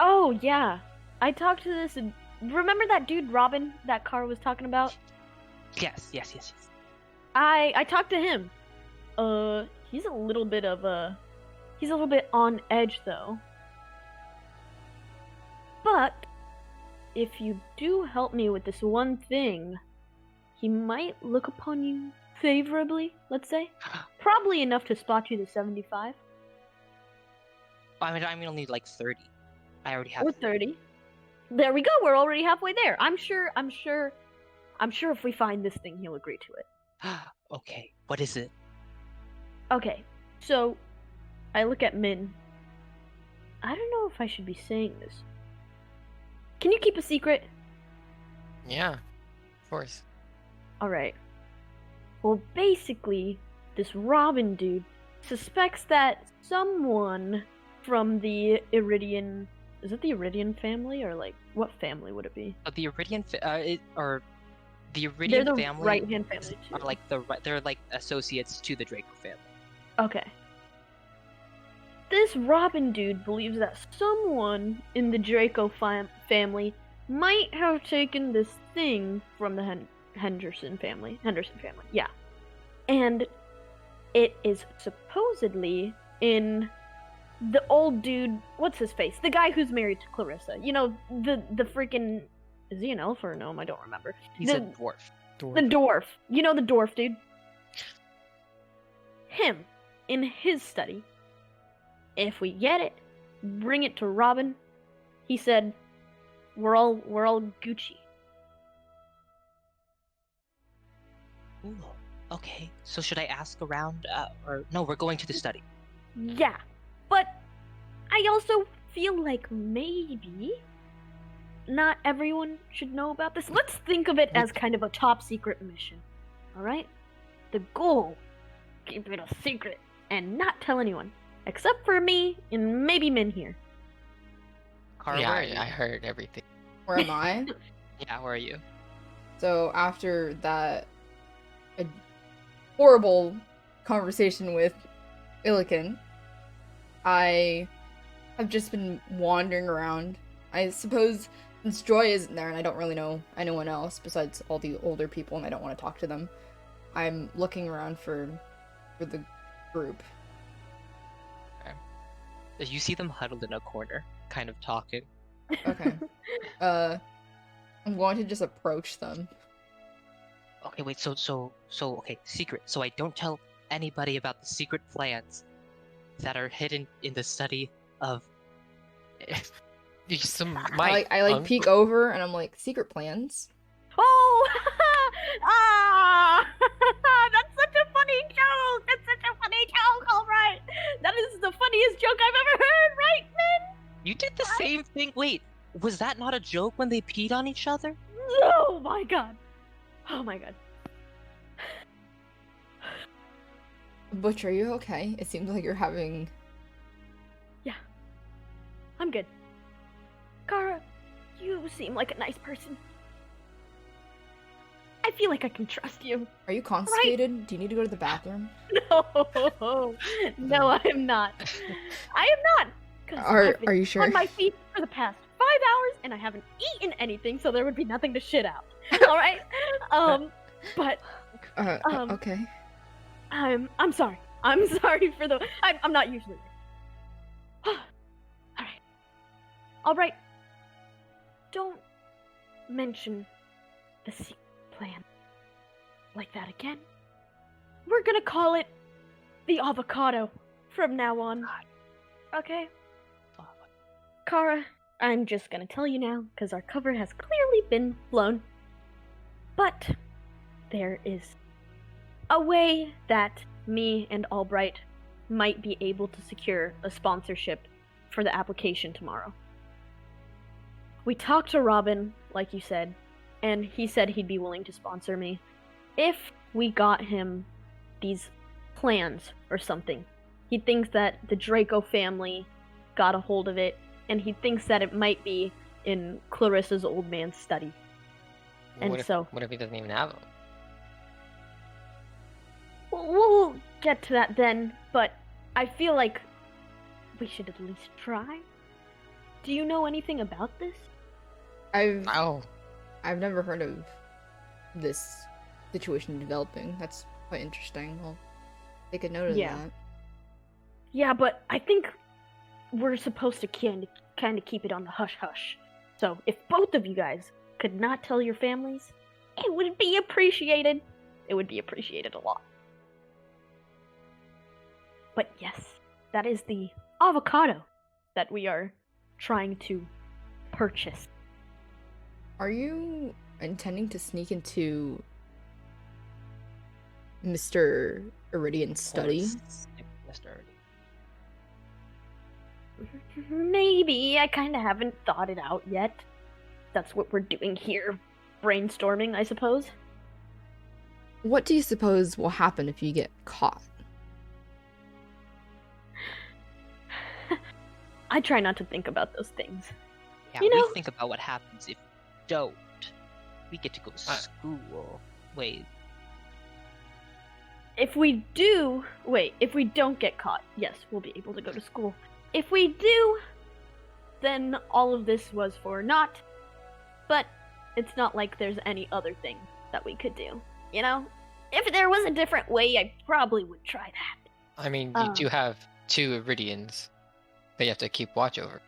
Oh, yeah. I talked to this. Remember that dude Robin that Car was talking about? Yes. I talked to him. He's a little bit on edge though. But if you do help me with this one thing, he might look upon you favorably, let's say. Probably enough to spot you to 75. I mean, only like 30. I already have. Or 30. There we go. We're already halfway there. I'm sure if we find this thing, he'll agree to it. Okay, what is it? Okay, so I look at Min. I don't know if I should be saying this. Can you keep a secret? Yeah, of course. Alright. Well, basically, this Robin dude suspects that someone from the Iridian... Is it the Iridian family, or like, what family would it be? The Iridian, the They're Iridian the family right-hand family, too. are they're like associates to the Draco family. Okay. This Robin dude believes that someone in the Draco family might have taken this thing from the Henderson family, yeah. And it is supposedly in the old dude, what's his face? The guy who's married to Clarissa. The freaking... Is he an elf or a gnome? I don't remember. He's a dwarf. The dwarf. You know the dwarf dude? Him. In his study. If we get it, bring it to Robin. He said, we're all Gucci. Ooh, okay. So should I ask around? Or no, we're going to the study. Yeah, but I also feel like maybe not everyone should know about this. Let's think of it as kind of a top secret mission. Alright? The goal, keep it a secret and not tell anyone. Except for me and maybe Min here. Kara, Yeah, where are you? I heard everything. Where am I? Yeah, where are you? So after that horrible conversation with Illiken, I I've just been wandering around. I suppose since Joy isn't there and I don't really know anyone else besides all the older people and I don't want to talk to them, I'm looking around for the group. You see them huddled in a corner, kind of talking. Okay. I'm going to just approach them. Okay, wait, okay, secret. So I don't tell anybody about the secret plans that are hidden in the study of... I peek over and I'm like, secret plans? Oh! Ah! That's such a funny joke! That's such a funny joke, Albright! That is the funniest joke I've ever heard, right, Min? You did the same thing. Wait, was that not a joke when they peed on each other? Oh my god. Oh my god. Butch, are you okay? It seems like you're having... Yeah. I'm good. Kara, you seem like a nice person. I feel like I can trust you. Are you constipated? Right? Do you need to go to the bathroom? No, I am not. I am not. Are you sure? On my feet for the past 5 hours, and I haven't eaten anything, so there would be nothing to shit out. All right. But. Okay. I'm sorry. I'm sorry for the. I'm not usually. All right. Albright. Don't mention the secret plan like that again. We're gonna call it the avocado from now on. Okay? Kara, I'm just gonna tell you now, because our cover has clearly been blown. But there is a way that me and Albright might be able to secure a sponsorship for the application tomorrow. We talked to Robin, like you said, and he said he'd be willing to sponsor me if we got him these plans or something. He thinks that the Draco family got a hold of it, and he thinks that it might be in Clarissa's old man's study. And what if he doesn't even have them? We'll get to that then, but I feel like we should at least try. Do you know anything about this? I've never heard of this situation developing. That's quite interesting. I'll take a note of that. Yeah, but I think we're supposed to kind of keep it on the hush-hush. So if both of you guys could not tell your families, it would be appreciated. It would be appreciated a lot. But yes, that is the avocado that we are trying to purchase. Are you intending to sneak into Mr. Iridian's study? Mr. Iridian. Maybe. I kind of haven't thought it out yet. That's what we're doing here. Brainstorming, I suppose. What do you suppose will happen if you get caught? I try not to think about those things. Yeah, we think about what happens if we don't. We get to go to school. Wait. If we don't get caught, yes, we'll be able to go to school. If we do, then all of this was for naught. But it's not like there's any other thing that we could do. You know? If there was a different way, I probably would try that. I mean, you do have 2 Iridians that you have to keep watch over.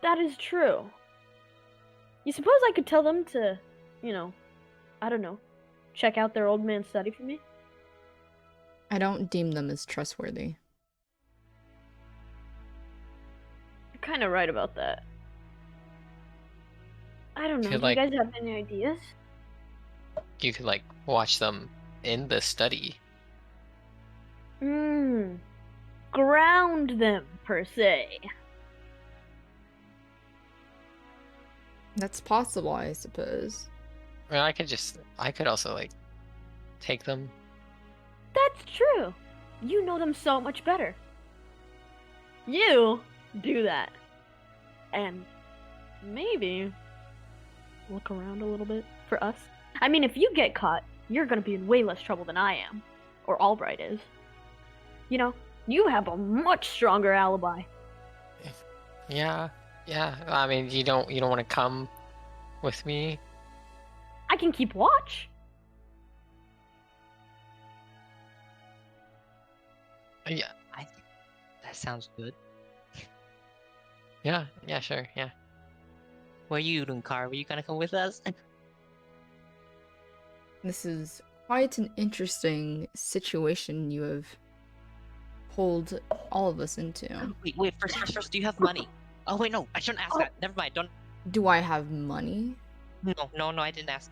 That is true. You suppose I could tell them to, I don't know, check out their old man's study for me? I don't deem them as trustworthy. You're kind of right about that. I don't know. Do you guys have any ideas? You could, watch them in the study. Ground them, per se. That's possible, I suppose. I mean, I could also, take them. That's true. You know them so much better. You do that. And maybe look around a little bit for us. I mean, if you get caught, you're gonna be in way less trouble than I am. Or Albright is. You have a much stronger alibi. Yeah, yeah. I mean, you don't want to come with me? I can keep watch. Yeah, I think that sounds good. yeah, sure, yeah. What are you doing, Car? Were you gonna come with us? This is quite an interesting situation you have pulled all of us into. Wait. First. Do you have money? Oh wait, no. I shouldn't ask that. Never mind. Don't. Do I have money? No. I didn't ask.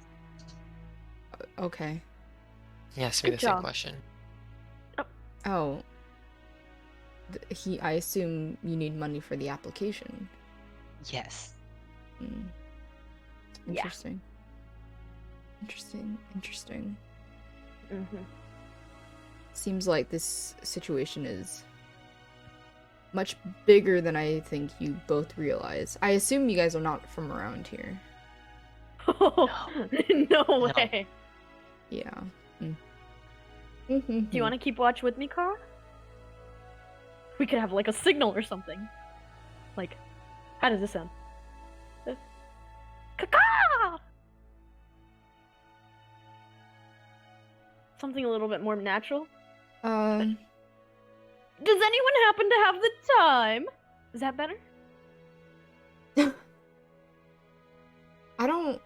Okay. He asked me Good the same job. question. Oh. I assume you need money for the application. Yes. Hmm. Yeah. Interesting. Interesting. Mm-hmm. Seems like this situation is much bigger than I think you both realize. I assume you guys are not from around here. No way. Yeah. Do you want to keep watch with me, Kara? We could have like a signal or something. Like, how does this sound? Kaka! Something a little bit more natural. Does anyone happen to have the time? Is that better? I don't.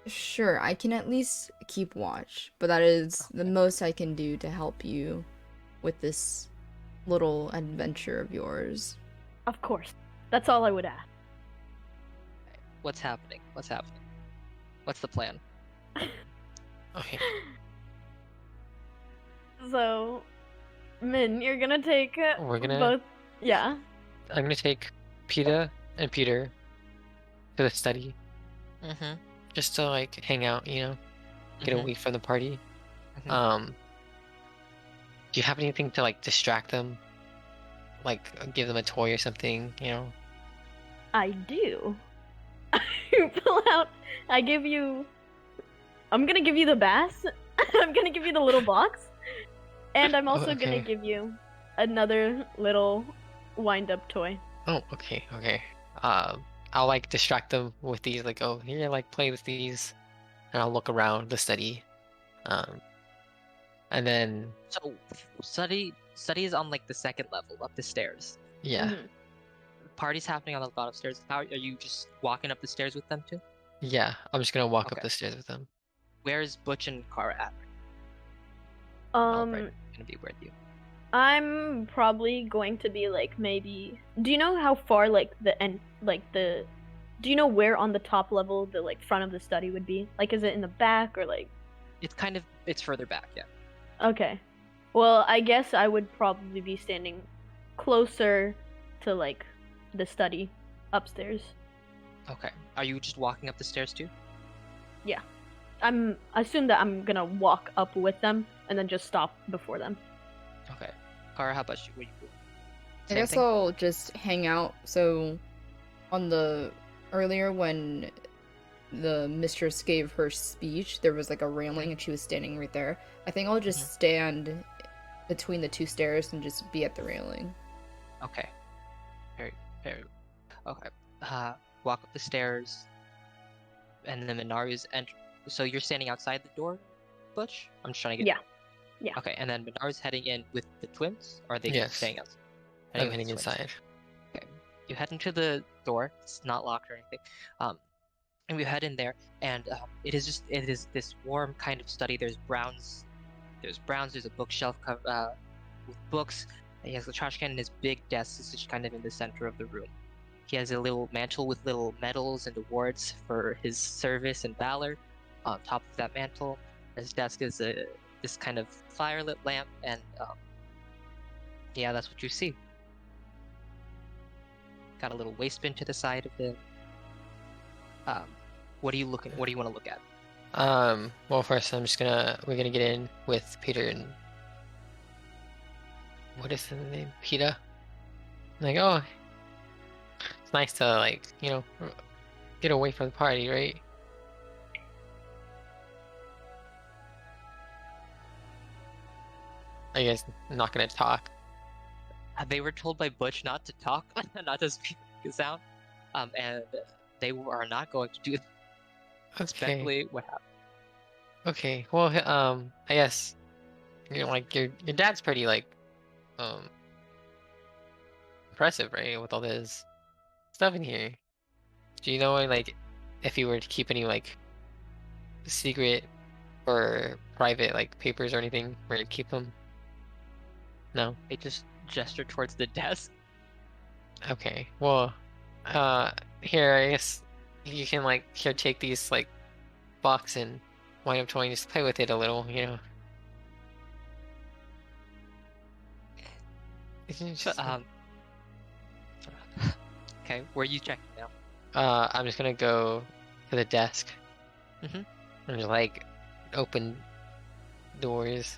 Sure, I can at least keep watch, but that is the most I can do to help you with this little adventure of yours. Of course. That's all I would ask. What's happening? What's the plan? Okay. So, Min, you're gonna take We're gonna- both. Yeah. I'm gonna take Peta and Peter to the study Mm-hmm. just to like hang out, get away from the party. Mhm. Do you have anything to like distract them? Like give them a toy or something, I do. You pull out. I'm gonna give you the bass. I'm gonna give you the little box. And I'm also gonna Okay. give you another little wind-up toy. Oh, okay. I'll like distract them with these, like, oh, here, like, play with these, and I'll look around the study, and then So study is on like the second level up the stairs. yeah, Mhm. Party's happening on the bottom stairs. How are you just walking up the stairs with them too? yeah. I'm just gonna walk up Okay. the stairs with them. Where's Butch and Kara at? Albright gonna be with you. I'm probably going to be like maybe. Do you know how far like the end Do you know where on the top level the like front of the study would be? Like, is it in the back or like? It's further back, yeah. Okay. Well, I guess I would probably be standing closer to like the study upstairs. Okay. Are you just walking up the stairs too? I assume that I'm gonna walk up with them and then just stop before them. Okay. Kara, how about you? What you do? I Same guess thing? I'll just hang out. So, on the earlier when the mistress gave her speech, there was like a railing and she was standing right there. I think I'll just stand between the two stairs and just be at the railing. Okay. Very. Okay. Walk up the stairs, and then Minaru's So you're standing outside the door, Butch? I'm just trying to get. Yeah. Okay, and then Minaru's heading in with the twins, or are they Yes. staying outside? I'm with heading the twins. inside. Okay. You head into the door. It's not locked or anything. And we head in there, and it is this warm kind of study. There's browns. There's a bookshelf with books. He has the trash can and his big desk is just kind of in the center of the room. He has a little mantle with little medals and awards for his service and valor. On top of that mantle, his desk is this kind of firelit lamp, and yeah, that's what you see. Got a little waste bin to the side of the. What do you want to look at? Well, first we're gonna get in with Peter and what is the name? Peta. Like, oh, it's nice to like, get away from the party, right? Are you guys not gonna talk? They were told by Butch not to talk, not to speak. sound, and they are not going to do that. Okay. Speculate what happened. Okay. Well, I guess like your dad's pretty like impressive, right? With all this stuff in here. Do you know like if you were to keep any like secret or private like papers or anything where you keep them? No. They just gesture towards the desk. Okay. Well, here I guess you can like here take these like box and wind up toy and just play with it a little, you know. Okay, where are you checking now? I'm just gonna go to the desk. Mhm. And just like open doors,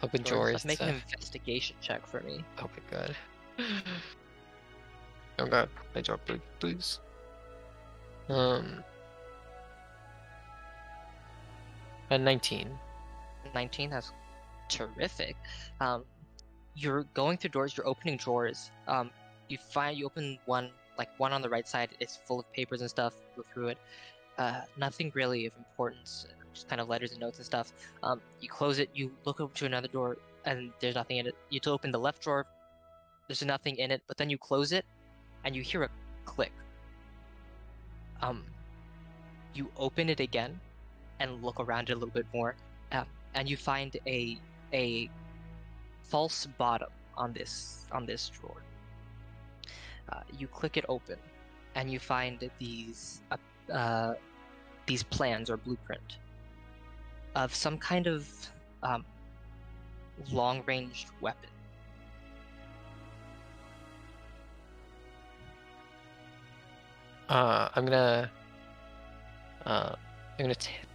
open drawers. Make an investigation check for me. Okay, good. Oh god, my job, please. 19. 19, that's terrific. You're going through doors, you're opening drawers. You open one on the right side, it's full of papers and stuff, go through it. Nothing really of importance, just kind of letters and notes and stuff. You close it, you look over to another door, and there's nothing in it. You to open the left drawer, there's nothing in it, but then you close it, and you hear a click. You open it again, and look around it a little bit more, and you find a false bottom on this drawer. You click it open, and you find these plans or blueprint of some kind of long-range weapon. I'm gonna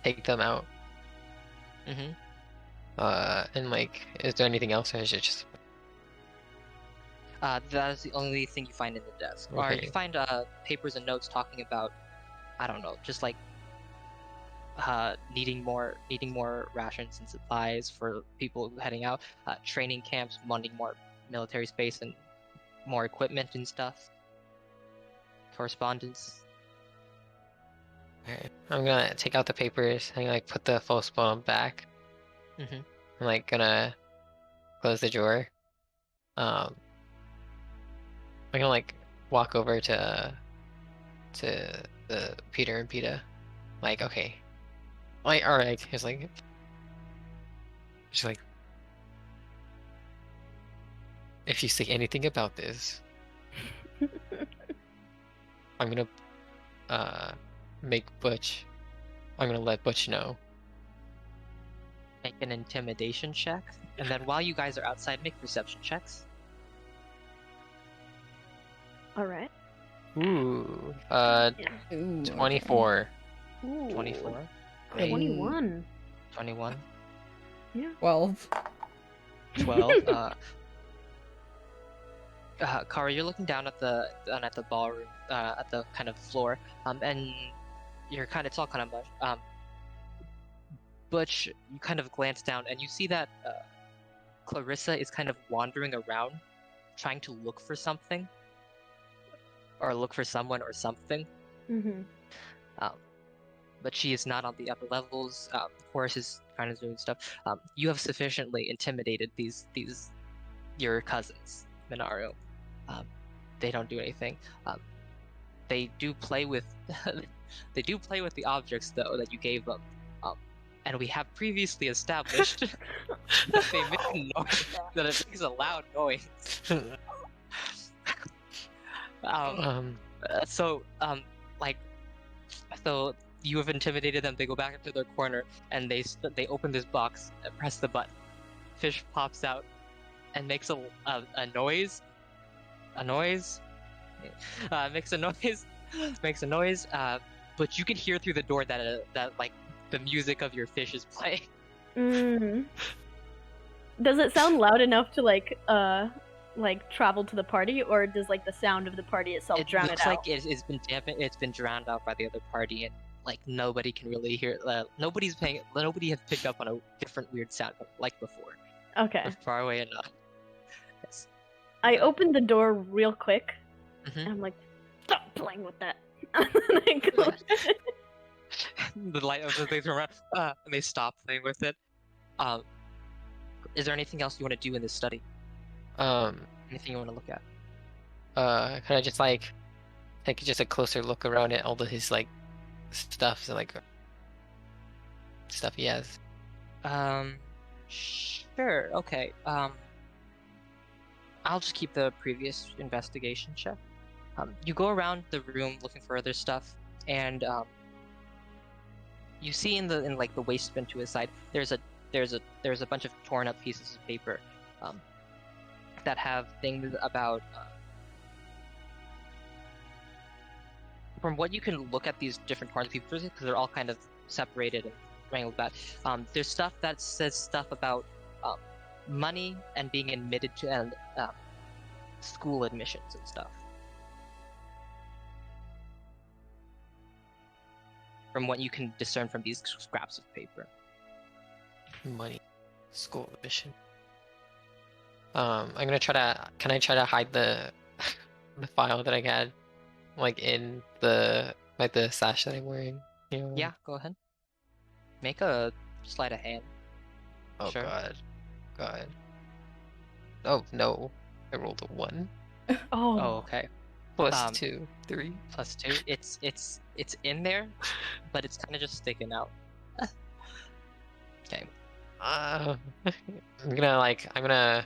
take them out. Mm-hmm. And like, is there anything else, or is it just? That is the only thing you find in the desk. Or Okay. you find papers and notes talking about, I don't know, just like needing more rations and supplies for people heading out, training camps, wanting more military space and more equipment and stuff. Correspondence. Okay. I'm gonna take out the papers and like put the false bottom back. Mm-hmm. I'm like gonna close the drawer. I'm gonna like walk over to the Peter and Peta. Like, okay. Like, alright, he's like she's like, if you say anything about this, I'm gonna I'm gonna let Butch know. Make an intimidation check, and then while you guys are outside, make perception checks. All right. Ooh. Ooh, 24. Ooh. 24. Great. 21. 21. 12. 12. Kara, you're looking down at the ballroom, at the kind of floor, and it's all kind of mush. Butch, you kind of glance down and you see that Clarissa is kind of wandering around, trying to look for something, or look for someone or something. Mm-hmm. But she is not on the upper levels. Horace is kind of doing stuff. You have sufficiently intimidated these your cousins, Minaru. They don't do anything. They do play with the objects though that you gave them. And we have previously established that they make a noise, that it makes a loud noise. So you have intimidated them. They go back into their corner and they open this box and press the button. Fish pops out and makes a noise. Makes a noise. But you can hear through the door that like the music of your fish is playing. Mm. Does it sound loud enough to like travel to the party, or does like the sound of the party itself drown it out? It looks like it's been dampened. It's been drowned out by the other party, and like nobody can really hear. Nobody has picked up on a different weird sound like before. Okay. We're far away enough. Yes. I opened the door real quick, And I'm like, stop playing with that. And then I go. The light of the things around, and they stop playing with it. Is there anything else you want to do in this study? Anything you want to look at? Could I just like take just a closer look around at all of his like stuff, so like stuff he has? Sure. Okay. I'll just keep the previous investigation check. You go around the room looking for other stuff, and you see in the waste bin to his side, there's a bunch of torn up pieces of paper, that have things about. From what you can look at these different torn pieces, because they're all kind of separated and wrangled about. There's stuff that says stuff about money and being admitted to and school admissions and stuff. From what you can discern from these scraps of paper. Money, school admission. I'm gonna try to. Can I try to hide the the file that I had, like in the sash that I'm wearing? You know? Yeah, go ahead. Make a sleight of hand. Oh Sure. God. Oh no! I rolled a 1. Oh, okay. Plus 2, 3. Plus 2. It's in there, but it's kind of just sticking out. Okay. I'm gonna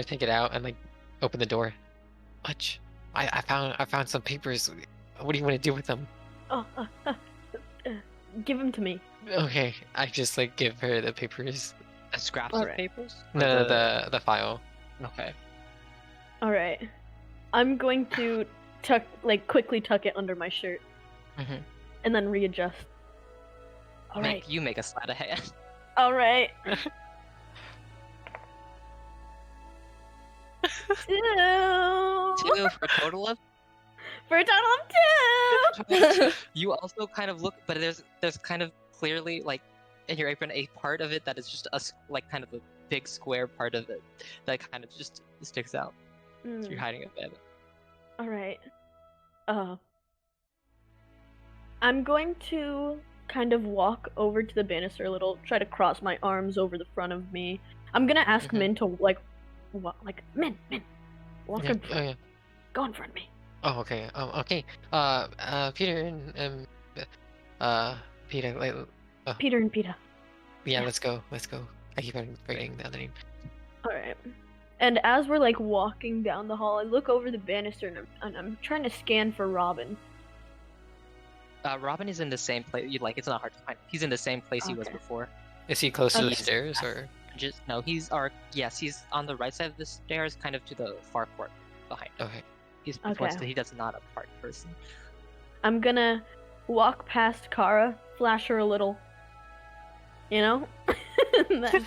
take it out and like open the door. Butch, I found some papers. What do you want to do with them? Give them to me. Okay, I just like give her the papers. Scraps All of right. papers? No, the file. Okay. All right. I'm going to quickly tuck it under my shirt, and then readjust. All right. You make a sleight of hand. All right. 2. 2 for a total of. For a total of 2. You also kind of look, but there's kind of clearly like in your apron a part of it that is just kind of a big square part of it that kind of just sticks out. So you're hiding it bit. All right. I'm going to kind of walk over to the banister a little, try to cross my arms over the front of me. I'm gonna ask Min to Min, walk in front. Oh, yeah. Go in front of me. Oh, okay. Okay. Peter and Peter. Peter and Peter. Yeah, let's go. I keep on forgetting the other name. All right. And as we're like walking down the hall, I look over the banister and I'm trying to scan for Robin. Robin is in the same place. It's not hard to find. He's in the same place he was before. Is he close to the stairs or? He's on the right side of the stairs, kind of to the far court behind. Okay. He does not a park person. I'm gonna walk past Kara, flash her a little, and then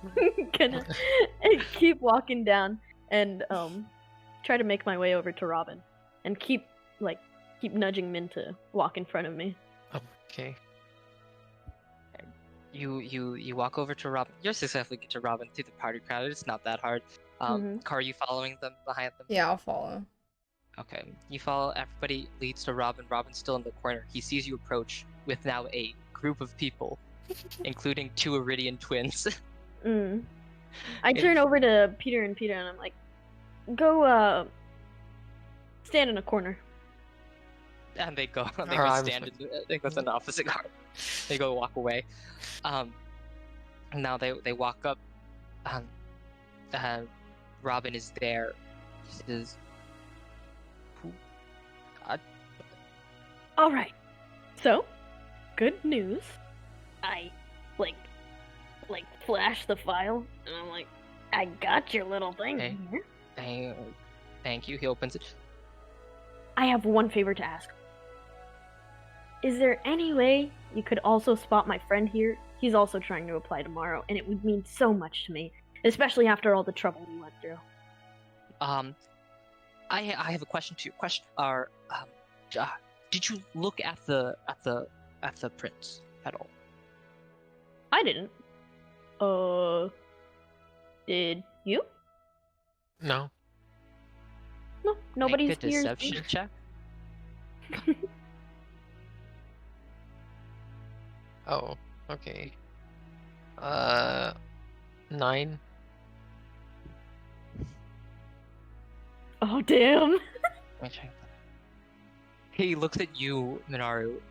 I'm gonna keep walking down and try to make my way over to Robin and keep nudging Min to walk in front of me. Okay. You walk over to Robin. You're successfully get to Robin through the party crowd. It's not that hard. Car, are you following them behind them? Yeah, I'll follow. Okay. You follow. Everybody leads to Robin. Robin's still in the corner. He sees you approach with now a group of people, including 2 Iridian twins. I turn over to Peter and I'm like, go stand in a corner. And they go. They Alright, go stand. They go to an opposite car. They go walk away. Now they walk up. Robin is there. He says, All right. So, good news. I flash the file, and I'm like, I got your little thing here. Thank you. He opens it. I have one favor to ask. Is there any way you could also spot my friend here? He's also trying to apply tomorrow, and it would mean so much to me, especially after all the trouble we went through. I have a question to your question. Did you look at the prints at all? I didn't. Did you? No. No, nobody's Make a here. deception check. Oh, okay. 9. Oh damn. Let me check. He looks at you, Minaru.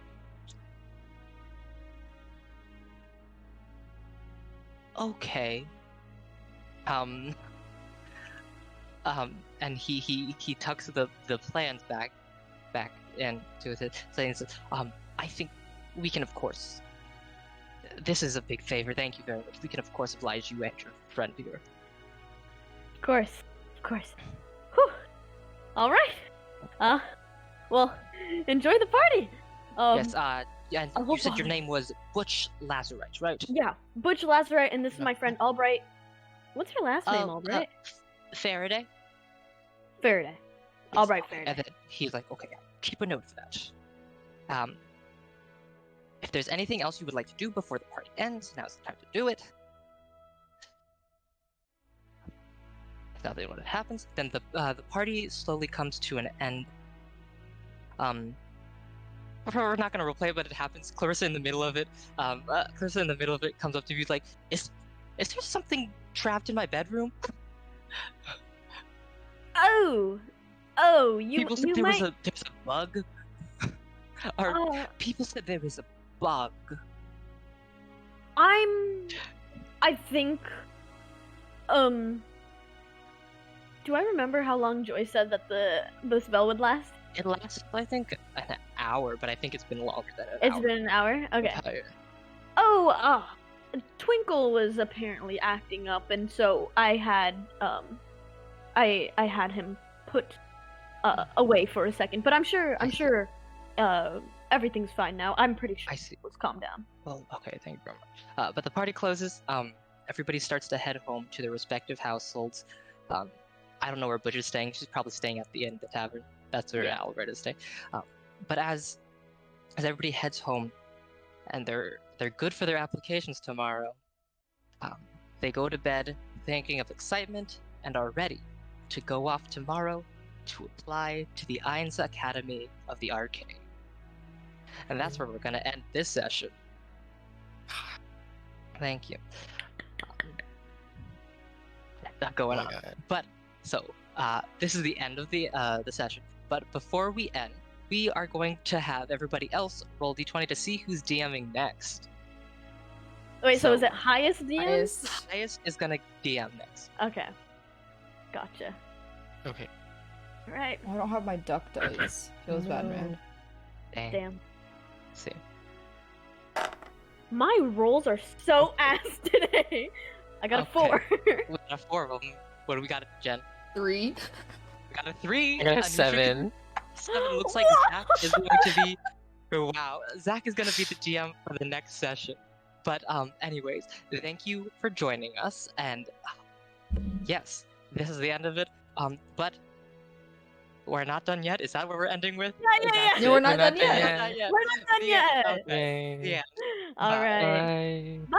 Okay. And he tucks the plans back into it, saying, I think we can, of course. This is a big favor. Thank you very much. We can, of course, oblige you and your friend here. Of course. Whew. All right. Well, enjoy the party. Yes. And you said your name was Butch Lazurite, right? Yeah, Butch Lazurite, and this is my friend Albright. What's her last name, Albright? Faraday. Faraday. Albright And Faraday. then he's like, okay, keep a note of that. If there's anything else you would like to do before the party ends, now's the time to do it. If nothing what happens, then the party slowly comes to an end. We're not gonna roleplay it, but it happens. Clarissa in the middle of it. Clarissa in the middle of it comes up to you like, is there something trapped in my bedroom? You said there might. was a bug. Or people said there was a bug. I think. Do I remember how long Joy said that the spell would last? It lasted, I think, an hour, but I think it's been longer than an hour. It's been an hour? Okay. Entire. Twinkle was apparently acting up, and so I had I had him put away for a second. But I'm sure everything's fine now. I'm pretty sure I see. Let's calm down. Well, okay, thank you very much. But the party closes. Everybody starts to head home to their respective households. I don't know where Butch is staying. She's probably staying at the inn, the tavern. That's where Albright is staying. But as everybody heads home, and they're good for their applications tomorrow, they go to bed thinking of excitement and are ready to go off tomorrow to apply to the Ainz Academy of the Arcane. And that's where we're going to end this session. Thank you. Not going on. But so this is the end of the session. But before we end, we are going to have everybody else roll d20 to see who's DMing next. Wait, so is it highest DM? Highest is gonna DM next. Okay. Gotcha. Okay. Alright. I don't have my duck dice. Feels bad, man. Damn. See. My rolls are so ass today. I got a 4. We got a 4 of them. What do we got, Jen? 3. We got a 3. I got a Anusha 7. 7 looks like Zach is going to be. Wow, Zach is going to be the GM for the next session. But anyways, thank you for joining us, and yes, this is the end of it. But we're not done yet. Is that what we're ending with? Yeah. No, we're not done We're yet. not done yet. We're not done yet. Okay. Yeah. All right. Bye. Bye.